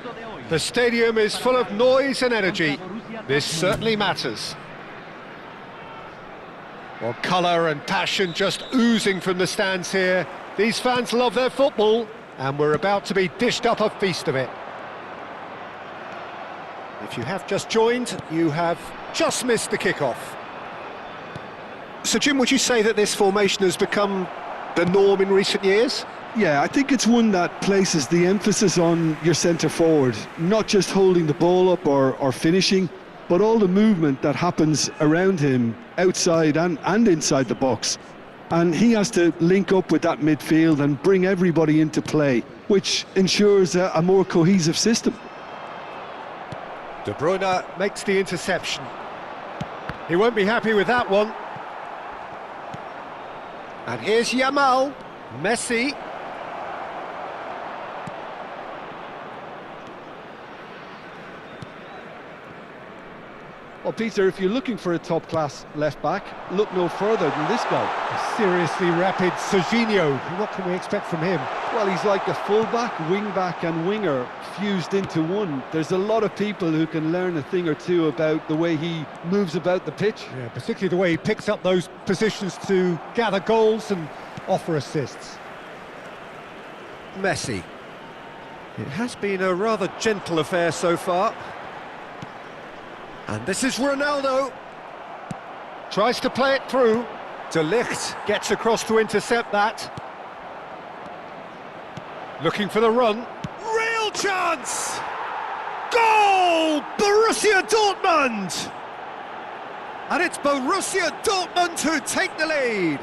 The stadium is full of noise and energy. This certainly matters. Well, colour and passion just oozing from the stands here. These fans love their football, and we're about to be dished up a feast of it. If you have just joined, you have just missed the kickoff. So, Jim, would you say that this formation has become the norm in recent years? Yeah, I think it's one that places the emphasis on your centre forward, not just holding the ball up or finishing, but all the movement that happens around him, outside and inside the box. And he has to link up with that midfield and bring everybody into play, which ensures a more cohesive system. De Bruyne makes the interception. He won't be happy with that one. And here's Yamal, Messi. Well, Peter, if you're looking for a top-class left-back, look no further than this guy. A seriously rapid Serginho. What can we expect from him? Well, he's like a full-back, wing-back and winger fused into one. There's a lot of people who can learn a thing or two about the way he moves about the pitch. Yeah, particularly the way he picks up those positions to gather goals and offer assists. Messi. It has been a rather gentle affair so far. And this is Ronaldo. Tries to play it through. De Ligt gets across to intercept that. Looking for the run. Real chance! Goal! Borussia Dortmund! And it's Borussia Dortmund who take the lead.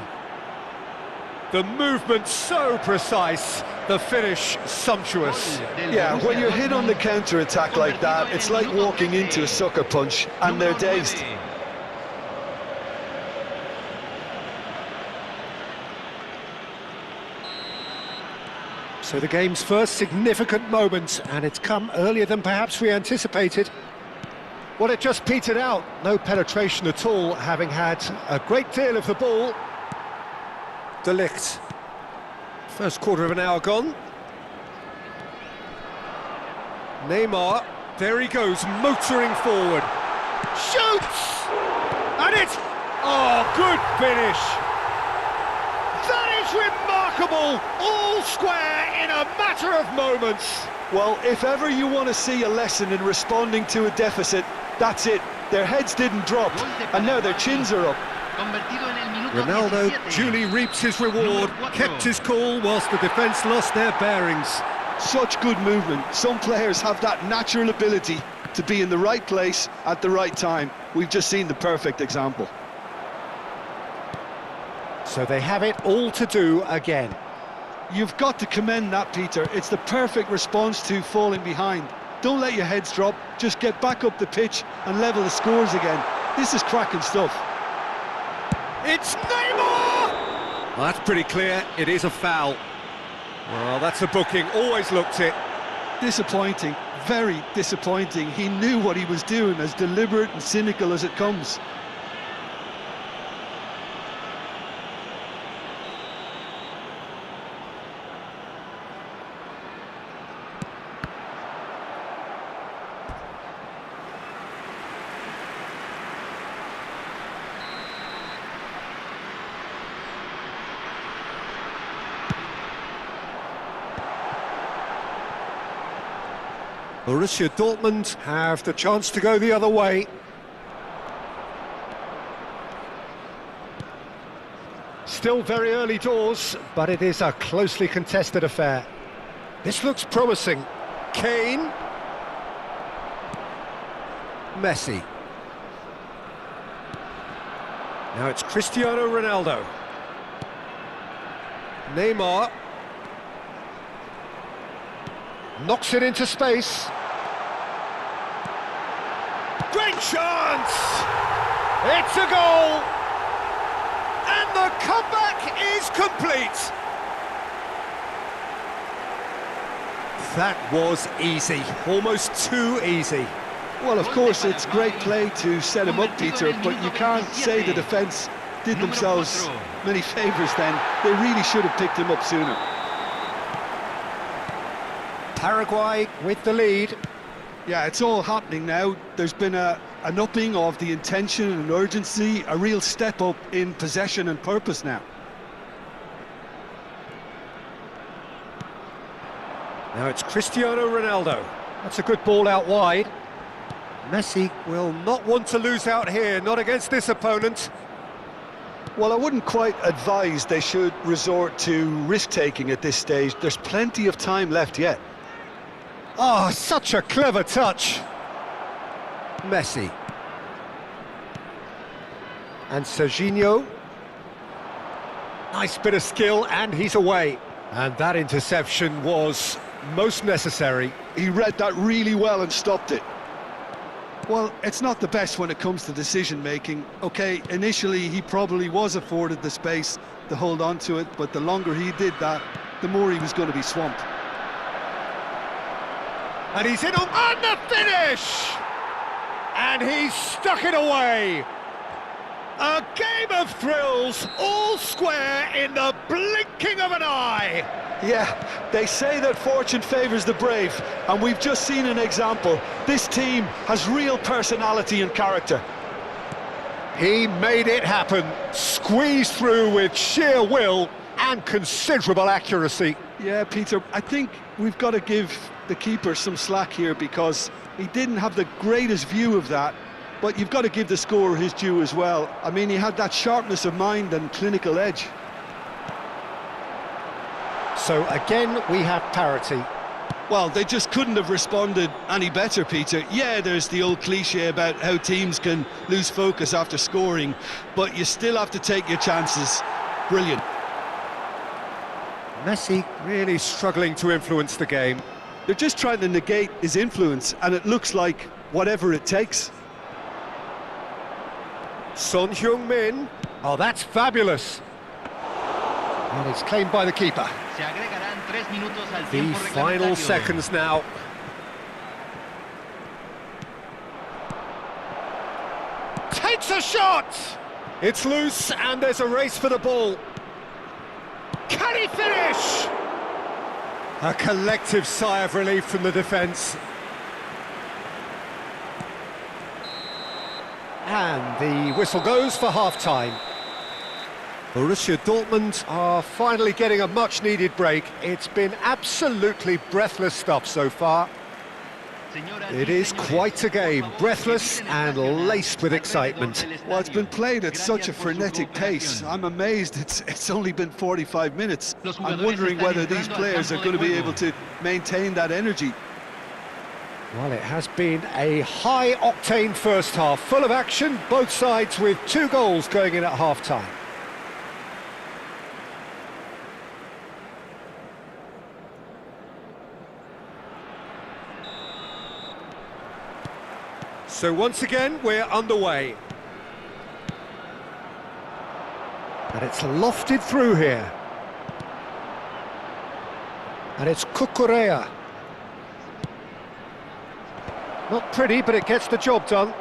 The movement so precise, the finish sumptuous. Yeah, when you're hit on the counter-attack like that, it's like walking into a sucker punch and they're dazed. So the game's first significant moment, and it's come earlier than perhaps we anticipated. Well, it just petered out, no penetration at all, having had a great deal of the ball. De Ligt. First quarter of an hour gone. Neymar, there he goes, motoring forward. Shoots! And it's... Oh, good finish! That is remarkable! All square in a matter of moments. Well, if ever you want to see a lesson in responding to a deficit, that's it. Their heads didn't drop, and now their chins are up. Ronaldo duly reaps his reward, kept his cool whilst the defence lost their bearings. Such good movement. Some players have that natural ability to be in the right place at the right time. We've just seen the perfect example. So they have it all to do again. You've got to commend that, Peter. It's the perfect response to falling behind. Don't let your heads drop, just get back up the pitch and level the scores again. This is cracking stuff. It's Neymar! Well, that's pretty clear, it is a foul. Well, that's a booking, always looked it. Disappointing, very disappointing. He knew what he was doing, as deliberate and cynical as it comes. Borussia Dortmund have the chance to go the other way. Still very early doors, but it is a closely contested affair. This looks promising. Kane. Messi. Now it's Cristiano Ronaldo. Neymar. Knocks it into space. Great chance! It's a goal! And the comeback is complete! That was easy, almost too easy. Well, of course, it's great play to set him up, Peter, but you can't say the defence did themselves many favours then. They really should have picked him up sooner. Paraguay with the lead. Yeah, it's all happening now. There's been an upping of the intention and urgency, a real step up in possession and purpose now. Now it's Cristiano Ronaldo. That's a good ball out wide. Messi will not want to lose out here, not against this opponent. Well, I wouldn't quite advise they should resort to risk-taking at this stage. There's plenty of time left yet. Oh, such a clever touch. Messi. And Serginho. Nice bit of skill, and he's away. And that interception was most necessary. He read that really well and stopped it. Well, it's not the best when it comes to decision-making. OK, initially he probably was afforded the space to hold on to it, but the longer he did that, the more he was going to be swamped. And he's in on the finish! And he's stuck it away! A game of thrills, all square in the blinking of an eye! Yeah, they say that fortune favours the brave, and we've just seen an example. This team has real personality and character. He made it happen, squeezed through with sheer will and considerable accuracy. Yeah, Peter, I think we've got to give the keeper some slack here because he didn't have the greatest view of that, but you've got to give the scorer his due as well. I mean, he had that sharpness of mind and clinical edge. So again, we have parity. Well, they just couldn't have responded any better, Peter. Yeah, there's the old cliche about how teams can lose focus after scoring, but you still have to take your chances. Brilliant. Messi really struggling to influence the game. They're just trying to negate his influence, and it looks like whatever it takes. Son Heung-min. Oh, that's fabulous. And it's claimed by the keeper. The final seconds now. Takes a shot! It's loose and there's a race for the ball. Can he finish? A collective sigh of relief from the defence. And the whistle goes for half-time. Borussia Dortmund are finally getting a much-needed break. It's been absolutely breathless stuff so far. It is quite a game, breathless and laced with excitement. Well, it's been played at such a frenetic pace. I'm amazed it's only been 45 minutes. I'm wondering whether these players are going to be able to maintain that energy. Well, it has been a high-octane first half, full of action, both sides with 2 goals going in at half-time. So once again, we're underway. And it's lofted through here. And it's Cucurella. Not pretty, but it gets the job done.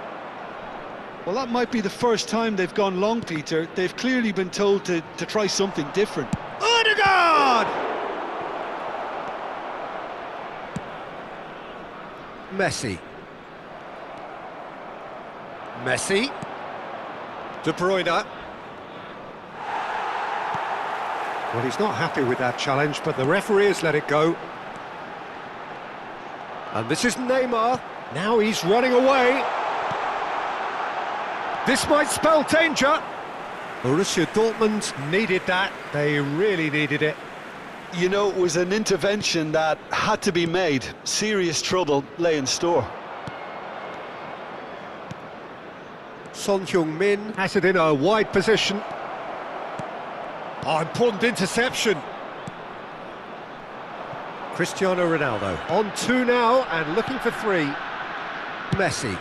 Well, that might be the first time they've gone long, Peter. They've clearly been told to try something different. Odegaard! Messi. Messi. De Bruyne. Well, he's not happy with that challenge, but the referee has let it go. And this is Neymar. Now he's running away. This might spell danger. Borussia Dortmund needed that. They really needed it. You know, it was an intervention that had to be made. Serious trouble lay in store. Son Heung-min has it in a wide position. Oh, important interception. Cristiano Ronaldo on 2 now and looking for 3. Messi.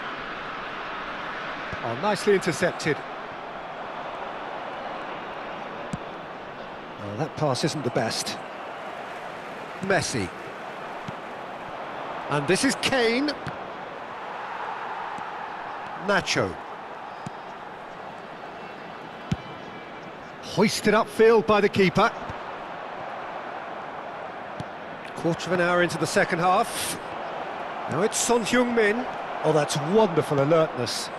Oh, nicely intercepted. Oh, that pass isn't the best. Messi. And this is Kane. Nacho. Hoisted upfield by the keeper. Quarter of an hour into the second half. Now it's Son Heung-min. Oh, that's wonderful alertness.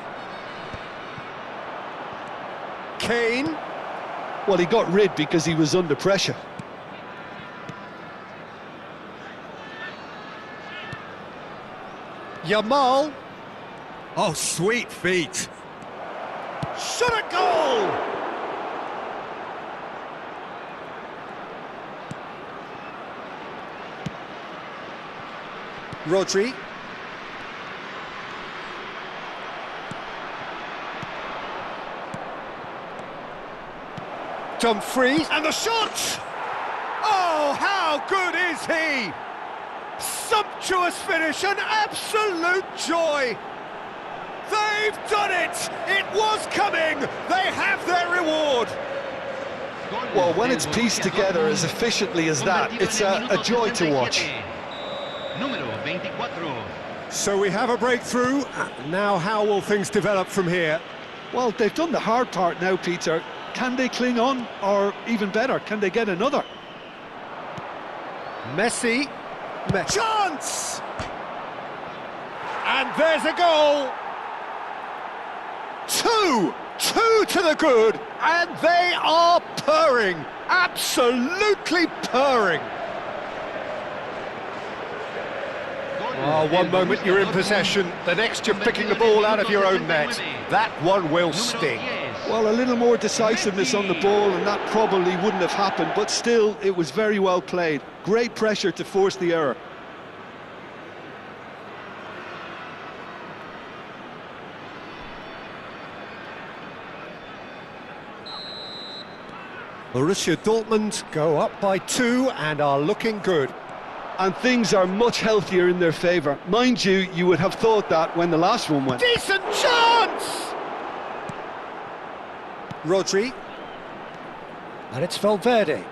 Kane. Well, he got rid because he was under pressure. Yamal. Oh, sweet feet. Shot a goal! Rodri. Dumfries, and the shot! Oh, how good is he? Sumptuous finish, an absolute joy! They've done it! It was coming! They have their reward! Well, when it's pieced together as efficiently as that, it's a joy to watch. So we have a breakthrough. Now how will things develop from here? Well, they've done the hard part now, Peter. Can they cling on, or even better, can they get another? Messi. Chance! And there's a goal! Two to the good, and they are purring, absolutely purring. Oh, one moment you're in possession, the next you're picking the ball out of your own net. That one will sting. Well, a little more decisiveness on the ball, and that probably wouldn't have happened, but still, it was very well played. Great pressure to force the error. Borussia Dortmund go up by 2 and are looking good. And things are much healthier in their favour. Mind you, you would have thought that when the last one went. Decent chance! Rodri. And it's Valverde.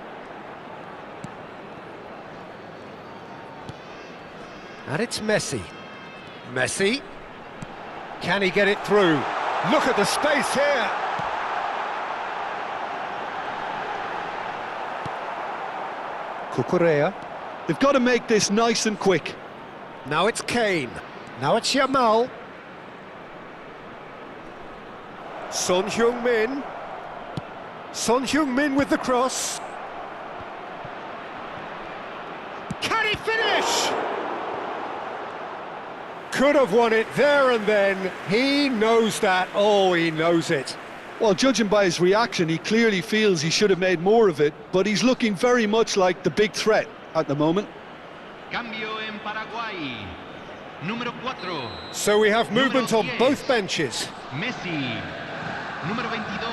And it's Messi. Messi. Can he get it through? Look at the space here! Cucurella. They've got to make this nice and quick. Now it's Kane. Now it's Yamal. Son Heung-min. Son Heung-min with the cross. Can he finish? Could have won it there and then. He knows that. Oh, he knows it. Well, judging by his reaction, he clearly feels he should have made more of it, but he's looking very much like the big threat at the moment. Cambio en Paraguay. Número 4. So we have movement on both benches. Messi. Número 22.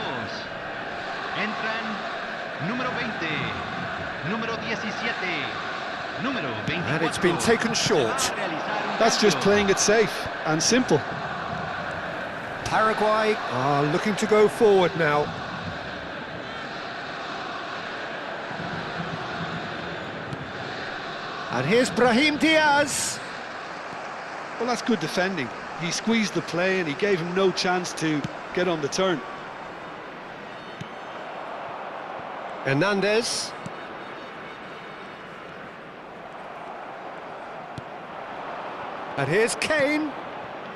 Entran número 20. Número 17. Número 24. And it's been taken short. That's just playing it safe and simple. Paraguay are looking to go forward now. And here's Brahim Diaz. Well, that's good defending. He squeezed the play and he gave him no chance to get on the turn. Hernandez. And here's Kane.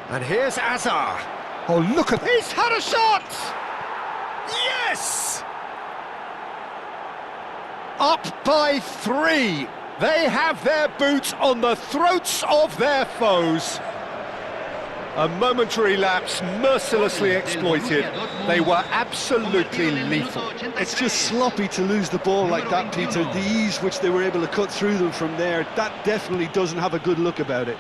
And here's Azar. Oh, look at... He's had a shot! Yes! Up by 3. They have their boots on the throats of their foes. A momentary lapse mercilessly exploited. They were absolutely lethal. It's just sloppy to lose the ball like that, Peter. The ease which they were able to cut through them from there, that definitely doesn't have a good look about it.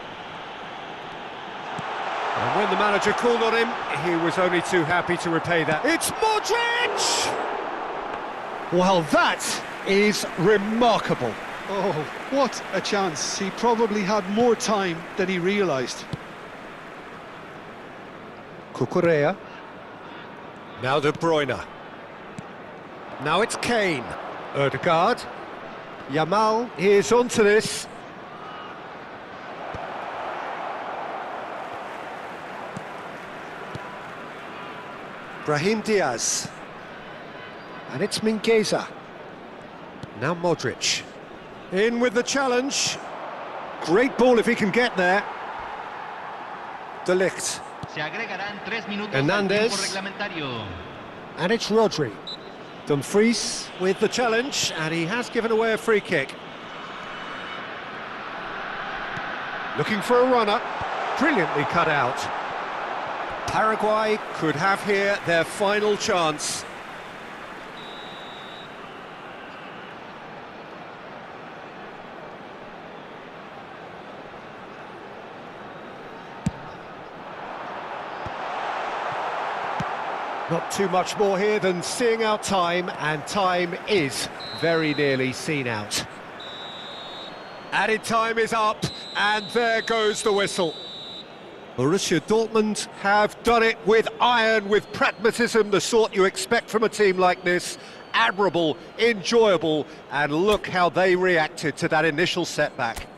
And when the manager called on him, he was only too happy to repay that. It's Modric! Well, that is remarkable. Oh, what a chance. He probably had more time than he realised. Cucurella. Now De Bruyne. Now it's Kane. Ødegaard. Yamal is onto this. Brahim Diaz. And it's Mingueza. Now Modric. In with the challenge. Great ball if he can get there. De Ligt. Se agregarán 3 minutos Hernández. al tiempo reglamentario. And it's Rodri. Dumfries with the challenge, and he has given away a free kick. Looking for a runner. Brilliantly cut out. Paraguay could have here their final chance. Not too much more here than seeing out time, and time is very nearly seen out. Added time is up, and there goes the whistle. Borussia Dortmund have done it with iron, with pragmatism, the sort you expect from a team like this. Admirable, enjoyable, and look how they reacted to that initial setback.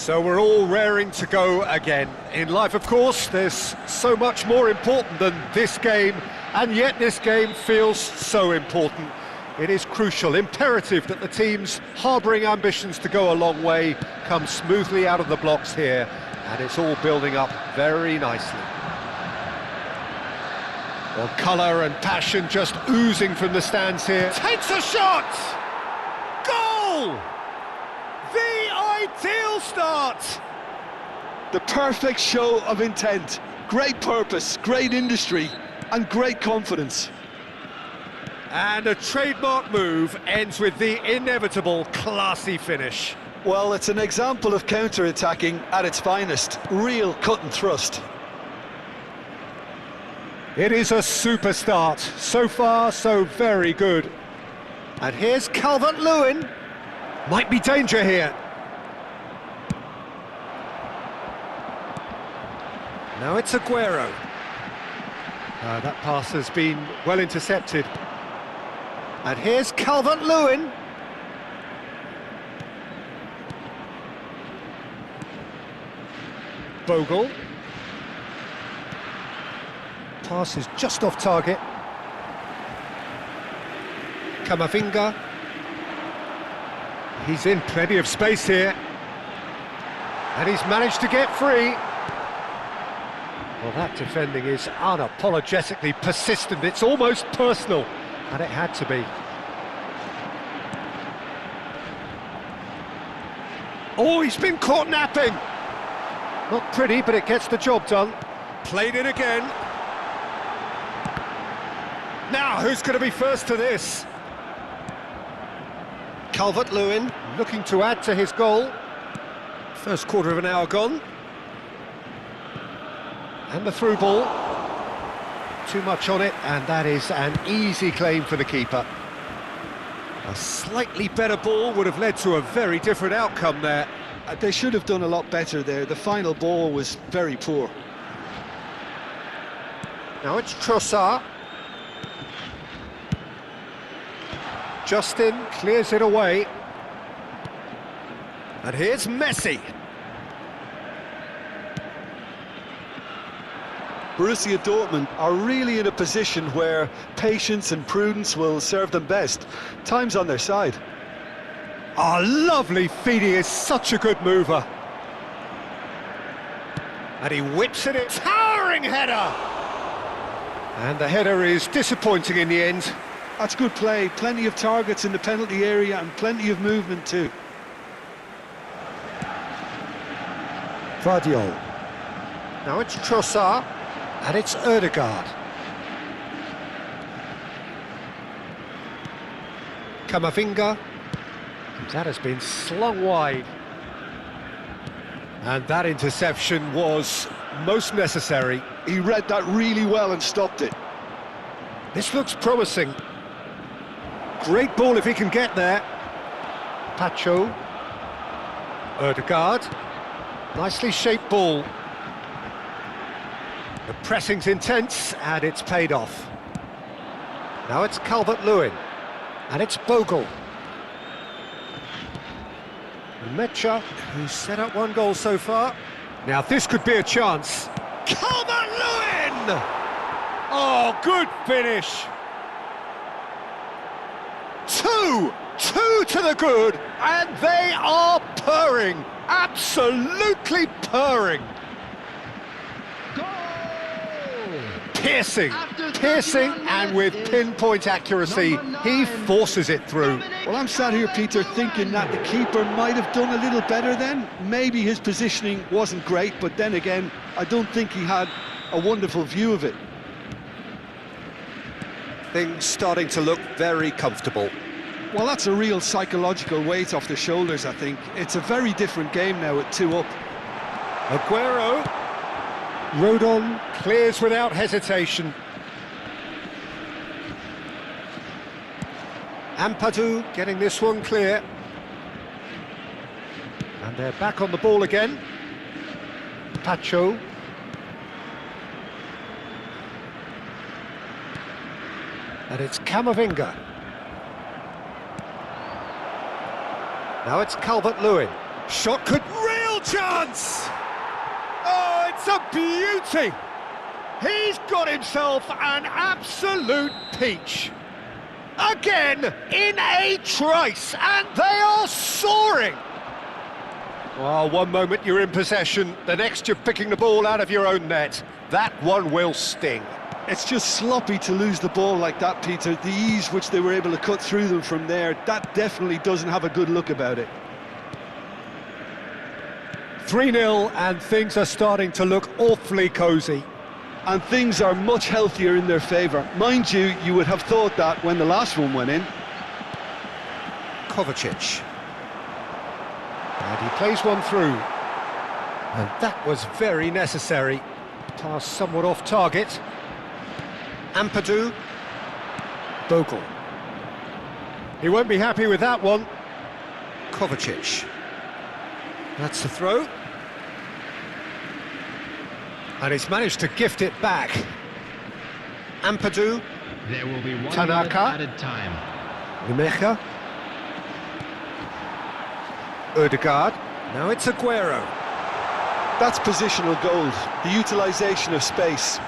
So we're all raring to go again. In life, of course, there's so much more important than this game, and yet this game feels so important. It is crucial, imperative that the teams harbouring ambitions to go a long way come smoothly out of the blocks here, and it's all building up very nicely. Well, colour and passion just oozing from the stands here. Takes a shot! Goal! The ideal start! The perfect show of intent. Great purpose, great industry, and great confidence. And a trademark move ends with the inevitable classy finish. Well, it's an example of counter-attacking at its finest. Real cut and thrust. It is a super start. So far, so very good. And here's Calvert-Lewin. Might be danger here. Now it's Aguero. That pass has been well intercepted. And here's Calvert-Lewin. Bogle. Pass is just off target. Camavinga. He's in plenty of space here. And he's managed to get free. Well, that defending is unapologetically persistent. It's almost personal. And it had to be. Oh, he's been caught napping. Not pretty, but it gets the job done. Played it again. Now, who's going to be first to this? Calvert-Lewin looking to add to his goal. First quarter of an hour gone. And the through ball. Too much on it, and that is an easy claim for the keeper. A slightly better ball would have led to a very different outcome there. They should have done a lot better there. The final ball was very poor. Now it's Trossard. Justin clears it away. And here's Messi. Borussia Dortmund are really in a position where patience and prudence will serve them best. Time's on their side. Oh, lovely feed. He is such a good mover. And he whips it in. Towering header! And the header is disappointing in the end. That's good play. Plenty of targets in the penalty area and plenty of movement too. Vardiol. Now it's Trossard. And it's Ødegaard. Camavinga. That has been slung wide. And that interception was most necessary. He read that really well and stopped it. This looks promising. Great ball if he can get there. Pacho. Ødegaard. Nicely shaped ball. The pressing's intense, and it's paid off. Now it's Calvert-Lewin, and it's Bogle. Mecha, who's set up one goal so far. Now this could be a chance. Calvert-Lewin! Oh, good finish. Two to the good, and they are purring, absolutely purring. Piercing, and with pinpoint accuracy, he forces it through. Well, I'm sat here, Peter, thinking that the keeper might have done a little better then. Maybe his positioning wasn't great, but then again, I don't think he had a wonderful view of it. Things starting to look very comfortable. Well, that's a real psychological weight off the shoulders, I think. It's a very different game now at 2 up. Aguero. Rodon clears without hesitation. Ampadu getting this one clear. And they're back on the ball again. Pacho. And it's Camavinga. Now it's Calvert-Lewin. Shot could... Real chance! Oh, it's a beauty! He's got himself an absolute peach. Again, in a trice, and they are soaring! Well, one moment you're in possession, the next you're picking the ball out of your own net. That one will sting. It's just sloppy to lose the ball like that, Peter. The ease which they were able to cut through them from there, that definitely doesn't have a good look about it. 3-0, and things are starting to look awfully cosy. And things are much healthier in their favour. Mind you, you would have thought that when the last one went in. Kovacic. And he plays one through. And that was very necessary. Pass somewhat off target. Ampadu. Bogle. He won't be happy with that one. Kovacic. That's the throw. And he's managed to gift it back. Ampadu. There will be 1 minute Tanaka. added time. Rumecha. Ødegaard. Now it's Aguero. That's positional gold, the utilisation of space.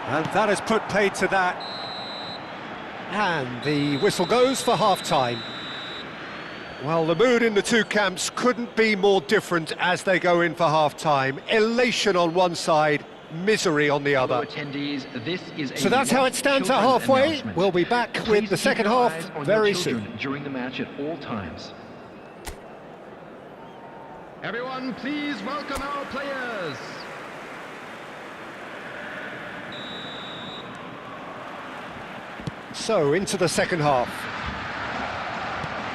And that has put paid to that. And the whistle goes for half-time. Well, the mood in the two camps couldn't be more different as they go in for half-time. Elation on one side, misery on the other. Attendees, this is So that's how it stands at halfway. We'll be back with the second half very soon. During the match at all times. Everyone, please welcome our players. So, into the second half.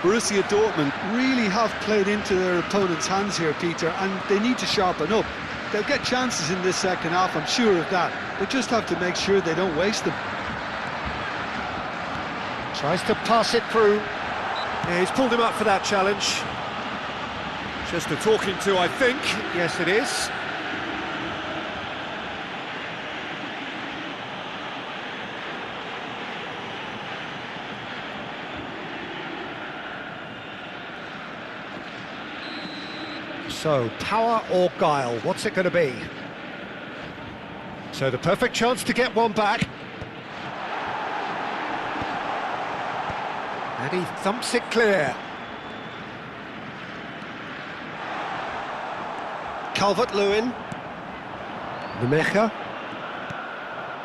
Borussia Dortmund really have played into their opponent's hands here, Peter, and they need to sharpen up. They'll get chances in this second half, I'm sure of that. They just have to make sure they don't waste them. Tries to pass it through. Yeah, he's pulled him up for that challenge. Just a talking to, I think. Yes, it is. So, power or guile, what's it going to be? So the perfect chance to get one back. And he thumps it clear. Calvert-Lewin. Rumecha.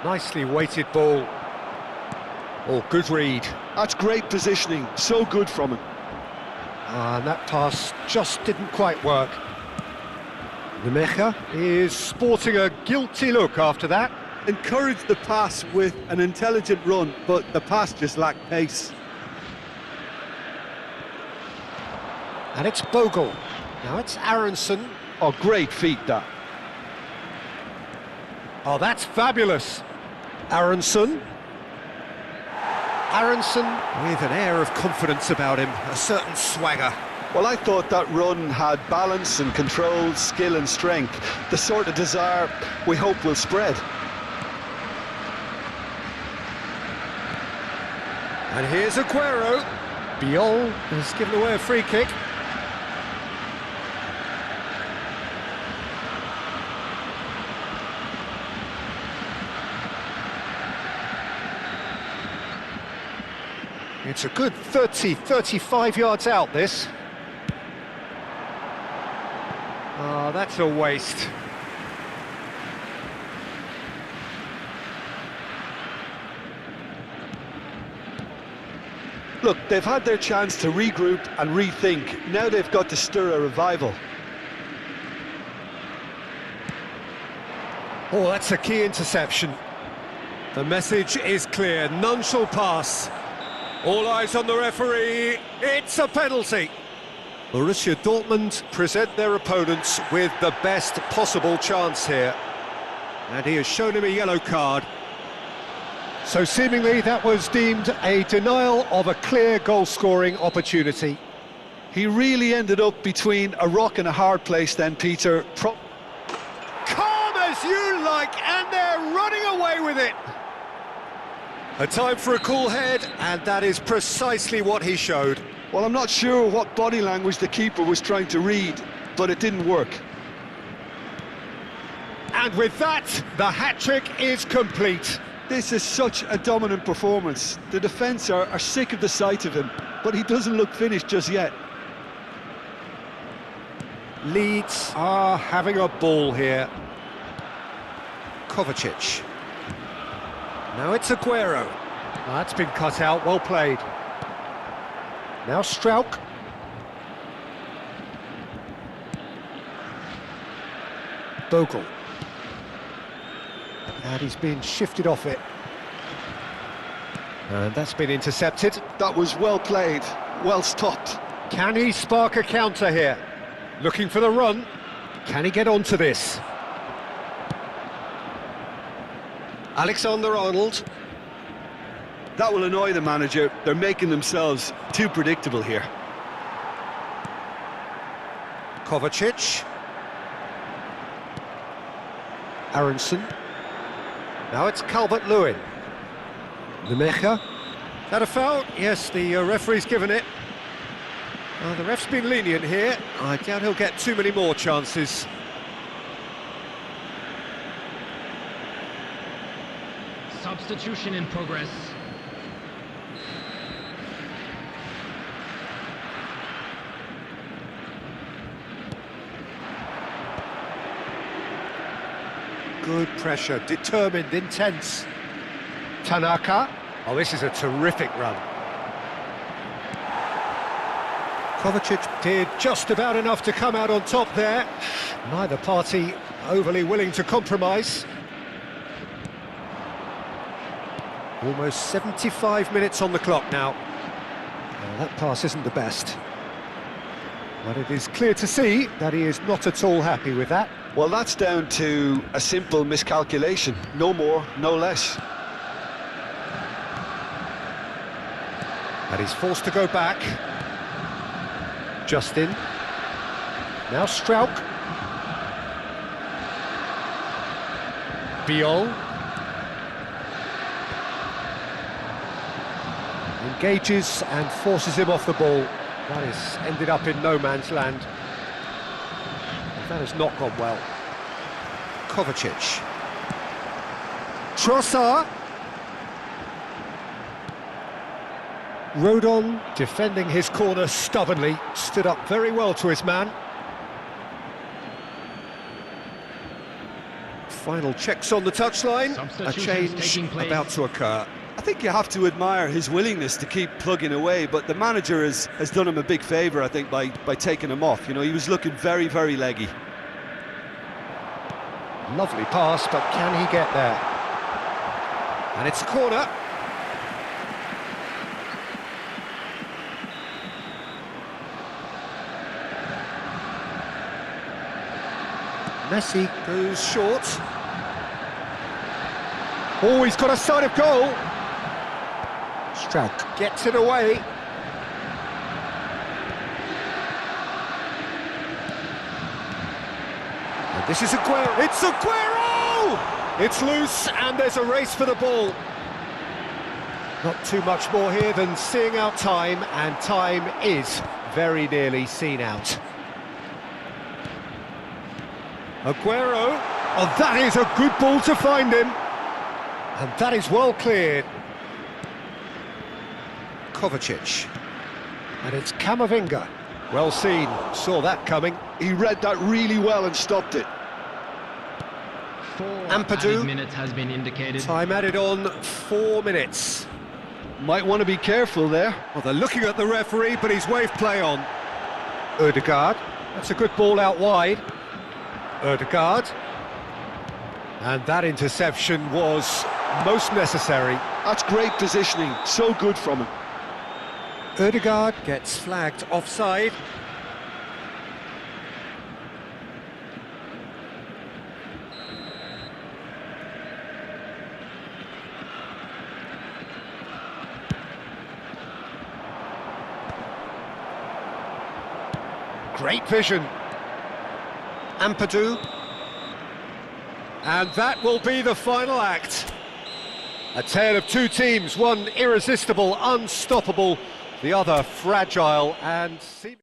Nicely weighted ball. Oh, good read. That's great positioning, so good from him. And that pass just didn't quite work. Rumecha is sporting a guilty look after that. Encouraged the pass with an intelligent run, but the pass just lacked pace. And it's Bogle. Now it's Aronson. Oh, great feat, that. Oh, that's fabulous. Aronson. Aronson with an air of confidence about him, a certain swagger. Well, I thought that run had balance and control, skill and strength, the sort of desire we hope will spread. And here's Aguero. Biol has given away a free kick. It's a good 35 yards out, this. Oh, that's a waste. Look, they've had their chance to regroup and rethink. Now they've got to stir a revival. Oh, that's a key interception. The message is clear, none shall pass. All eyes on the referee, it's a penalty. Borussia Dortmund present their opponents with the best possible chance here. And he has shown him a yellow card. So seemingly that was deemed a denial of a clear goal-scoring opportunity. He really ended up between a rock and a hard place then, Peter. Calm as you like, and they're running away with it. A time for a cool head, and that is precisely what he showed. Well, I'm not sure what body language the keeper was trying to read. but it didn't work. And with that, the hat-trick is complete. This is such a dominant performance. The defence are sick of the sight of him, but he doesn't look finished just yet. Leeds are having a ball here. Kovacic. Now it's Aguero. That's been cut out, well played. Now Struijk. Bogle. And he's been shifted off it. And that's been intercepted. That was well played, well stopped. Can he spark a counter here? Looking for the run. Can he get onto this? Alexander-Arnold. That will annoy the manager. They're making themselves too predictable here. Kovacic. Aronson. Now it's Calvert-Lewin. Nemecha. That a foul? Yes, the referee's given it. The ref's been lenient here. I doubt he'll get too many more chances. Substitution in progress. Good pressure, determined, intense. Tanaka. Oh, this is a terrific run. Kovacic did just about enough to come out on top there. Neither party overly willing to compromise. Almost 75 minutes on the clock now. Well, that pass isn't the best. But it is clear to see that he is not at all happy with that. Well, that's down to a simple miscalculation. No more, no less. And he's forced to go back. Justin. Now Struijk. Biol. Engages and forces him off the ball. That has ended up in no man's land. That has not gone well. Kovacic. Trossard. Rodon, defending his corner stubbornly, stood up very well to his man. Final checks on the touchline. A change about to occur. I think you have to admire his willingness to keep plugging away, but the manager has done him a big favour, I think, by taking him off. You know, he was looking very, very leggy. Lovely pass, but can he get there? And it's a corner. Messi goes short. Oh, he's got a sight of goal. Struijk gets it away. And this is Aguero. It's Aguero! It's loose, and there's a race for the ball. Not too much more here than seeing out time, and time is very nearly seen out. Aguero. Oh, that is a good ball to find him. And that is well cleared. Kovacic. And it's Camavinga. Well seen, saw that coming. He read that really well and stopped it. 4 Ampadu. added minutes has been indicated. Time added on 4 minutes. Might want to be careful there. Well, they're looking at the referee, but he's waved play on. Ødegaard. That's a good ball out wide. Ødegaard. And that interception was most necessary. That's great positioning, so good from him. Ødegaard gets flagged offside. Great vision. Ampadu. And that will be the final act. A tale of two teams, one irresistible, unstoppable, the other fragile and seemingly...